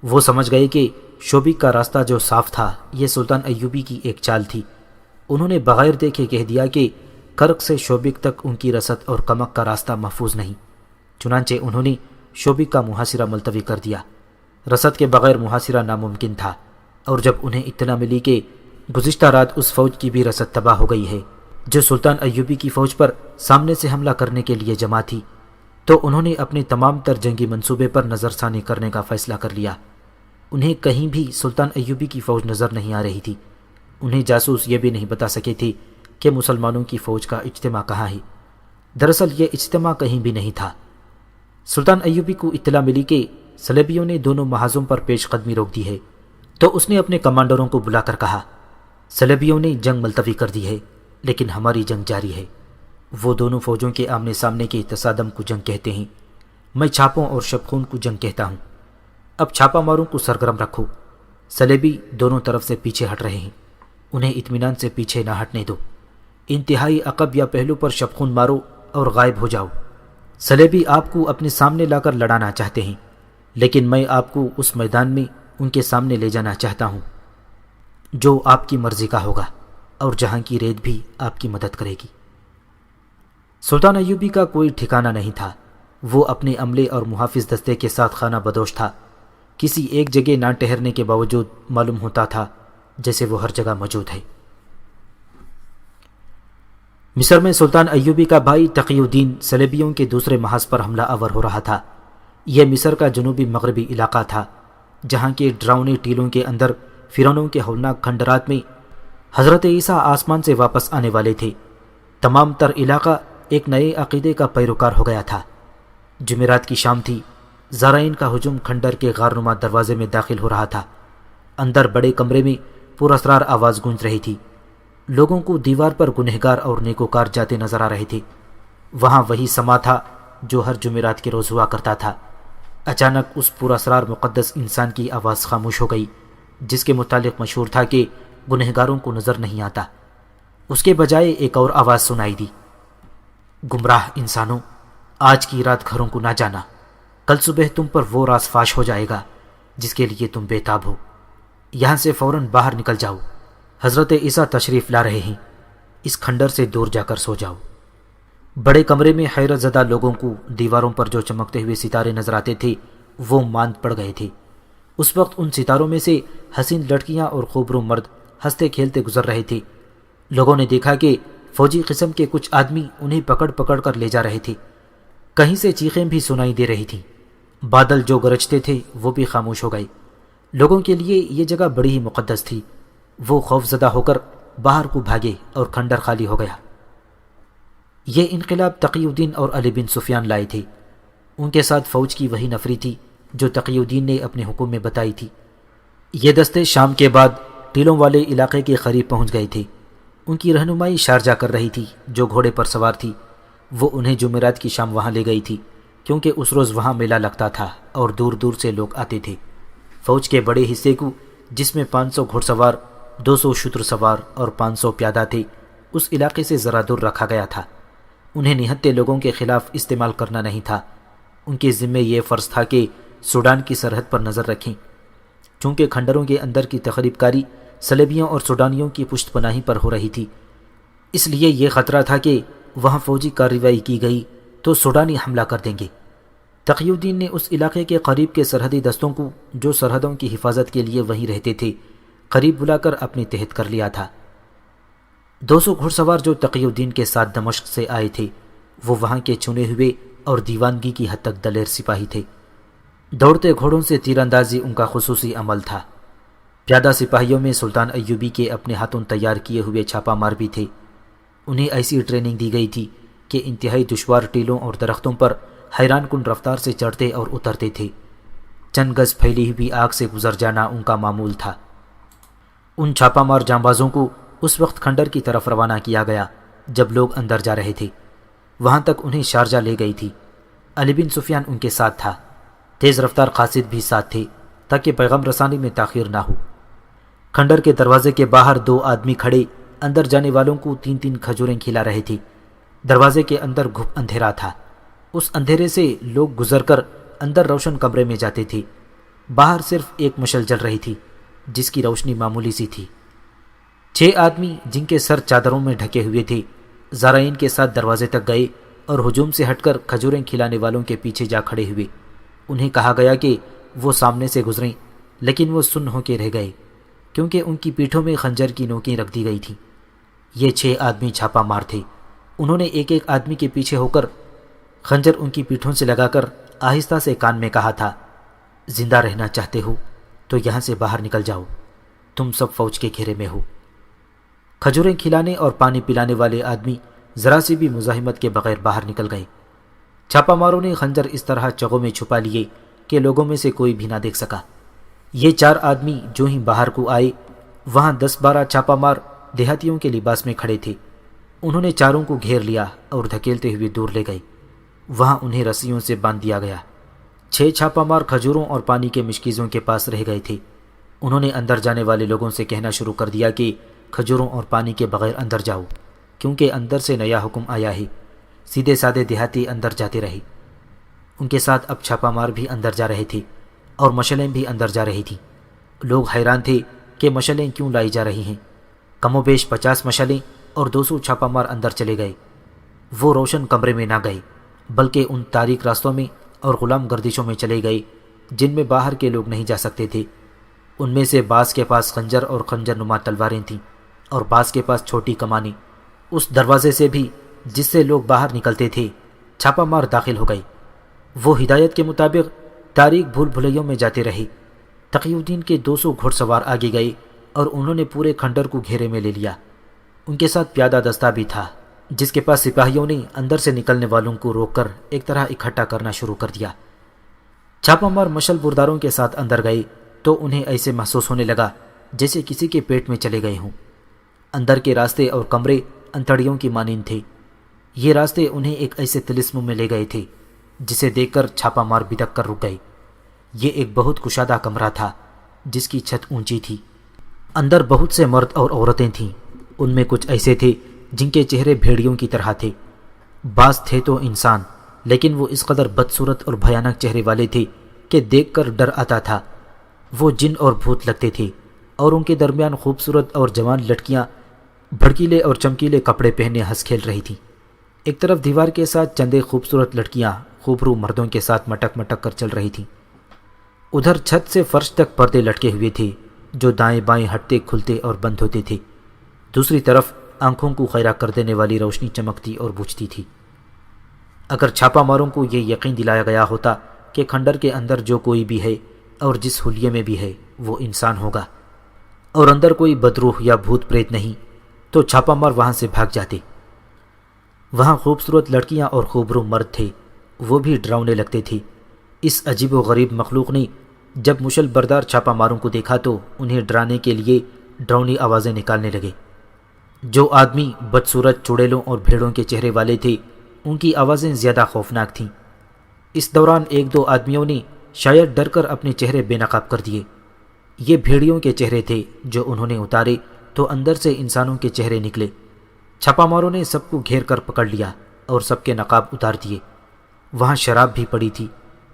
وہ سمجھ گئے کہ شوبک کا راستہ جو صاف تھا یہ سلطان ایوبی کی ایک چال تھی۔ انہوں نے بغیر دیکھے کہہ دیا کہ کرک سے شوبک تک ان کی رسد اور کمک کا راستہ محفوظ نہیں۔ چنانچہ انہوں نے شوبک کا محاصرہ ملتوی کر دیا۔ رسد کے بغیر محاصرہ ناممکن تھا، اور جب انہیں اطلاع ملی کہ گزشتہ رات اس فوج کی بھی رسد تباہ ہو گئی ہے جو سلطان ایوبی کی فوج پر سامنے سے حملہ کرنے کے لیے جمع تھی، تو انہوں نے اپنے تمام تر جنگی منصوبے پر نظر ثانی کرنے کا فیصلہ کر لیا۔ انہیں کہیں بھی سلطان ایوبی کی فوج نظر نہیں آ رہی تھی۔ انہیں جاسوس یہ بھی نہیں بتا سکے تھے کہ مسلمانوں کی فوج کا اجتماع کہاں ہے۔ دراصل یہ اجتماع کہیں بھی نہیں تھا۔ سلطان ایوبی کو اطلاع ملی کہ صلیبیوں نے دونوں محاذوں پر پیش قدمی روک دی ہے، تو اس نے اپنے کمانڈروں کو بلا کر کہا، صلیبیوں نے جنگ ملتوی کر دی ہے لیکن ہماری جنگ جاری ہے۔ وہ دونوں فوجوں کے آمنے سامنے کے تصادم کو جنگ کہتے ہیں، میں چھاپوں اور شبخون کو جنگ کہتا ہوں۔ اب چھاپا ماروں کو سرگرم رکھو۔ صلیبی دونوں طرف سے پیچھے ہٹ رہے ہیں، انہیں اطمینان سے پیچھے نہ ہٹنے دو۔ انتہائی عقب یا پہلو پر شبخون مارو اور غائب ہو جاؤ۔ صلیبی آپ کو اپنے سامنے لا کر لڑانا چاہتے ہیں، لیکن میں آپ کو اس میدان میں ان کے سامنے لے جانا چاہتا ہوں جو آپ کی مرضی کا ہوگا، اور جہاں کی ریت بھی آپ کی مدد کرے گی۔ سلطان ایوبی کا کوئی ٹھکانہ نہیں تھا۔ وہ اپنے عملے اور محافظ دستے کے ساتھ خانہ بدوش تھا۔ کسی ایک جگہ نہ ٹھہرنے کے باوجود معلوم ہوتا تھا جیسے وہ ہر جگہ موجود ہے۔ مصر میں سلطان ایوبی کا بھائی تقی الدین صلیبیوں کے دوسرے محاذ پر حملہ آور ہو رہا تھا۔ یہ مصر کا جنوبی مغربی علاقہ تھا، جہاں کے ڈراؤنے ٹیلوں کے اندر فرعونوں کے ہولناک کھنڈرات میں حضرت عیسیٰ آسمان سے واپس آنے والے تھے۔ تمام تر علاقہ ایک نئے عقیدے کا پیروکار ہو گیا تھا۔ جمعرات کی شام تھی۔ زائرین کا ہجوم کھنڈر کے غارنما دروازے میں داخل ہو رہا تھا۔ اندر بڑے کمرے میں پراسرار آواز گونج رہی تھی۔ لوگوں کو دیوار پر گنہگار اور نیکوکار جاتے نظر آ رہے تھے۔ وہاں وہی سما تھا جو ہر جمعرات کے روز ہوا کرتا تھا۔ اچانک اس پراسرار مقدس انسان کی آواز خاموش ہو گئی، جس کے متعلق مشہور تھا کہ گنہگاروں کو نظر نہیں آتا۔ اس کے بجائے ایک اور آواز سنائی دی، گمراہ انسانوں، آج کی رات گھروں کو نہ جانا، کل صبح تم پر وہ راز فاش ہو جائے گا جس کے لیے تم بے تاب ہو۔ یہاں سے فوراً باہر نکل جاؤ، حضرت عیسیٰ تشریف لا رہے ہیں، اس کھنڈر سے دور جا کر سو جاؤ۔ بڑے کمرے میں حیرت زدہ لوگوں کو دیواروں پر جو چمکتے ہوئے ستارے نظر آتے تھے وہ ماند پڑ گئے تھے۔ اس وقت ان ستاروں میں سے حسین لڑکیاں اور خوبرو مرد ہنستے کھیلتے گزر رہے تھے۔ لوگوں نے دیکھا کہ فوجی قسم کے کچھ آدمی انہیں پکڑ پکڑ کر لے جا رہے تھے۔ کہیں سے چیخیں بھی سنائی دے رہی تھیں۔ بادل جو گرجتے تھے وہ بھی خاموش ہو گئے۔ لوگوں کے لیے یہ جگہ بڑی ہی مقدس تھی۔ وہ خوف زدہ ہو کر باہر کو بھاگے اور کھنڈر خالی ہو گیا۔ یہ انقلاب تقی الدین اور علی بن سفیان لائے تھے۔ ان کے ساتھ فوج کی وہی نفری تھی جو تقی الدین نے اپنے حکم میں بتائی تھی۔ یہ دستے شام کے بعد ٹیلوں والے علاقے کے قریب پہنچ گئے تھے۔ ان کی رہنمائی شارجہ کر رہی تھی جو گھوڑے پر سوار تھی۔ وہ انہیں جمعرات کی شام وہاں لے گئی تھی، کیونکہ اس روز وہاں میلہ لگتا تھا اور دور دور سے لوگ آتے تھے۔ فوج کے بڑے حصے کو، جس میں 500 گھوڑ سوار، 200 شتر سوار اور 500 پیادہ تھے، اس علاقے سے ذرا دور رکھا گیا تھا۔ انہیں نہتے لوگوں کے خلاف استعمال کرنا نہیں تھا۔ ان کے ذمے یہ فرض تھا کہ سوڈان کی سرحد پر نظر رکھیں۔ چونکہ کھنڈروں کے اندر کی تخریب کاری صلیبیوں اور سوڈانیوں کی پشت پناہی پر ہو رہی تھی، اس لیے یہ خطرہ تھا کہ وہاں فوجی کارروائی کی گئی تو سوڈانی حملہ کر دیں گے۔ تقی الدین نے اس علاقے کے قریب کے سرحدی دستوں کو، جو سرحدوں کی حفاظت کے لیے وہیں رہتے تھے، قریب بلا کر اپنے تحت کر لیا تھا۔ 200 گھڑ سوار جو تقی الدین کے ساتھ دمشق سے آئے تھے، وہ وہاں کے چنے ہوئے اور دیوانگی کی حد تک دلیر سپاہی تھے۔ دوڑتے گھوڑوں سے تیر اندازی ان کا خصوصی عمل تھا۔ پیادہ سپاہیوں میں سلطان ایوبی کے اپنے ہاتھوں تیار کیے ہوئے چھاپا مار بھی تھے۔ انہیں ایسی ٹریننگ دی گئی تھی کہ انتہائی دشوار ٹیلوں اور درختوں پر حیران کن رفتار سے چڑھتے اور اترتے تھے۔ چند گز پھیلی ہوئی آگ سے گزر جانا ان کا معمول تھا۔ ان چھاپا مار جانبازوں کو اس وقت کھنڈر کی طرف روانہ کیا گیا جب لوگ اندر جا رہے تھے۔ وہاں تک انہیں شارجہ لے گئی تھی۔ علی بن سفیان ان کے ساتھ تھا۔ تیز رفتار قاصد بھی ساتھ تھے تاکہ پیغام رسانی میں تاخیر نہ ہو۔ کھنڈر کے دروازے کے باہر 2 آدمی کھڑے اندر جانے والوں کو 3 کھجوریں کھلا رہے تھے۔ دروازے کے اندر گھپ اندھیرا تھا۔ اس اندھیرے سے لوگ گزر کر اندر روشن کمرے میں جاتے تھے۔ باہر صرف ایک مشل جل رہی تھی جس کی روشنی معمولی سی تھی۔ 6 آدمی جن کے سر چادروں میں ڈھکے ہوئے تھے زائرین کے ساتھ دروازے تک گئے اور ہجوم سے ہٹ کر کھجوریں کھلانے والوں کے پیچھے جا کھڑے ہوئے۔ انہیں کہا گیا کہ وہ سامنے سے گزریں، لیکن وہ سن ہو کے رہ گئے کیونکہ ان کی پیٹھوں میں خنجر کی نوکیں رکھ دی گئی تھیں۔ یہ 6 آدمی چھاپا مار تھے۔ انہوں نے ایک آدمی کے پیچھے ہو کر خنجر ان کی پیٹھوں سے لگا کر آہستہ سے کان میں کہا تھا، زندہ رہنا چاہتے ہو تو یہاں سے باہر نکل جاؤ، تم سب فوج کے گھیرے میں ہو۔ کھجوریں کھلانے اور پانی پلانے والے آدمی ذرا سی بھی مزاحمت کے بغیر باہر نکل گئے۔ چھاپا ماروں نے خنجر اس طرح چگوں میں چھپا لیے کہ لوگوں میں سے کوئی بھی نہ دیکھ سکا۔ یہ 4 آدمی جو ہی باہر کو آئے، وہاں 10-12 چھاپا مار دیہاتیوں کے لباس میں کھڑے تھے۔ انہوں نے چاروں کو گھیر لیا اور دھکیلتے ہوئے دور لے گئے۔ وہاں انہیں رسیوں سے باندھ دیا گیا۔ 6 چھاپا مار کھجوروں اور پانی کے مشکیزوں کے پاس رہ گئے تھے۔ انہوں نے اندر جانے والے لوگوں سے کہنا شروع کر دیا کہ کھجوروں اور پانی کے بغیر اندر جاؤ، کیونکہ اندر سے نیا حکم آیا ہے۔ سیدھے سادے دیہاتی اندر جاتے رہے۔ ان کے ساتھ اب چھاپا مار بھی اندر جا رہے تھے اور مشلیں بھی اندر جا رہی تھیں۔ لوگ حیران تھے کہ مشلیں کیوں لائی جا رہی ہیں۔ کم و بیش 50 مشلیں اور 200 چھاپا مار اندر چلے گئے۔ وہ روشن کمرے میں نہ گئے بلکہ ان تاریک راستوں میں اور غلام گردشوں میں چلے گئے جن میں باہر کے لوگ نہیں جا سکتے تھے۔ ان میں سے بعض کے پاس خنجر اور خنجر نما تلواریں تھیں اور بعض کے پاس چھوٹی کمانیں۔ اس دروازے سے بھی جس سے لوگ باہر نکلتے تھے چھاپا مار داخل ہو گئے۔ وہ ہدایت کے مطابق تاریک بھول بھلیوں میں جاتے رہے۔ تقی الدین کے 200 گھڑ سوار آگے گئے اور انہوں نے پورے کھنڈر کو گھیرے میں لے لیا۔ ان کے ساتھ پیادہ دستہ بھی تھا جس کے پاس سپاہیوں نے اندر سے نکلنے والوں کو روک کر ایک طرح اکٹھا کرنا شروع کر دیا۔ چھاپا مار مشل برداروں کے ساتھ اندر گئے تو انہیں ایسے محسوس ہونے لگا جیسے کسی کے پیٹ میں چلے گئے ہوں۔ اندر کے راستے اور کمرے انتڑیوں کی مانند تھے۔ یہ راستے انہیں ایک ایسے طلسم میں لے گئے تھے جسے دیکھ کر چھاپا مار بدک کر رک گئے۔ یہ ایک بہت کشادہ کمرہ تھا جس کی چھت اونچی تھی۔ اندر بہت سے مرد اور عورتیں تھیں۔ ان میں کچھ ایسے تھے جن کے چہرے بھیڑیوں کی طرح تھے، بعض تھے تو انسان، لیکن وہ اس قدر بدصورت اور بھیانک چہرے والے تھے کہ دیکھ کر ڈر آتا تھا۔ وہ جن اور بھوت لگتے تھے اور ان کے درمیان خوبصورت اور جوان لڑکیاں بھڑکیلے اور چمکیلے کپڑے پہنے ہنس کھیل رہی تھیں۔ ایک طرف دیوار کے ساتھ چندے خوبصورت لڑکیاں خوبرو مردوں کے ساتھ مٹک مٹک کر چل رہی تھیں۔ ادھر چھت سے فرش تک پردے لٹکے ہوئے تھے جو دائیں بائیں ہٹتے کھلتے اور بند ہوتے تھے۔ دوسری طرف آنکھوں کو خیرہ کر دینے والی روشنی چمکتی اور بجھتی تھی۔ اگر چھاپا ماروں کو یہ یقین دلایا گیا ہوتا کہ کھنڈر کے اندر جو کوئی بھی ہے اور جس حلیے میں بھی ہے وہ انسان ہوگا اور اندر کوئی بدروح یا بھوت پریت نہیں، تو چھاپا مار وہاں سے بھاگ جاتے۔ وہاں خوبصورت لڑکیاں اور خوبرو مرد تھے، وہ بھی ڈراؤنے لگتے تھے۔ اس عجیب و غریب مخلوق نے جب مشل بردار چھاپا ماروں کو دیکھا تو انہیں ڈرانے کے لیے ڈراؤنی آوازیں نکالنے لگے۔ جو آدمی بدصورت چڑیلوں اور بھیڑوں کے چہرے والے تھے ان کی آوازیں زیادہ خوفناک تھیں۔ اس دوران 1-2 آدمیوں نے شاید ڈر کر اپنے چہرے بے نقاب کر دیے۔ یہ بھیڑیوں کے چہرے تھے جو انہوں نے اتارے تو اندر سے انسانوں کے چہرے نکلے۔ چھاپا ماروں نے سب کو گھیر کر پکڑ لیا اور سب کے نقاب اتار دیے۔ وہاں شراب بھی پڑی تھی،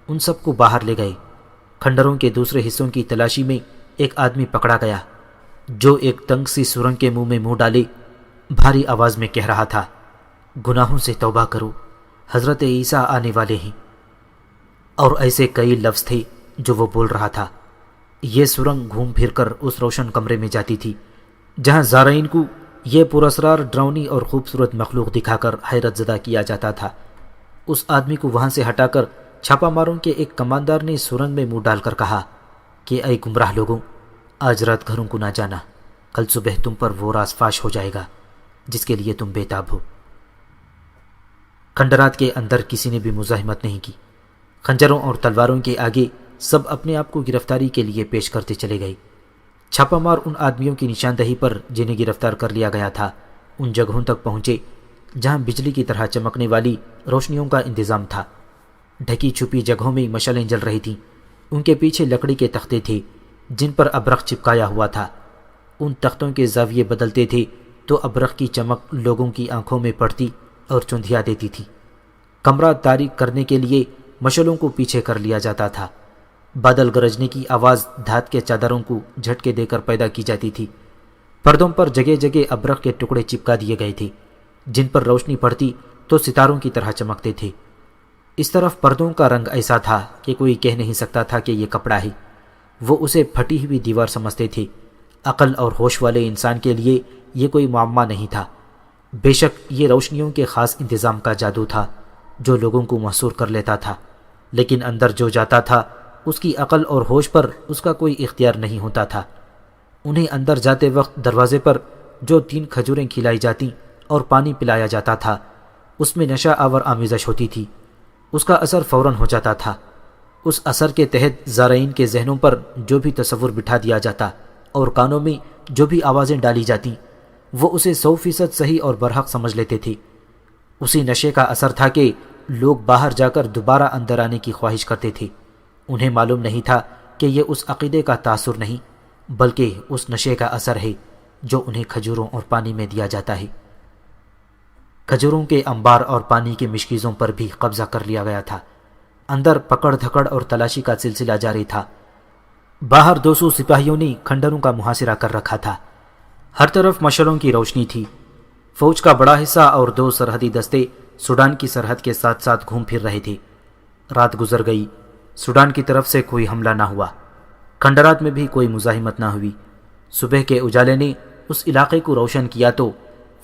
ان سب کو باہر لے گئے۔ کھنڈروں کے دوسرے حصوں کی تلاشی میں ایک آدمی پکڑا گیا۔ جو ایک تنگ سی سرنگ کے منہ میں منہ ڈالے بھاری آواز میں کہہ رہا تھا، گناہوں سے توبہ کرو، حضرت عیسیٰ آنے والے ہیں۔ اور ایسے کئی لفظ تھے جو وہ بول رہا تھا۔ یہ سرنگ گھوم پھر کر اس روشن کمرے میں جاتی تھی جہاں زائرین کو یہ پراسرار ڈراؤنی اور خوبصورت مخلوق دکھا کر حیرت زدہ کیا جاتا تھا۔ اس آدمی کو وہاں سے ہٹا کر چھاپا ماروں کے ایک کماندار نے سرنگ میں منہ ڈال کر کہا کہ اے گمراہ لوگوں، آج رات گھروں کو نہ جانا، کل صبح تم پر وہ راز فاش ہو جائے گا جس کے لیے تم بے تاب ہو۔ کھنڈرات کے اندر کسی نے بھی مزاحمت نہیں کی۔ خنجروں اور تلواروں کے آگے سب اپنے آپ کو گرفتاری کے لیے پیش کرتے چلے گئے۔ چھاپا مار ان آدمیوں کی نشاندہی پر جنہیں گرفتار کر لیا گیا تھا ان جگہوں تک پہنچے جہاں بجلی کی طرح چمکنے والی روشنیوں کا انتظام تھا۔ ڈھکی چھپی جگہوں میں مشعلیں جل رہی تھیں۔ ان کے پیچھے لکڑی کے تختے تھے جن پر ابرق چپکایا ہوا تھا۔ ان تختوں کے زاویے بدلتے تھے تو ابرق کی چمک لوگوں کی آنکھوں میں پڑتی اور چندھیا دیتی تھی۔ کمرہ تاریک کرنے کے لیے مشعلوں کو پیچھے کر لیا جاتا تھا۔ بادل گرجنے کی آواز دھات کے چادروں کو جھٹکے دے کر پیدا کی جاتی تھی۔ پردوں پر جگہ جگہ ابرق کے ٹکڑے چپکا دیے گئے تھے جن پر روشنی پڑتی تو ستاروں کی طرح چمکتے تھے۔ اس طرف پردوں کا رنگ ایسا تھا کہ کوئی کہہ نہیں سکتا تھا کہ یہ کپڑا ہے، وہ اسے پھٹی ہوئی دیوار سمجھتے تھے۔ عقل اور ہوش والے انسان کے لیے یہ کوئی معمہ نہیں تھا۔ بے شک یہ روشنیوں کے خاص انتظام کا جادو تھا جو لوگوں کو محصور کر لیتا تھا، لیکن اندر جو جاتا تھا اس کی عقل اور ہوش پر اس کا کوئی اختیار نہیں ہوتا تھا۔ انہیں اندر جاتے وقت دروازے پر جو 3 کھجوریں کھلائی جاتی اور پانی پلایا جاتا تھا اس میں نشہ آور آمیزش ہوتی تھی۔ اس کا اثر فوراً ہو جاتا تھا۔ اس اثر کے تحت زائرین کے ذہنوں پر جو بھی تصور بٹھا دیا جاتا اور کانوں میں جو بھی آوازیں ڈالی جاتی وہ اسے 100% صحیح اور برحق سمجھ لیتے تھے۔ اسی نشے کا اثر تھا کہ لوگ باہر جا کر دوبارہ اندر آنے کی خواہش کرتے تھے۔ انہیں معلوم نہیں تھا کہ یہ اس عقیدے کا تاثر نہیں بلکہ اس نشے کا اثر ہے جو انہیں کھجوروں اور پانی میں دیا جاتا ہے۔ کھجوروں کے انبار اور پانی کی مشکیزوں پر بھی قبضہ کر لیا گیا تھا۔ اندر پکڑ دھکڑ اور تلاشی کا سلسلہ جاری تھا۔ باہر 200 سپاہیوں نے کھنڈروں کا محاصرہ کر رکھا تھا۔ ہر طرف مشعلوں کی روشنی تھی۔ فوج کا بڑا حصہ اور 2 سرحدی دستے سوڈان کی سرحد کے ساتھ ساتھ گھوم پھر رہے تھے۔ رات گزر گئی، سوڈان کی طرف سے کوئی حملہ نہ ہوا، کھنڈرات میں بھی کوئی مزاحمت نہ ہوئی۔ صبح کے اجالے نے اس علاقے کو روشن کیا تو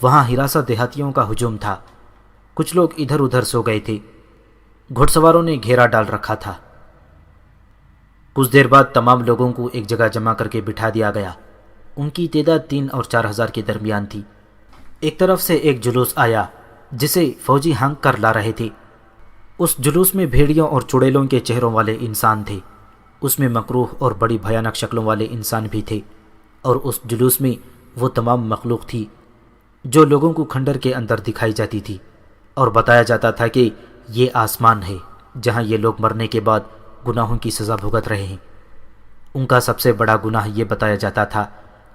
وہاں ہراساں دیہاتیوں کا ہجوم تھا۔ کچھ لوگ ادھر ادھر سو گئے تھے۔ گھڑ سواروں نے گھیرا ڈال رکھا تھا۔ کچھ دیر بعد تمام لوگوں کو ایک جگہ جمع کر کے بٹھا دیا گیا۔ ان کی تعداد 3 اور 4 ہزار کے درمیان تھی۔ ایک طرف سے ایک جلوس آیا جسے فوجی ہانک کر لا رہے تھے۔ اس جلوس میں بھیڑیوں اور چڑیلوں کے چہروں والے انسان تھے۔ اس میں مکروہ اور بڑی بھیانک شکلوں والے انسان بھی تھے، اور اس جلوس میں وہ تمام مخلوق تھی جو لوگوں کو کھنڈر کے اندر دکھائی جاتی تھی، اور بتایا جاتا تھا کہ یہ آسمان ہے جہاں یہ لوگ مرنے کے بعد گناہوں کی سزا بھگت رہے ہیں۔ ان کا سب سے بڑا گناہ یہ بتایا جاتا تھا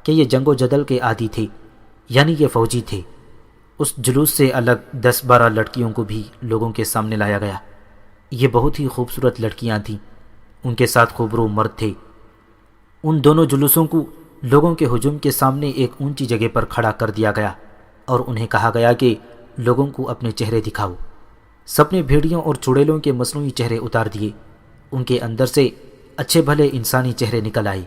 کہ یہ جنگ و جدل کے عادی تھے، یعنی یہ فوجی تھے۔ اس جلوس سے الگ 10-12 لڑکیوں کو بھی لوگوں کے سامنے لایا گیا۔ یہ بہت ہی خوبصورت لڑکیاں تھیں، ان کے ساتھ خوبرو مرد تھے۔ ان دونوں جلوسوں کو لوگوں کے ہجوم کے سامنے ایک اونچی جگہ پر کھڑا کر دیا گیا اور انہیں کہا گیا کہ لوگوں کو اپنے چہرے دکھاؤ۔ سب نے بھیڑیوں اور چڑیلوں کے مصنوعی چہرے اتار دیے۔ ان کے اندر سے اچھے بھلے انسانی چہرے نکل آئے۔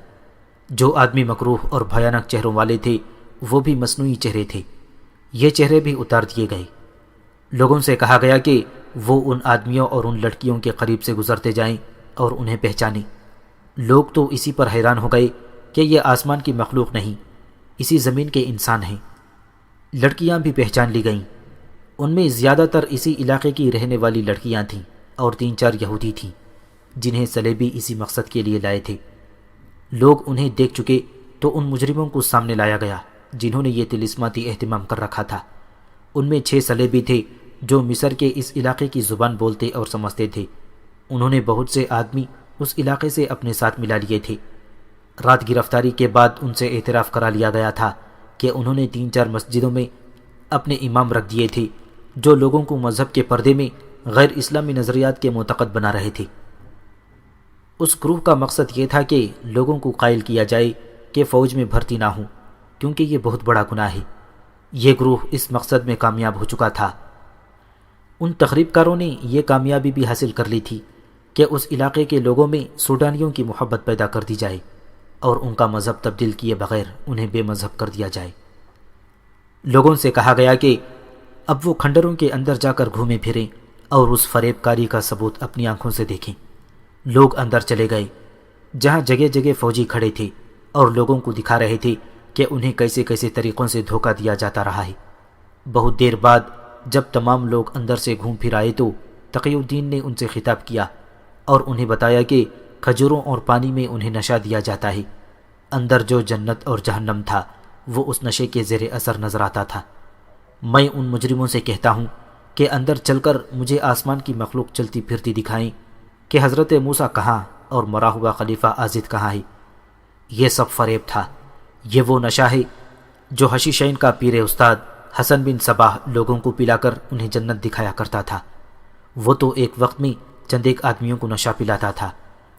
جو آدمی مکروہ اور بھیانک چہروں والے تھے وہ بھی مصنوعی چہرے تھے۔ یہ چہرے بھی اتار دیے گئے۔ لوگوں سے کہا گیا کہ وہ ان آدمیوں اور ان لڑکیوں کے قریب سے گزرتے جائیں اور انہیں پہچانیں۔ لوگ تو اسی پر حیران ہو گئے کہ یہ آسمان کی مخلوق نہیں، اسی زمین کے انسان ہیں۔ لڑکیاں بھی پہچان لی گئیں۔ ان میں زیادہ تر اسی علاقے کی رہنے والی لڑکیاں تھیں اور 3-4 یہودی تھیں جنہیں صلیبی اسی مقصد کے لیے لائے تھے۔ لوگ انہیں دیکھ چکے تو ان مجرموں کو سامنے لایا گیا جنہوں نے یہ طلسماتی اہتمام کر رکھا تھا۔ ان میں 6 صلیبی تھے جو مصر کے اس علاقے کی زبان بولتے اور سمجھتے تھے۔ انہوں نے بہت سے آدمی اس علاقے سے اپنے ساتھ ملا لیے تھے۔ رات گرفتاری کے بعد ان سے اعتراف کرا لیا گیا تھا کہ انہوں نے 3-4 مسجدوں میں اپنے امام رکھ دیے تھے جو لوگوں کو مذہب کے پردے میں غیر اسلامی نظریات کے معتقد بنا رہے تھے۔ اس گروہ کا مقصد یہ تھا کہ لوگوں کو قائل کیا جائے کہ فوج میں بھرتی نہ ہوں، کیونکہ یہ بہت بڑا گناہ ہے۔ یہ گروہ اس مقصد میں کامیاب ہو چکا تھا۔ ان تخریب کاروں نے یہ کامیابی بھی حاصل کر لی تھی کہ اس علاقے کے لوگوں میں سوڈانیوں کی محبت پیدا کر دی جائے اور ان کا مذہب تبدیل کیے بغیر انہیں بے مذہب کر دیا جائے۔ لوگوں سے کہا گیا کہ اب وہ کھنڈروں کے اندر جا کر گھومیں پھریں اور اس فریب کاری کا ثبوت اپنی آنکھوں سے دیکھیں۔ لوگ اندر چلے گئے، جہاں جگہ جگہ فوجی کھڑے تھے اور لوگوں کو دکھا رہے تھے کہ انہیں کیسے کیسے طریقوں سے دھوکہ دیا جاتا رہا ہے۔ بہت دیر بعد جب تمام لوگ اندر سے گھوم پھر آئے تو تقی الدین نے ان سے خطاب کیا اور انہیں بتایا کہ کھجوروں اور پانی میں انہیں نشہ دیا جاتا ہے۔ اندر جو جنت اور جہنم تھا وہ اس نشے کے زیر اثر نظر آتا تھا۔ میں ان مجرموں سے کہتا ہوں کہ اندر چل کر مجھے آسمان کی مخلوق چلتی پھرتی دکھائیں کہ حضرت موسیٰ کہاں اور مرا ہوا خلیفہ آزد کہاں ہے۔ یہ سب فریب تھا۔ یہ وہ نشہ ہے جو حشیشین کا پیر استاد حسن بن صباح لوگوں کو پلا کر انہیں جنت دکھایا کرتا تھا۔ وہ تو ایک وقت میں چند ایک آدمیوں کو نشہ پلاتا تھا،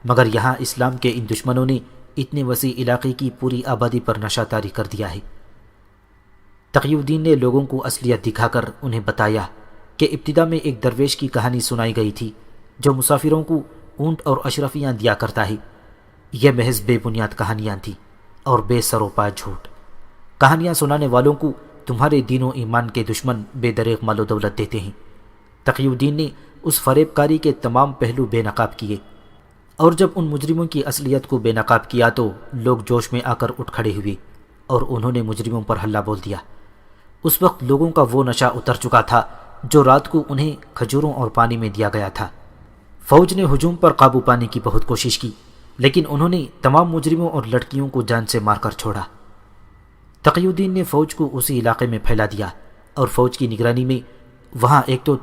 مگر یہاں اسلام کے ان دشمنوں نے اتنے وسیع علاقے کی پوری آبادی پر نشہ طاری کر دیا ہے۔ تقی الدین نے لوگوں کو اصلیت دکھا کر انہیں بتایا کہ ابتدا میں ایک درویش کی کہانی سنائی گئی تھی جو مسافروں کو اونٹ اور اشرفیاں دیا کرتا ہے۔ یہ محض بے بنیاد کہانیاں تھیں اور بے سر و پا جھوٹ۔ کہانیاں سنانے والوں کو تمہارے دین و ایمان کے دشمن بے دریغ مال و دولت دیتے ہیں۔ تقی الدین نے اس فریب کاری کے تمام پہلو بے نقاب کیے، اور جب ان مجرموں کی اصلیت کو بے نقاب کیا تو لوگ جوش میں آ کر اٹھ کھڑے ہوئے اور انہوں نے مجرموں پر حلہ بول دیا۔ اس وقت لوگوں کا وہ نشہ اتر چکا تھا جو رات کو انہیں کھجوروں اور پانی میں دیا گیا تھا۔ فوج نے ہجوم پر قابو پانے کی بہت کوشش کی، لیکن انہوں نے تمام مجرموں اور لڑکیوں کو جان سے مار کر چھوڑا۔ تقی الدین نے فوج کو اسی علاقے میں پھیلا دیا اور فوج کی نگرانی میں وہاں ایک تو